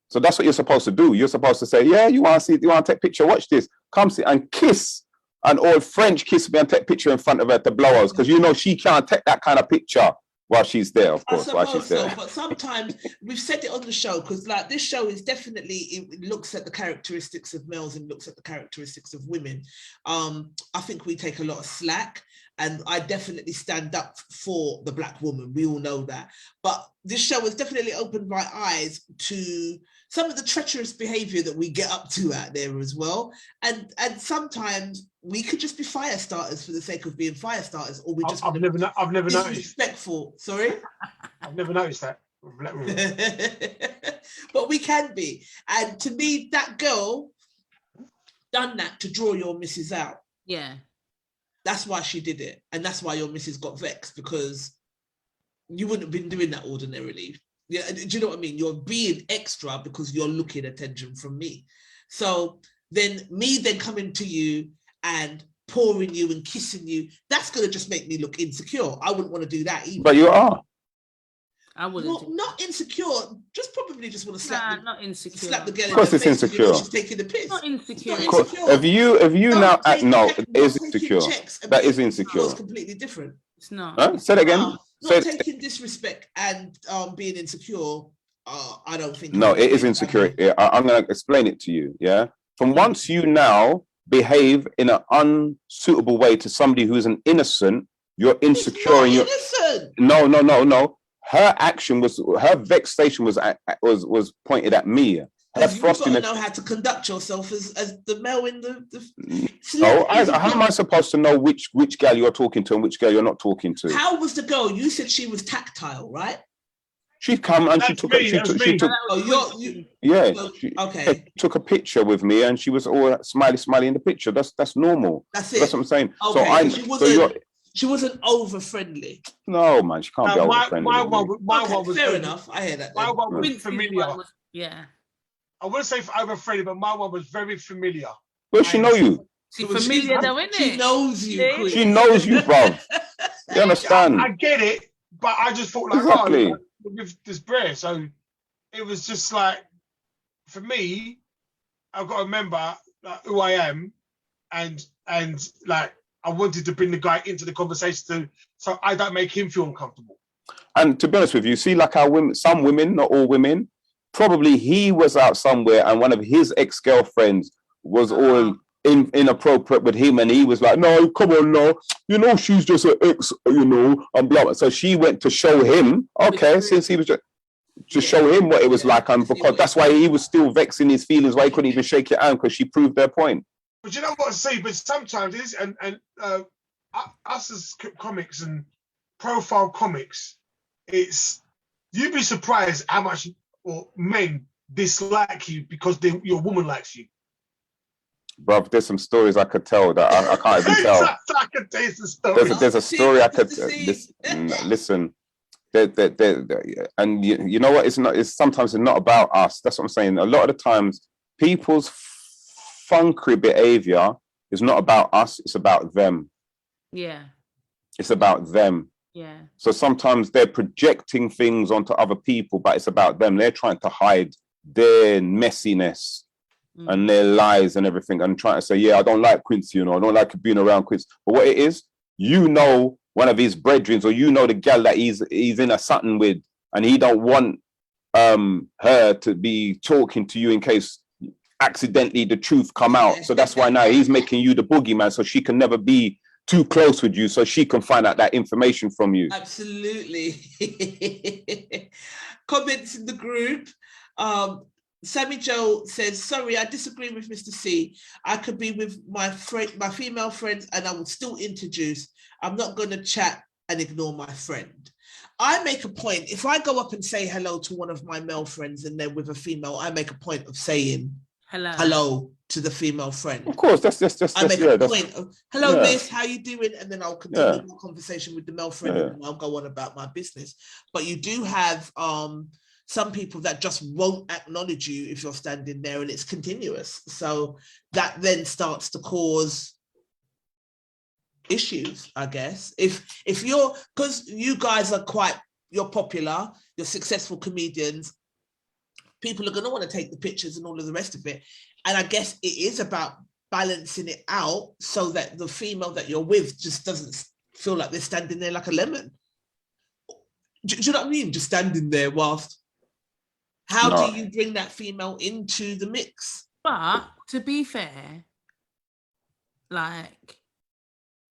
So that's what you're supposed to do. You're supposed to say, "Yeah, you want to take picture, watch this, come see," and kiss an old French kiss me and take picture in front of her to blow us, because she can't take that kind of picture while she's there, of course. While she's there. But sometimes we've said it on the show, because like this show is definitely, it looks at the characteristics of males and looks at the characteristics of women. I think we take a lot of slack, and I definitely stand up for the Black woman. We all know that. But this show has definitely opened my eyes to some of the treacherous behavior that we get up to out there as well. And sometimes we could just be fire starters for the sake of being fire starters, or we just I've never noticed. Disrespectful. Sorry? I've never noticed that. But we can be. And to me, that girl done that to draw your missus out. Yeah. That's why she did it. And that's why your missus got vexed, because you wouldn't have been doing that ordinarily. Yeah, do you know what I mean? You're being extra because you're looking attention from me. So then coming to you and pouring you and kissing you, that's going to just make me look insecure. I wouldn't want to do that either. But you are. I wouldn't. Well, not insecure. Probably just want to slap. Not insecure. Slap the girl. Of course, it's insecure. She's taking the piss. Not insecure. If you now act, no, it is insecure. That is insecure. It's completely different. It's not. Huh? Say it again. Not taking disrespect and being insecure. I don't think. No, it is insecure. I'm going to explain it to you. Yeah. From once you now behave in an unsuitable way to somebody who is an innocent, you're insecure. Innocent. No. her action was, her vexation was pointed at me. Her Because you've got to frostiness. know how to conduct yourself as the male in the No, how am I supposed to know which girl you're talking to and which girl you're not talking to? How was the girl? You said she was tactile, right? She come and she That's took me, that's me. Okay. took a picture with me and she was all smiley in the picture. That's normal. That's it. That's what I'm saying. Okay. So she wasn't over friendly. no, man, she can't be over friendly. My one was fair enough. I hear that. My Then. one was Quincy's familiar. one was- yeah. I wouldn't say over friendly, but my one was very familiar. Well, she know you. She's familiar though, isn't She it? knows you. See? Queen. She knows you, bruv. You understand? I get it, but I just thought like, Exactly. oh, with this Brer. So it was just like, for me, I've got to remember like, who I am, and like I wanted to bring the guy into the conversation so I don't make him feel uncomfortable. And to be honest with you, see, like our women, some women, not all women, probably he was out somewhere and one of his ex-girlfriends was all inappropriate with him, and he was like, no, come on, no, you know, she's just an ex, you know, and blah, blah. So she went to show him, okay, since he was just to show him what it was like, and because that's why he was still vexing his feelings, why he couldn't even shake your hand, because she proved their point. But you know what I say, but sometimes it is, and us as comics and profile comics, it's, you'd be surprised how much men dislike you because your woman likes you. Bruv, there's some stories I could tell that I can't even tell. I could taste the story. There's a story I could listen. And you know what? It's sometimes not about us. That's what I'm saying. A lot of the times, people's funky behavior is not about us. It's about them. Yeah. It's about them. Yeah. So sometimes they're projecting things onto other people, but it's about them. They're trying to hide their messiness and their lies and everything, and trying to say, yeah, I don't like Quincy, you know, I don't like being around Quincy. But what it is, you know, one of his brethren, or you know the gal that he's in a something with, and he don't want her to be talking to you in case accidentally the truth come out. So that's why now he's making you the boogeyman, so she can never be too close with you, so she can find out that information from you. Absolutely. Comments in the group. Sammy Joe says, sorry, I disagree with Mr. C. I could be with my female friends and I will still introduce. I'm not going to chat and ignore my friend. I make a point, if I go up and say hello to one of my male friends and they're with a female, I make a point of saying hello to the female friend. Of course, that's I make a point of, hello, miss, how you doing? And then I'll continue my conversation with the male friend and I'll go on about my business. But you do have some people that just won't acknowledge you if you're standing there, and it's continuous. So that then starts to cause issues, I guess. If you're, because you guys are you're popular, you're successful comedians, people are going to want to take the pictures and all of the rest of it. And I guess it is about balancing it out so that the female that you're with just doesn't feel like they're standing there like a lemon. Do you know what I mean? Just standing there whilst. How do you bring that female into the mix? But to be fair, like,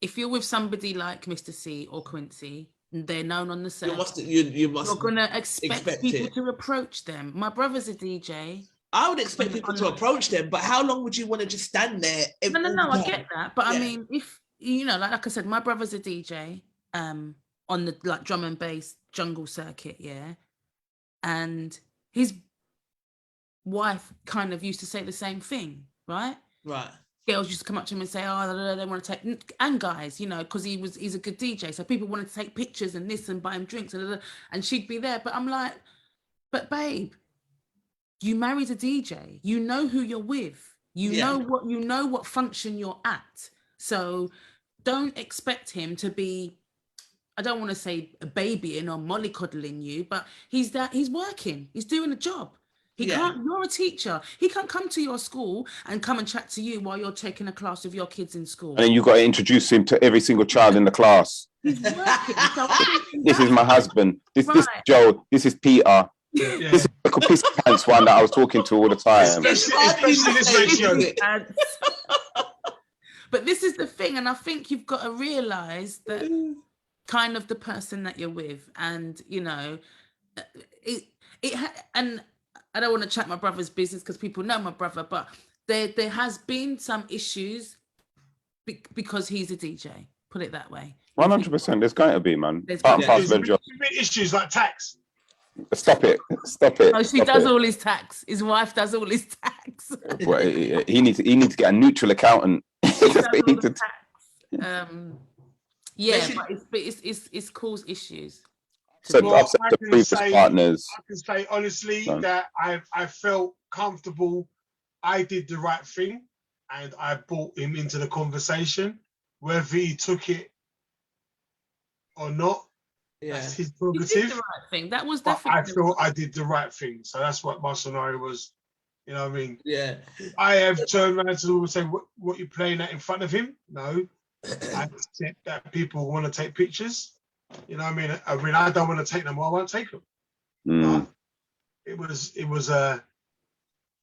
if you're with somebody like Mr. C or Quincy, they're known on the set. You're going to expect people to approach them. My brother's a DJ. I would expect people to approach them, but how long would you want to just stand there? No, I get that. But I mean, if, you know, like I said, my brother's a DJ on the like drum and bass jungle circuit, yeah? And his wife kind of used to say the same thing, right? Right. Girls used to come up to him and say, oh, they want to take, and guys, you know, because he's a good DJ. So people wanted to take pictures and this and buy him drinks and she'd be there. But I'm like, but babe, you married a DJ. You know who you're with. You know what function you're at. So don't expect him to be, I don't want to say a babying or mollycoddling you, but he's working. He's doing a job. He can't, you're a teacher. He can't come to your school and come and chat to you while you're taking a class with your kids in school. And then you've got to introduce him to every single child in the class. He's working. So this is my husband. This is Joe. This is Peter. This is the Piss Pants one that I was talking to all the time. Especially this ratio. But this is the thing, and I think you've got to realise that kind of the person that you're with, and you know, and I don't want to chat my brother's business because people know my brother, but there has been some issues because he's a DJ. Put it that way. 100%. There's going to be, man. There's Part and going There's parcel of the job. issues like tax. Stop it. Stop it. Oh, she Stop does it. all his tax. His wife does all his tax. Well, he needs to get a neutral accountant. She does That's what he all needs the to. tax. Yeah, but it's caused issues. Said, Well, I've said I to can previous say- partners. I can say honestly Done. that I felt comfortable. I did the right thing, and I brought him into the conversation. Whether he took it or not, Yeah. that's his You did prerogative. the right thing. That was But I definitely. feel I did the right thing. So that's what my scenario was. You know what I mean? Yeah. I have turned around to the woman and say, what you playing at in front of him? No. I accept that people want to take pictures. You know what I mean? I don't want to take them, I won't take them. Mm. It was back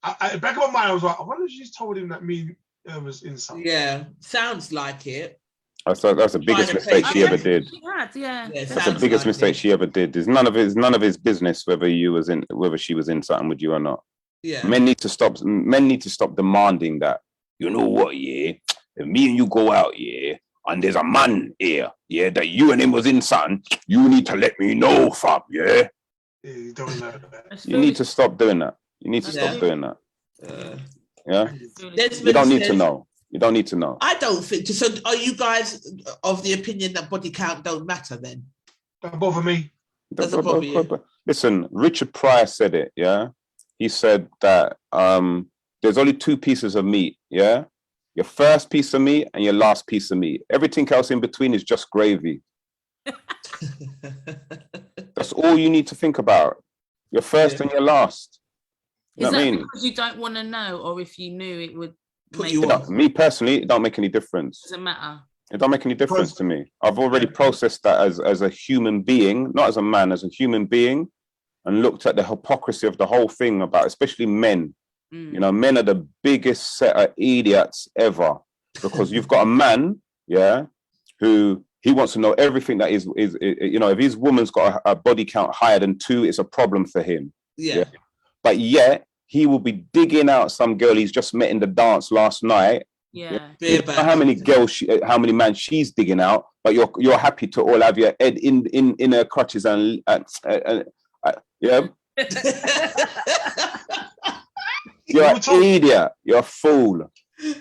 in my mind, I was like, I wonder if she's told him that me was inside. Yeah. Sounds like it. That's the biggest Trying to mistake play- she ever did. She had, yeah. Yeah, That's the sounds biggest like mistake it. she ever did. There's none of his business whether she was in something with you or not. Yeah. Men need to stop demanding that. You know what, yeah? If me and you go out, yeah, and there's a man here, yeah, that you and him was in something, you need to let me know, fam, yeah? Yeah, you don't know that. You need to stop doing that. You need to Yeah. stop doing that. Uh, Yeah? Desmond You don't need to says- know. You don't need to know. I don't think so. Are you guys of the opinion that body count don't matter then? Don't bother me. Doesn't bother you. Listen, Richard Pryor said it, yeah? He said that there's only two pieces of meat, yeah? Your first piece of meat and your last piece of meat. Everything else in between is just gravy. That's all you need to think about. Your first Yeah. and your last. You Is know what I that mean? because you don't want to know, or if you knew it would Put make you it off. Me personally, it don't make any difference. doesn't matter? It don't make any difference to me. I've already processed that as a human being, not as a man, as a human being, and looked at the hypocrisy of the whole thing about, especially men. Mm. You know, men are the biggest set of idiots ever, because you've got a man, yeah, who he wants to know everything that is you know, if his woman's got a body count higher than 2, it's a problem for him. Yeah. But yet he will be digging out some girl he's just met in the dance last night. Yeah. You know how many girls, how many men she's digging out, but you're happy to all have your head in her crutches and yeah. You're an idiot. You're a fool.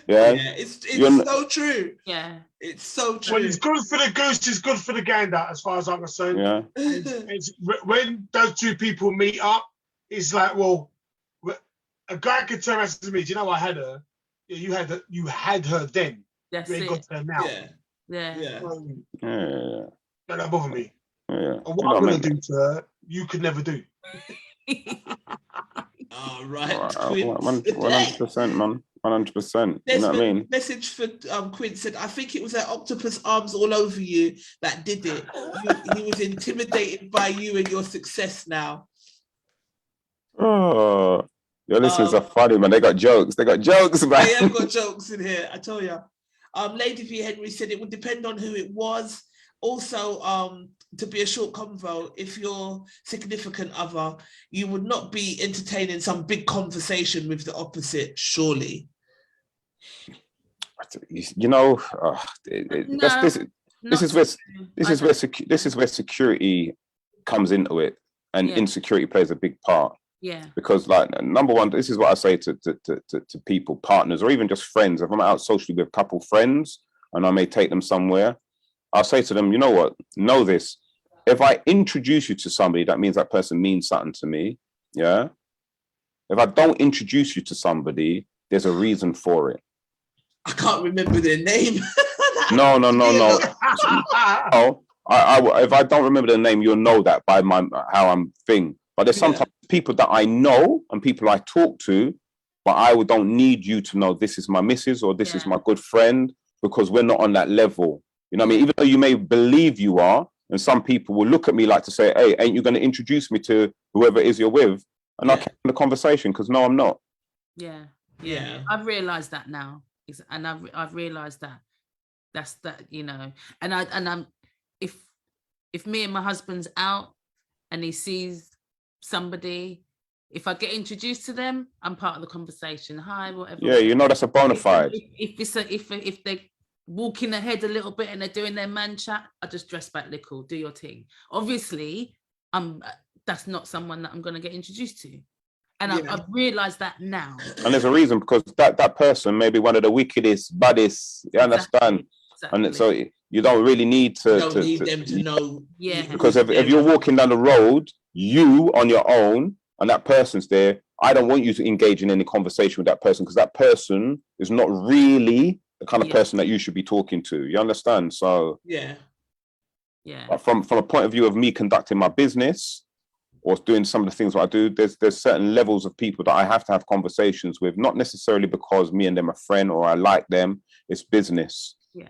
Yeah, it's You're so true. Yeah. It's so true. Well, it's good for the goose, it's good for the gander, as far as I'm concerned. yeah. It's when those two people meet up, it's like, well, a guy could turn around to me, do you know I had her? Yeah, you had her then. That's You ain't it. got her now. Yeah. Yeah. Yeah. Yeah. Don't bother me. Yeah. And what I'm going to do to her, you could never do. All right. 100%, man. 100%. You know what I mean? Message for Quinn said, I think it was her octopus arms all over you that did it. He was intimidated by you and your success now. Oh, your listeners are funny, man. They got jokes. They got jokes, man. I have got jokes in here, I tell you. Lady V. Henry said it would depend on who it was. Also, to be a short convo, if your significant other, you would not be entertaining some big conversation with the opposite, surely. You know, this is where security comes into it, and insecurity plays a big part. Yeah. Because, like, number one, this is what I say to people, partners, or even just friends. If I'm out socially with a couple friends and I may take them somewhere, I'll say to them, you know what? Know this. If I introduce you to somebody, that means that person means something to me. Yeah. If I don't introduce you to somebody, there's a reason for it. I can't remember their name. No. If I don't remember the name, you'll know that by how I'm thing. But there's sometimes people that I know and people I talk to, but I don't need you to know this is my missus or this is my good friend, because we're not on that level. You know what I mean? Even though you may believe you are, and some people will look at me like to say, hey, ain't you going to introduce me to whoever it is you're with? And I'll carry on the conversation, because no, I'm not. Yeah. Yeah. I've realized that now. And I've realized that that's that, you know, and I'm if if me and my husband's out and he sees somebody, if I get introduced to them, I'm part of the conversation. Hi, whatever. Yeah, you know that's a bona fide. If they're walking ahead a little bit and they're doing their man chat, I just dress back little, do your thing. Obviously, that's not someone that I'm going to get introduced to. And I've realized that now. And there's a reason, because that person may be one of the wickedest, baddest, you understand? Exactly. And so you don't really need to... You don't need them to know. Yeah. Because if you're walking down the road, you on your own, and that person's there, I don't want you to engage in any conversation with that person, because that person is not really the kind of person that you should be talking to. You understand? So yeah. From a point of view of me conducting my business or doing some of the things that I do, there's certain levels of people that I have to have conversations with, not necessarily because me and them are friends or I like them. It's business. Yeah.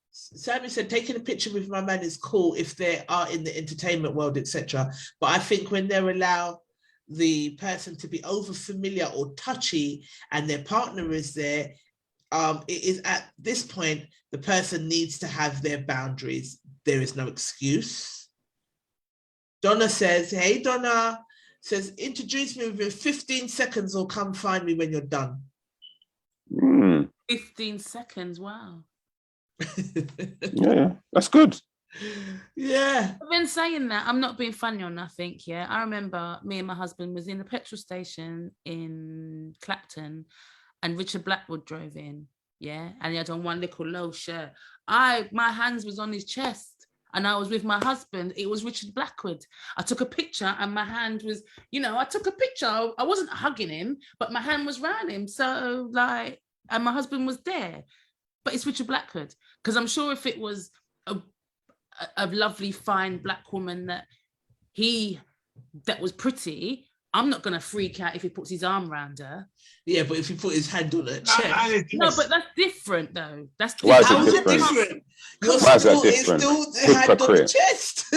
Sammy said taking a picture with my man is cool if they are in the entertainment world, etc. But I think when they allow the person to be over familiar or touchy and their partner is there, it is at this point the person needs to have their boundaries. There is no excuse. Donna says, hey Donna, says introduce me within 15 seconds or come find me when you're done. 15 seconds, wow. Yeah, that's good. Yeah. I've been saying that, I'm not being funny or nothing. Yeah, I remember me and my husband was in the petrol station in Clapton, and Richard Blackwood drove in. Yeah, and he had on one little low shirt. My hands was on his chest, and I was with my husband. It was Richard Blackwood. I took a picture, and my hand was, I took a picture. I wasn't hugging him, but my hand was around him. So and my husband was there. But it's Richard Blackwood, because I'm sure if it was a lovely, fine black woman that was pretty, I'm not going to freak out if he puts his arm around her. Yeah, but if he put his hand on her chest. No, but that's different, though. That's Why is different. it different? Why is that different? It's still hand on the chest.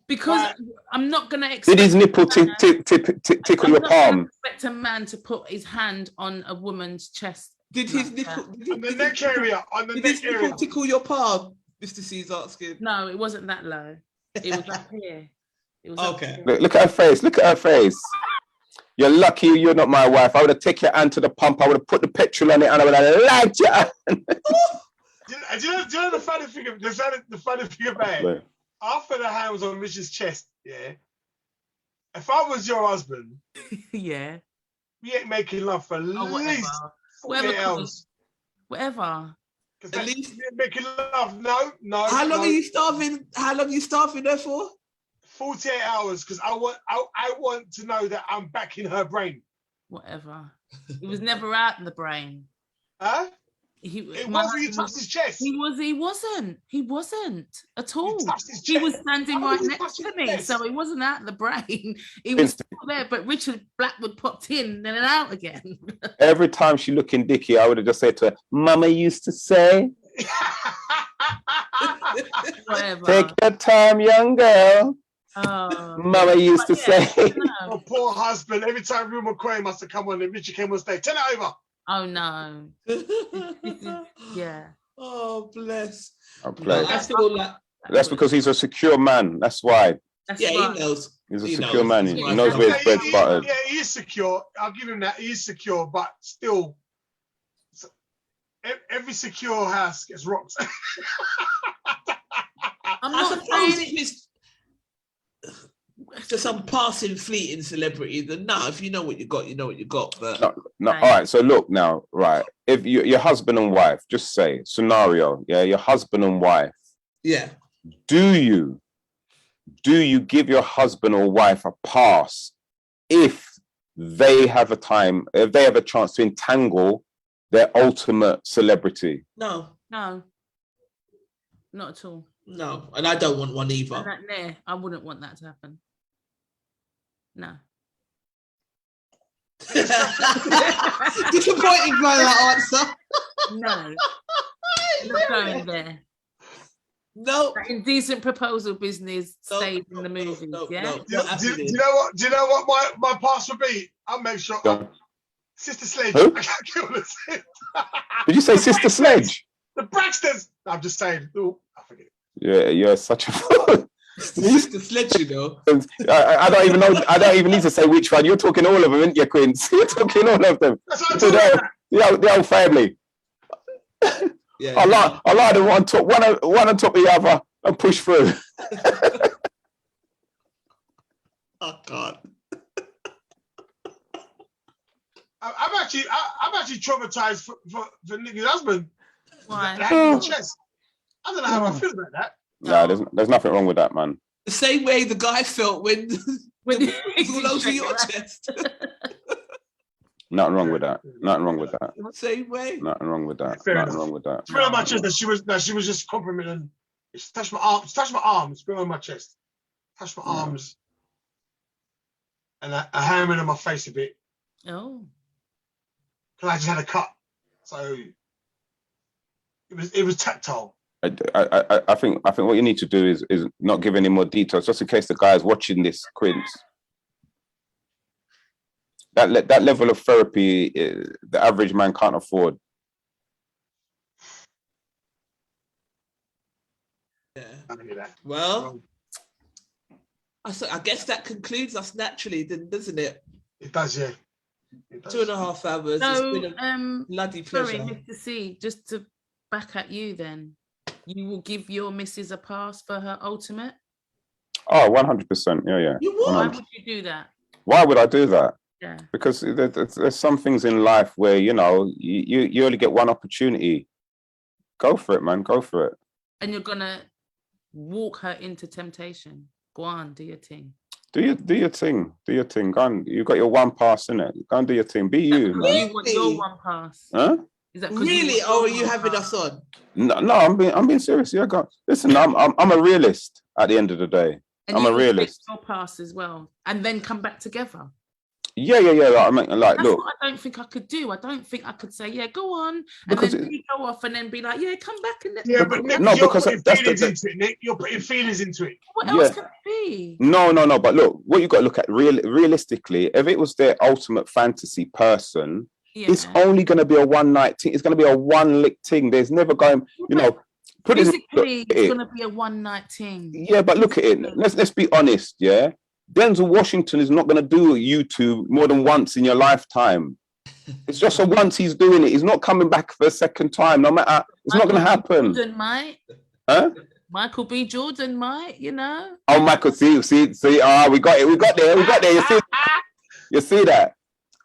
Because I'm not going to expect... Did his nipple tickle your palm? Expect a man to put his hand on a woman's chest. Did his nipple... On the neck area. Did his nipple tickle your palm? Mr. C's asking. No, it wasn't that low. It was up here. It was okay. Look at her face. Look at her face. You're lucky you're not my wife. I would have taken your hand to the pump. I would have put the petrol on it, and I would have liked you. Do you know the funny thing? The funny thing about it? After the hand was on Richard's chest, yeah. If I was your husband, yeah, we ain't making love for at least 48 hours. Whatever. At least making love. No. How long are you starving? How long are you starving her for? 48 hours, because I want to know that I'm back in her brain. Whatever. It was never out in the brain. Huh? He touched his chest. He wasn't at all. He was standing right next to me, so it wasn't out in the brain. He was still there, but Richard Blackwood popped in and then out again. Every time she looking dicky, I would have just said to her, Mama used to say, Whatever. Take your time, young girl. Oh, Mama used to say. Oh, poor husband. Every time Rue McQueen must have come on and Richard came on stage. Turn it over. Oh no. Yeah. Oh, bless. I feel like that's because he's a secure man. That's why. He knows. He's a secure man. He knows where his bread's buttered. Yeah, he is secure. I'll give him that. He is secure, but still, every secure house gets rocked. I suppose if it's to some passing fleeting celebrity, then if you know what you got, you know what you got. But no. All right. So look now, right? If your husband and wife, just say scenario, yeah, your husband and wife, yeah. Do you give your husband or wife a pass if they have a chance to entangle their ultimate celebrity? No, not at all. No, and I don't want one either. I wouldn't want that to happen. No. Disappointing by that answer. No. Not going there. No. That indecent proposal business stayed in the movies. Yeah. Do you know what my pass would be? I'll make sure. Sister Sledge. Who? I can't kill this. Did you say Sister Sledge? The Braxtons. I'm just saying. Oh, I forget. Yeah, you're such a fool. Mr. Sledge, you know. I don't even know. I don't even need to say which one. You're talking all of them, aren't you, Quincy? You're talking all of them. That's what I'm So talking about. the whole family. Yeah. I like the one on top of the other and push through. Oh God. I'm actually traumatized for Nicky's husband. Why? That in the chest. I don't know how I feel about that. No, there's nothing wrong with that, man. The same way the guy felt when When the was all over your chest. Nothing wrong with that. Nothing wrong with that. Same way. Nothing wrong with that. Fair Nothing enough. wrong with that. It's been on my chest that she was just complimenting. It's touched my arm. It's touched my arms. It's been on my chest. Touched my arms. And I hammered on my face a bit. Oh. Because I just had a cut. So it was tactile. I think what you need to do is not give any more details, just in case the guy is watching this, Quince. That level of therapy, the average man can't afford. Yeah. I hear that. Well, I guess that concludes us naturally, then, doesn't it? It does, yeah. It does. 2.5 hours. So, It's been a bloody pleasure. sorry, Mr. C, just to back at you then. You will give your missus a pass for her ultimate? Oh, 100%. Yeah. You would? Why 100%. would you do that? Why would I do that? Yeah. Because there's some things in life where, you know, you only get one opportunity. Go for it, man. Go for it. And you're gonna walk her into temptation. Go on, do your thing. Do your thing. Do your thing. Go on. You got your one pass, innit? Go and do your thing. Be you, man. You want your one pass? Huh? Is that 'cause you Really? want Or are your you one having pass? us on? No, I'm being serious. Yeah, go on. Listen, I'm a realist at the end of the day. And I'm you a will take realist. your pass as well, and then come back together. Yeah. Like, I mean, like, That's look. what I don't think I could do. I don't think I could say, yeah, go on, and Because then you go off and then be like, yeah, come back and then. Yeah, but Nick, No, you're because putting that's feelings into it, Nick. You're putting feelings into it. What else Yeah. can it be? No. But look, what you got to look at realistically, if it was their ultimate fantasy person, Yeah. it's only going to be a one night thing. It's going to be a one lick thing. There's never going, you know, put it. Physically, it's going to be a one night thing. Yeah, but look at it. Let's be honest. Yeah, Denzel Washington is not going to do YouTube more than once in your lifetime. It's just a once he's doing it. He's not coming back for a second time. No matter, it's not going to happen. Jordan might. Huh? Michael B. Jordan might. You know. Oh, Michael, see. We got it. We got there. You see that?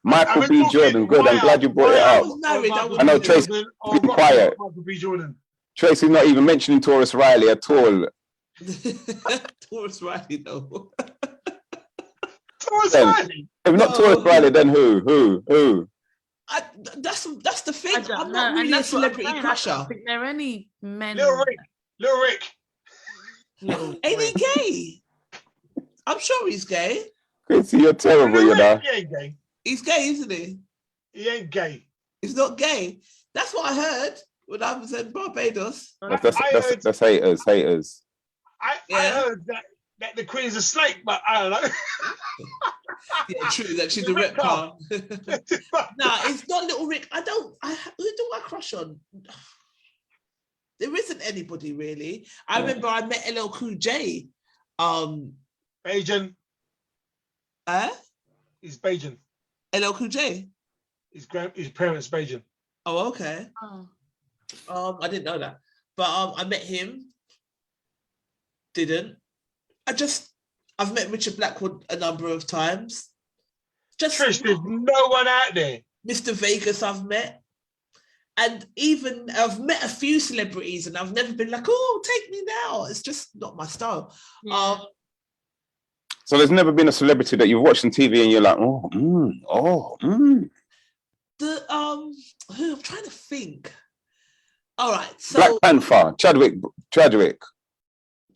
Michael B. Jordan. Good. I'm glad you brought it I up. was married. I I know, wouldn't do Trace. it. Be quiet. Michael B. Jordan. Tracy's not even mentioning Taurus Riley at all. Taurus Riley, though. Taurus Then- Riley. If not No. Taurus Riley, then who? That's the thing. I don't I'm know. not And really a that's what I'm celebrity saying. I crusher. don't think there are any men. Little Rick. Little Ain't he Rick. gay? I'm sure he's gay. Quincy, you're terrible, you know. He ain't gay. He's gay, isn't he? He ain't gay. He's not gay. That's what I heard when I was in Barbados. That's haters. I Yeah. heard that the Queen's a snake, but I don't know. Yeah, true that she's a The reptile. reptile. Nah, it's not Little Rick. Who do I crush on? There isn't anybody really. I remember I met LL Cool J. Bajan. He's Bajan. LL Cool J. His parents Bajan. Oh, okay. Oh. I didn't know that. But I met him. Didn't. I've met Richard Blackwood a number of times. Just Trish, there's no one out there. Mr. Vegas I've met. And even I've met a few celebrities and I've never been like, oh, take me now. It's just not my style. Yeah. So there's never been a celebrity that you've watched on TV and you're like, Who I'm trying to think. All right, so Black Panther, Chadwick. Chadwick,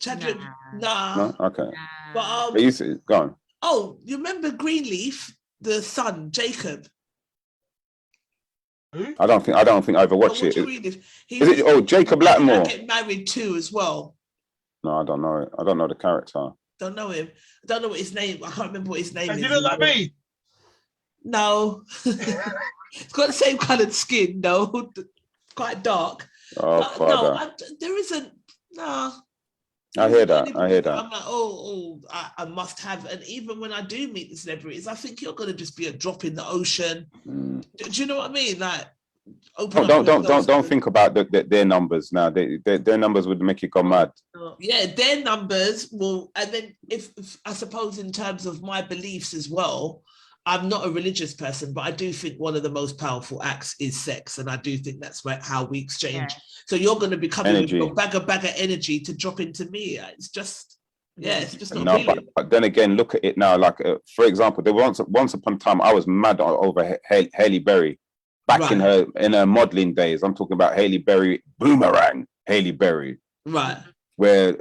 Nah. nah. No? Okay. But But you see, go on. oh, you remember Greenleaf, the son, Jacob? Who? I don't think I ever watched Watch it. Greenleaf. He Is it? was- Oh, Jacob I Blackmore. get married too as well. No, I don't know it. I don't know the character. Don't know him. I don't know what his name. I can't remember what his name And is. you look like me. No. It's got the same coloured skin, though. Quite dark. Oh, No, Father. there isn't. No. I hear that. I hear that. I'm like, I must have. And even when I do meet the celebrities, I think you're going to just be a drop in the ocean. Mm. Do you know what I mean? Like, Don't think about their numbers now. Their numbers would make you go mad. Yeah, their numbers will. And then if I suppose in terms of my beliefs as well, I'm not a religious person, but I do think one of the most powerful acts is sex. And I do think that's how we exchange. Yeah. So you're going to be coming with Energy. your bag of energy to drop into me. It's just, it's just not No, appealing. but then again, look at it now. Like, for example, there once upon a time, I was mad over Hailey Berry. Back in her modeling days, I'm talking about Hailey Berry, Boomerang Hailey Berry. Right. Where,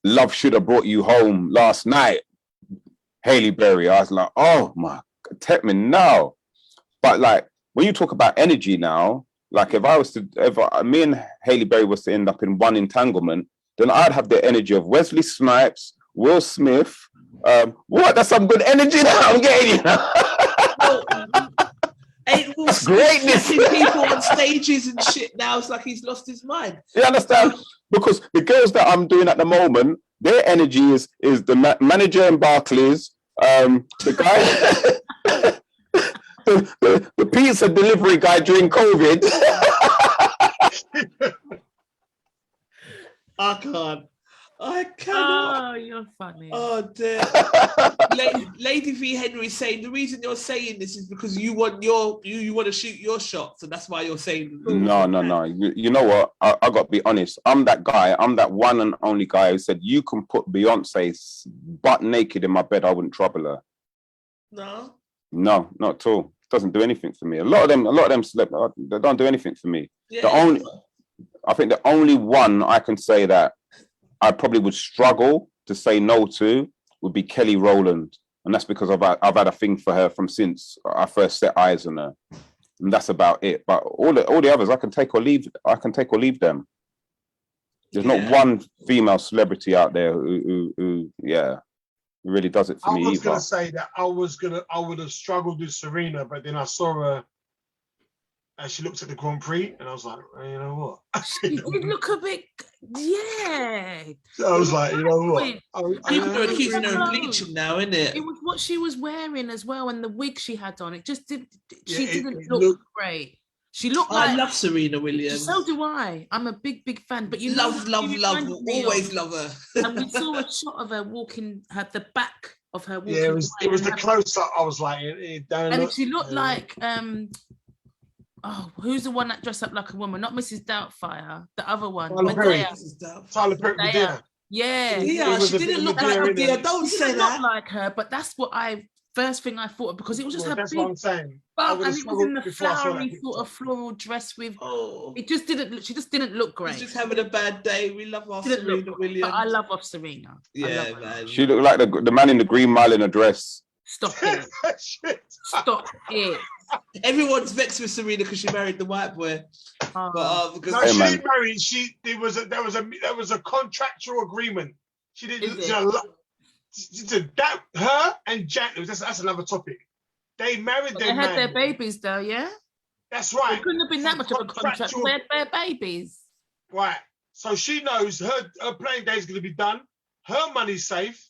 love should have brought you home last night. Hailey Berry. I was like, oh my God, take me now. But like, when you talk about energy now, like if me and Hailey Berry was to end up in one entanglement, then I'd have the energy of Wesley Snipes, Will Smith. What? That's some good energy now I'm getting. That's greatness. People on stages and shit now. It's like he's lost his mind. You understand? Because the girls that I'm doing at the moment, their energy is the manager in Barclays, the guy, the pizza delivery guy during COVID. I cannot. Oh, you're funny. Oh dear. Lady V Henry saying the reason you're saying this is because you want you want to shoot your shots, and that's why you're saying. No. You know what? I got to be honest. I'm that guy. I'm that one and only guy who said you can put Beyonce butt naked in my bed. I wouldn't trouble her. No, not at all. Doesn't do anything for me. A lot of them they don't do anything for me. Yeah. I think the only one I can say that I probably would struggle to say no to would be Kelly Rowland. And that's because I've had a thing for her from since I first set eyes on her. And that's about it. But all the others I can take or leave them. There's not one female celebrity out there who really does it for me either. I was gonna say that I would have struggled with Serena, but then I saw her as she looked at the Grand Prix, and I was like, you know what? She did look a bit, yeah. I was like, you know what? People are accusing her of bleaching now, isn't it? It was what she was wearing as well, and the wig she had on. It just didn't. She didn't it look looked great. She looked like. I love Serena Williams. So do I. I'm a big fan. But you love, always love her. And we saw a shot of her walking, the back of her walking. Yeah, it was the close up. I was like, and she looked like who's the one that dressed up like a woman? Not Mrs. Doubtfire, the other one. Tyler Perry. Yeah. She didn't look like Medea. Don't say that. Not like her, but that's what first thing I thought, because it was just her that's big, what I'm saying. and it was in the flowery sort of floral dress with. It just didn't. She just didn't look great. She's just having a bad day. We love our Serena Williams. But I love off Serena. Yeah, man. She looked like the man in the Green Mile in a dress. Stop it. Stop it. Everyone's vexed with Serena because she married the white boy. Because she didn't marry. There was a contractual agreement. She didn't. Her and Jack. That's another topic. They married. They had their babies though. Yeah. That's right. It couldn't have been that much of a contract. They had their babies. Right. So she knows her playing day is going to be done. Her money's safe.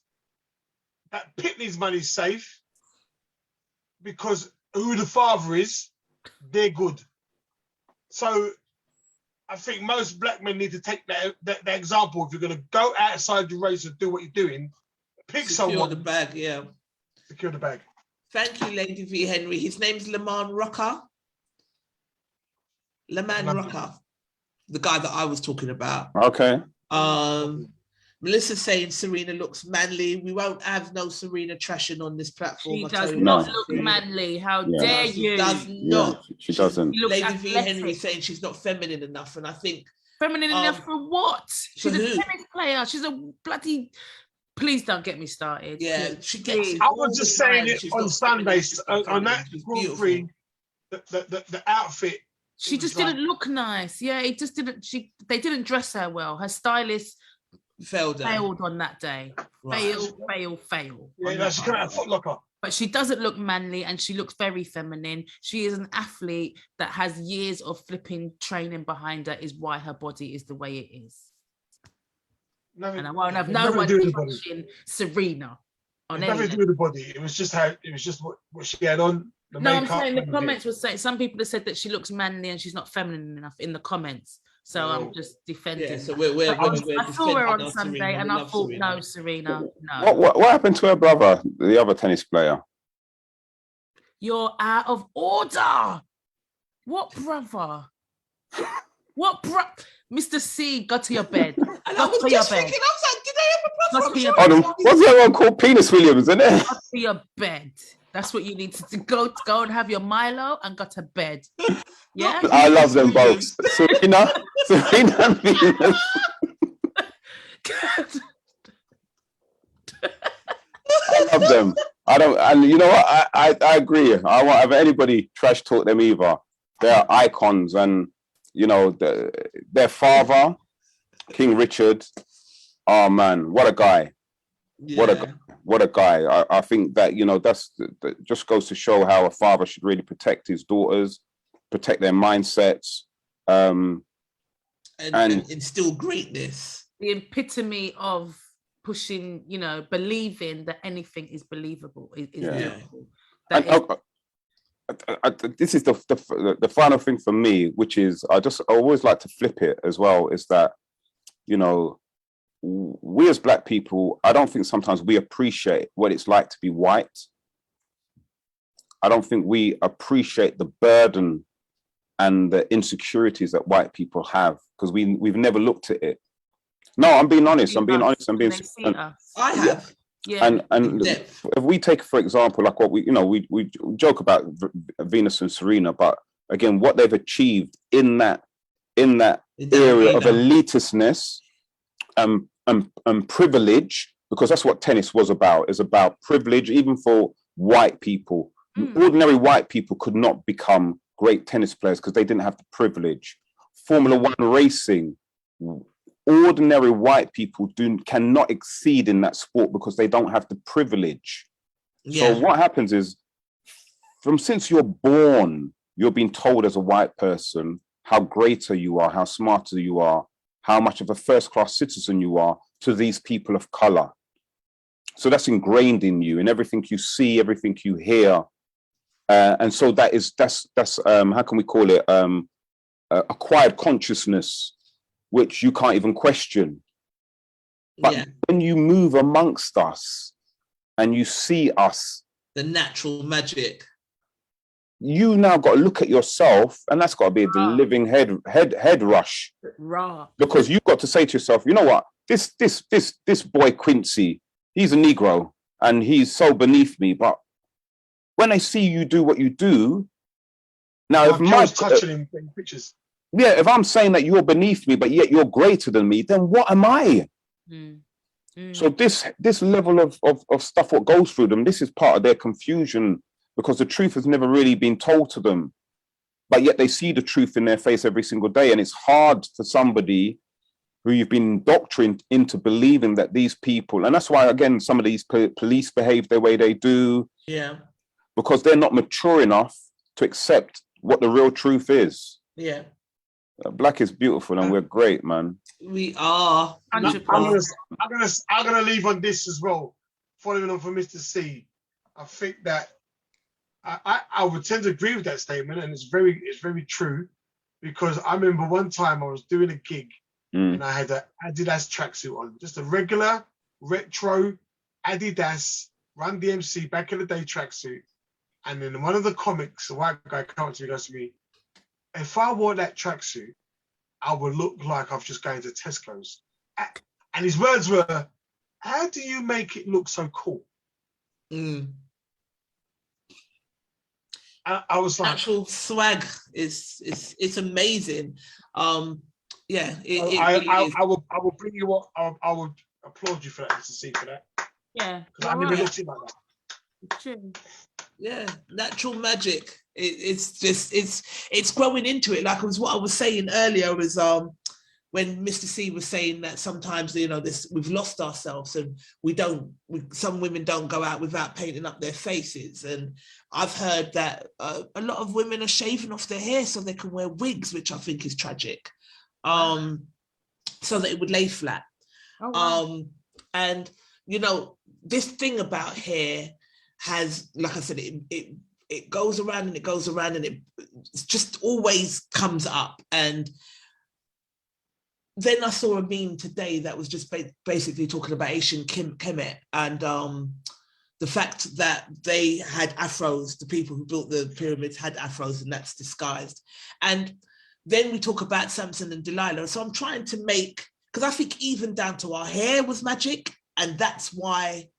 That Pitney's money's safe. Because who the father is, they're good. So I think most black men need to take that example. If you're going to go outside your race and do what you're doing, pick someone. Secure the bag, yeah. Secure the bag. Thank you, Lady V. Henry. His name's Lamar Rucker. Rucker, the guy that I was talking about. Okay. Melissa saying Serena looks manly. We won't have no Serena trashing on this platform. She does not look manly. How dare you? She does not. She doesn't. Lady V. Henry saying she's not feminine enough, and I think feminine enough for what? She's a tennis player. She's a bloody. Please don't get me started. Yeah, she gets. I was just saying it on Sunday on that Grand Prix. The outfit. She just didn't look nice. Yeah, it just didn't. They didn't dress her well. Her stylist Failed her. Failed on that day. Right. Fail. Yeah, on no, that she's one. coming out of Foot Locker. But she doesn't look manly and she looks very feminine. She is an athlete that has years of flipping training behind her, is why her body is the way it is. Nothing, And I won't have it's no nothing one to do with the body. touching Serena on It's nothing to do any. with the body. It was just what she had on. The No, I'm makeup saying the and comments were saying some people have said that she looks manly and she's not feminine enough in the comments. So Oh. I'm just defending. Yeah, so that. we're I saw her on defending our Sunday Serena. and We I love thought, Serena. no, Serena, no. What happened to her brother, the other tennis player? You're out of order. What brother? What bro? Mr. C, go to your bed. And I was just thinking, I was like, did they have a brother? Go to I'm your sure bed. it's What's that one called? Penis Williams, isn't it? Go to your bed. That's what you need to do. Go and have your Milo and go to bed. Yeah. I love them both. Serena and Venus. I love them. I don't, and you know what? I agree. I won't have anybody trash talk them either. They're icons, and you know their father, King Richard. Oh man, what a guy! Yeah. What a guy! I think that that just goes to show how a father should really protect his daughters, protect their mindsets, and instill greatness. The epitome of pushing, believing that anything is believable. Is beautiful. This is the final thing for me, which is I always like to flip it as well. Is that we as Black people, I don't think sometimes we appreciate what it's like to be white. I don't think we appreciate the burden and the insecurities that white people have because we've never looked at it. No, I'm being honest. I have. Yeah. And if we take, for example, like what we joke about Venus and Serena, but again, what they've achieved in that area of elitishness and privilege, because that's what tennis was about, is about privilege, even for white people. Ordinary white people could not become great tennis players because they didn't have the privilege. Formula One racing, ordinary white people cannot exceed in that sport because they don't have the privilege. So what happens is, since you're born, you're being told as a white person how greater you are, how smarter you are, how much of a first-class citizen you are to these people of color. So that's ingrained in you, in everything you see, everything you hear. And so that's how can we call it? Acquired consciousness, which you can't even question. But when you move amongst us and you see us, the natural magic, you now got to look at yourself, and that's got to be the living head rush. Because you've got to say to yourself, you know what, this boy Quincy, he's a Negro and he's so beneath me. But when I see you do what you do, now if my touching him in pictures. Yeah, if I'm saying that you're beneath me, but yet you're greater than me, then what am I? So this level of stuff, what goes through them, this is part of their confusion because the truth has never really been told to them, but yet they see the truth in their face every single day. And it's hard for somebody who you've been indoctrinated into believing that these people, and that's why, again, some of these police behave the way they do. Yeah. Because they're not mature enough to accept what the real truth is. Yeah. Black is beautiful and we're great, man. We are. I'm gonna leave on this as well. Following on from Mr. C, I think that I would tend to agree with that statement, and it's very true, because I remember one time I was doing a gig and I had an Adidas tracksuit on, just a regular retro Adidas Run DMC back in the day tracksuit, and then one of the comics, a white guy came up to me and goes to me, if I wore that tracksuit, I would look like I've just gone to Tesco's. And his words were, how do you make it look so cool? I was like, actual swag it's amazing. I will bring you up. I would applaud you for that, Mr. C, for that. Yeah. Because I never looked at it like that. True. Yeah, natural magic. It's growing into it. Like it was what I was saying earlier was when Mr. C was saying that sometimes, you know, we've lost ourselves and some women don't go out without painting up their faces. And I've heard that a lot of women are shaving off their hair so they can wear wigs, which I think is tragic, so that it would lay flat. Oh, wow. And, you know, this thing about hair has, like I said, it goes around and it goes around and it just always comes up. And then I saw a meme today that was just basically talking about Asian Kemet and the fact that they had afros, the people who built the pyramids had afros, and that's disguised. And then we talk about Samson and Delilah. So I'm trying to make, because I think even down to our hair was magic, and that's why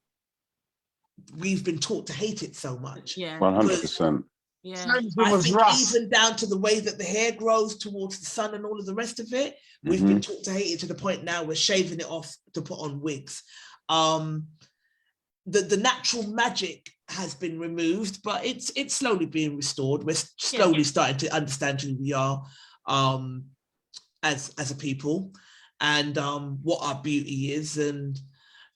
we've been taught to hate it so much. Yeah. 100%. Yeah. I think even down to the way that the hair grows towards the sun and all of the rest of it, we've been taught to hate it to the point now we're shaving it off to put on wigs. The natural magic has been removed, but it's slowly being restored. We're slowly starting to understand who we are as a people, and what our beauty is. And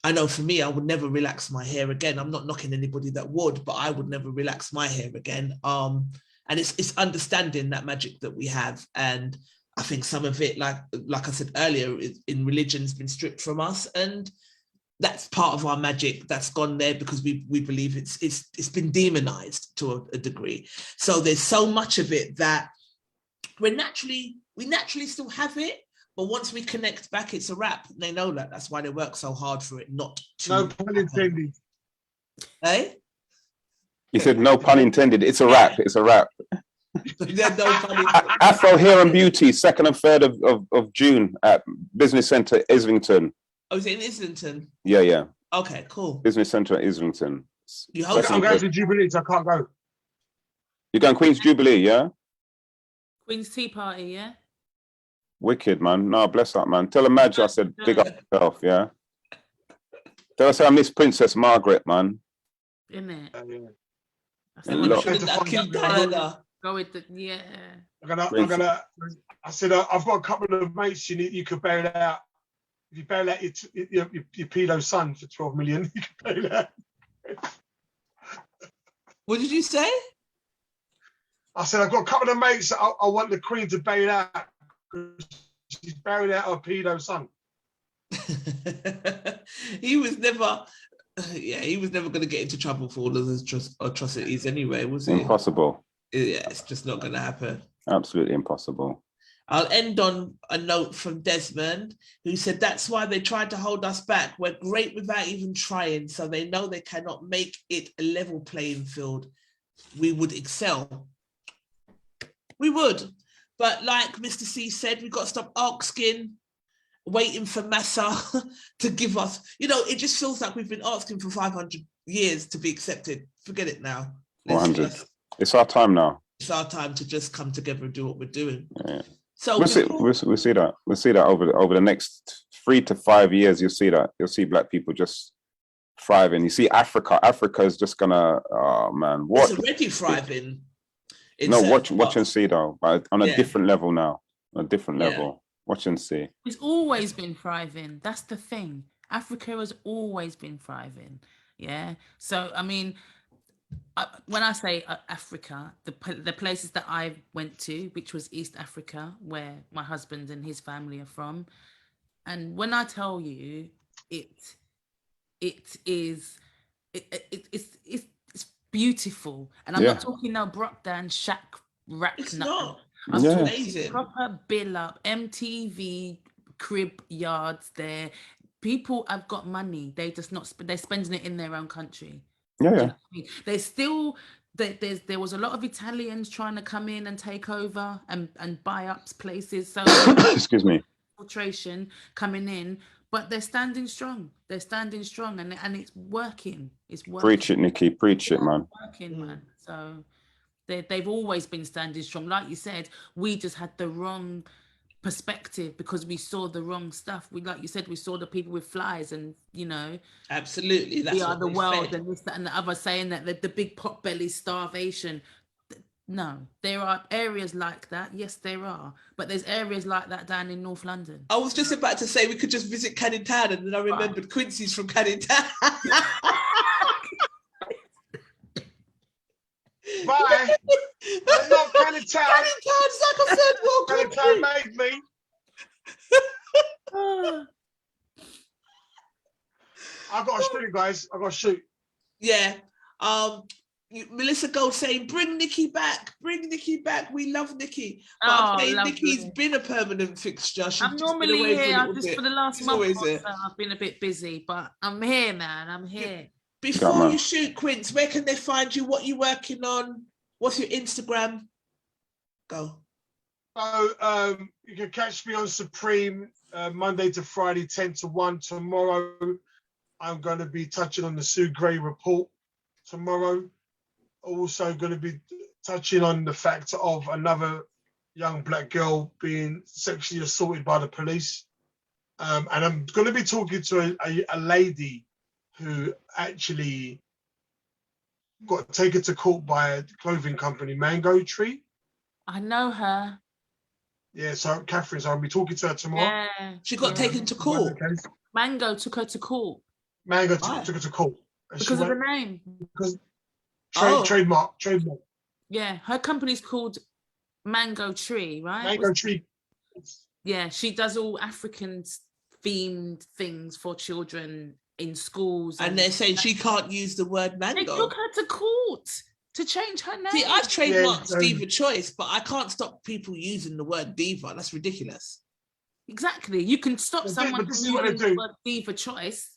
I know for me, I would never relax my hair again. I'm not knocking anybody that would, but I would never relax my hair again. And it's understanding that magic that we have. And I think some of it, like I said earlier, in religion has been stripped from us. And that's part of our magic that's gone there because we believe it's been demonized to a degree. So there's so much of it that we naturally still have it. But once we connect back, it's a wrap. They know that. That's why they work so hard for it not to. No pun intended. Eh? He said, no pun intended. It's a wrap. It's a wrap. No pun intended. Afro Hair and Beauty, 2nd and 3rd of June at Business Centre, Islington. Oh, is it in Islington? Yeah. Okay, cool. Business Centre, Islington. I'm going to Jubilee, so I can't go. You're going Queen's Jubilee, yeah? Queen's Tea Party, yeah? Wicked, man. No, bless that, man. Tell her Madge I said big up yourself, yeah? Tell her I miss Princess Margaret, man. Isn't it? Go with the, yeah. I said, I've got a couple of mates you could bail out. If you bail out your pedo son for 12 million, you can bail out. What did you say? I said, I've got a couple of mates that I want the Queen to bail out. She's buried out her pedo son. He was never going to get into trouble for all of those atrocities anyway, was it? Impossible. Yeah, it's just not going to happen. Absolutely impossible. I'll end on a note from Desmond, who said, that's why they tried to hold us back. We're great without even trying, so they know they cannot make it a level playing field. We would excel. We would. But like Mr. C said, we've got to stop asking, waiting for Massa to give us, you know, it just feels like we've been asking for 500 years to be accepted. Forget it now. 400. It's our time now. It's our time to just come together and do what we're doing. Yeah. So we'll see that. We'll see that over the next 3 to 5 years. You'll see that. You'll see Black people just thriving. You see Africa. Africa is just gonna, oh man, what? It's already thriving. Watch and see though, but on a different level now. On a different level. Watch and see. It's always been thriving. That's the thing. Africa has always been thriving. Yeah. So I mean, when I say Africa, the places that I went to, which was East Africa, where my husband and his family are from, and when I tell you, it's beautiful, and I'm not talking no Brockdown shack rack. It's not. I'm amazing. Proper bill up, MTV crib yards there. People have got money. They just not. They're spending it in their own country. Yeah. You know what I mean? There's still there was a lot of Italians trying to come in and take over and buy up places. So excuse me. Infiltration coming in, but they're standing strong. They're standing strong, and it's working. It's working. Preach it, Nikki. Preach it, man. Working, man. So they've always been standing strong. Like you said, we just had the wrong perspective because we saw the wrong stuff. Like you said, we saw the people with flies, and absolutely, that's we are the world, and this, that, and the other, saying that the big pot belly starvation. No, there are areas like that. Yes, there are. But there's areas like that down in North London. I was just about to say we could just visit Canning Town, and then I remembered Quincy's from Canning Town. Bye. I'm not Canning Town. Canning Town's like a third world Canning country. Town made me. I got to shoot, guys. I got to shoot. Yeah. Melissa Gold saying, bring Nikki back. Bring Nikki back. We love Nikki. But I'm saying Nikki's been a permanent fixture. She's I'm just been normally away here. for a Just bit. for the last She's month always or there. so, I've been a bit busy, but I'm here, man. I'm here. Before you shoot, Quince, where can they find you? What you working on? What's your Instagram? Go. So you can catch me on Supreme Monday to Friday, 10 to 1. Tomorrow, I'm going to be touching on the Sue Gray report tomorrow. Also going to be touching on the fact of another young black girl being sexually assaulted by the police. And I'm going to be talking to a lady who actually got taken to court by a clothing company, Mango Tree. I know her. Yeah, so Catherine, so I'll be talking to her tomorrow. Yeah. She got taken to court. Mango took her to court. Mango took her to court. And because of the name. Because trademark. Yeah, her company's called Mango Tree, right? Mango Tree. Yeah, she does all African themed things for children in schools. And they're saying she can't use the word mango. They took her to court to change her name. See, I've trademarked Diva Choice, but I can't stop people using the word diva. That's ridiculous. Exactly. You can stop someone from using the word Diva Choice.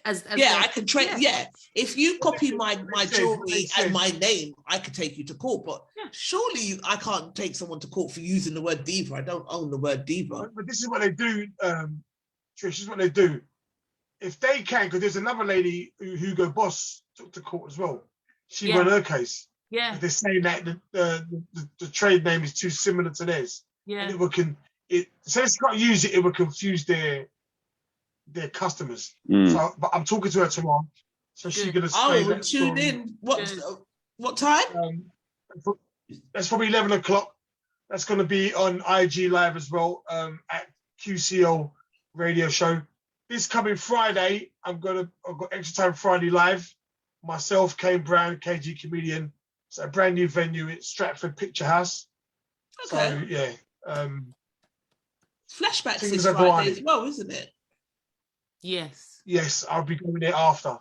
I can trade. Yeah, if you copy my jewelry and my name, I could take you to court. But surely I can't take someone to court for using the word diva. I don't own the word diva. But this is what they do, Trish. This is what they do. If they can, because there's another lady who Hugo Boss took to court as well. She won her case. Yeah, they're saying that the trade name is too similar to theirs. Yeah, and since they can't use it, it will confuse their customers. So, but I'm talking to her tomorrow, so she's gonna. We'll tune in. What time? That's probably 11 o'clock. That's going to be on IG Live as well at QCL Radio Show. This coming Friday, I've got Extra Time Friday Live. Myself, Kane Brown, KG Comedian. It's a brand new venue at Stratford Picture House. Okay. So yeah. Flashbacks this Friday as well, isn't it? Yes. Yes, I'll be going there after.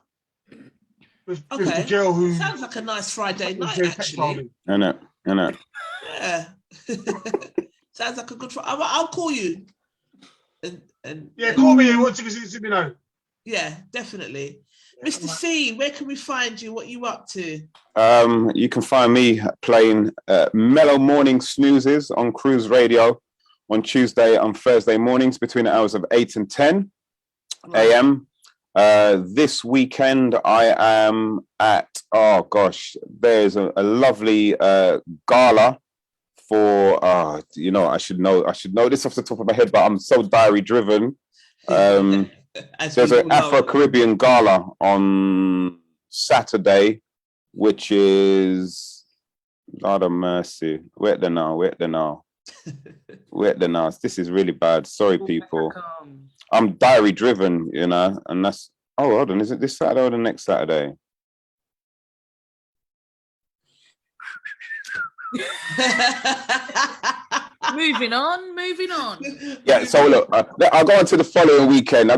With the girl who sounds like a nice Friday night, actually. I know. Yeah. Sounds like a good Friday. I'll call you. And call me. What to me know? Yeah, definitely. Mr. C, where can we find you? What are you up to? You can find me playing Mellow Morning Snoozes on Cruise Radio on Tuesday and Thursday mornings between the hours of 8 and 10 a.m. This weekend I am at, there's a lovely gala for, I should know this off the top of my head, but I'm so diary driven. There's an Afro-Caribbean gala on Saturday, which is, Lord of mercy, wait there now. This is really bad. Sorry, people. I'm diary driven, and that's, hold on, is it this Saturday or the next Saturday? Moving on. Yeah, so look, I'll go on to the following weekend.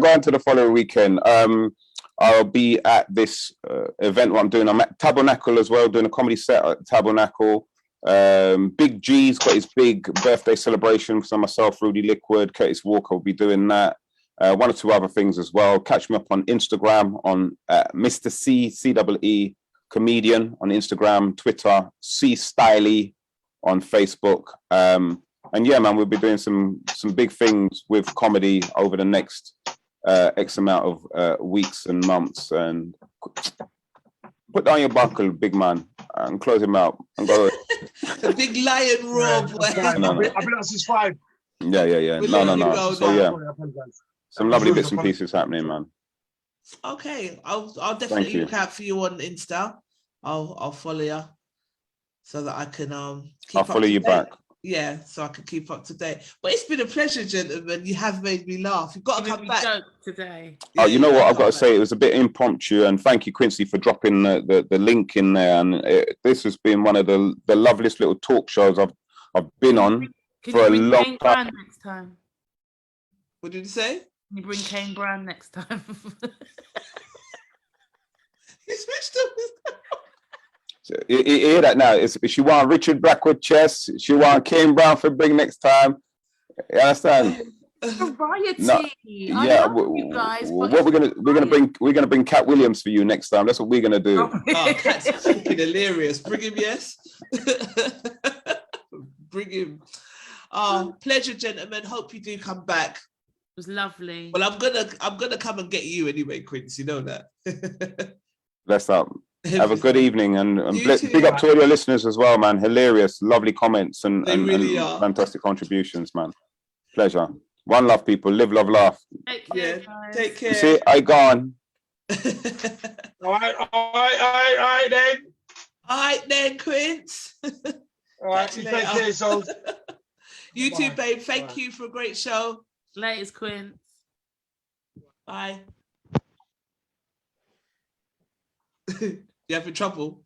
I'll be at this event what I'm doing. I'm at Tabernacle as well, doing a comedy set at Tabernacle. Big G's got his big birthday celebration. So myself, Rudy Liquid, Curtis Walker will be doing that. One or two other things as well. Catch me up on Instagram on Mr. Cee Comedian on Instagram, Twitter, Cee Stylee on Facebook. And yeah, man, we'll be doing some big things with comedy over the next X amount of weeks and months. And put down your buckle, big man, and close him out and go. The big lion roar. I've been out since 5. Yeah. No. So yeah, some lovely bits and pieces happening, man. Okay, I'll definitely look out for you on Insta. I'll follow you. so that I can keep I'll up follow to you date. back. Yeah, so I can keep up to date. But it's been a pleasure, gentlemen. You have made me laugh. You've got to come back today. Oh, you know what? I've got to come say, it was a bit impromptu, and thank you, Quincy, for dropping the link in there. And this has been one of the loveliest little talk shows I've been on for a long Kane time. Brown next time? What did you say? Can you bring Kane Brown next time? He switched up. So, you hear that now? She want Richard Blackwood chess. She want Kane Brown for bring next time. You understand? Variety. No, I yeah. love you guys. But What we're gonna bring Cat Williams for you next time. That's what we're gonna do. Oh, Cat's fucking hilarious. Bring him, yes. Bring him. Oh, pleasure, gentlemen. Hope you do come back. It was lovely. Well, I'm gonna come and get you anyway, Quincy. You know that. Bless up. Have a good evening, and big up to all your listeners as well, man. Hilarious, lovely comments and really are. Fantastic contributions, man. Pleasure. One love, people. Live, love, laugh. Take care, Yeah, guys. take care. You see, I gone. All right then. All right then, Quince. All right, Catch you you take later. care, souls. You too, Bye. babe. Thank Bye. you for a great show. Latest, Quinn. Bye. You having trouble?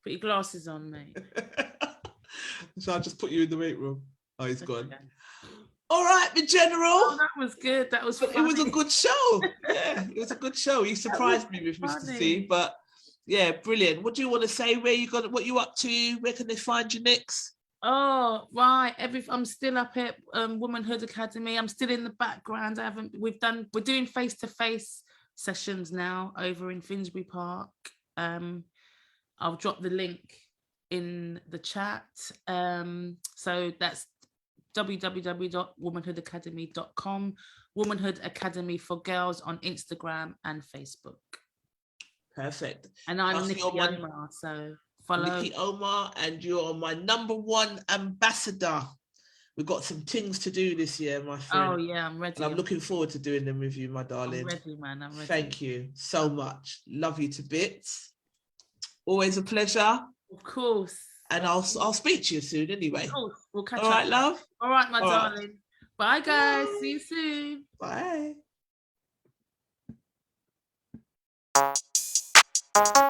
Put your glasses on, mate. So I'll just put you in the weight room. Oh, he's gone. Okay. All right, the general. Oh, that was good. That was But it was a funny. good show. Yeah, it was a good show. You surprised me with Mr. C, but yeah, brilliant. What do you want to say? Where you got? What you up to? Where can they find you next? Oh, right. I'm still up at Womanhood Academy. I'm still in the background. We're doing face-to-face sessions now over in Finsbury Park. I'll drop the link in the chat. So that's www.womanhoodacademy.com. Womanhood Academy for Girls on Instagram and Facebook. Perfect. And I'm I'll see Nikki you on Omar, so follow. Nikki Omar, and you're my #1 ambassador. We've got some things to do this year, my friend. Oh yeah, I'm ready. And I'm looking forward to doing them with you, my I'm darling. ready, man. I'm ready. Thank you so much. Love you to bits. Always a pleasure. Of course. And I'll speak to you soon anyway. Of course. We'll catch All up. right, love. All right, my All right. darling. Bye, guys. Bye. See you soon. Bye.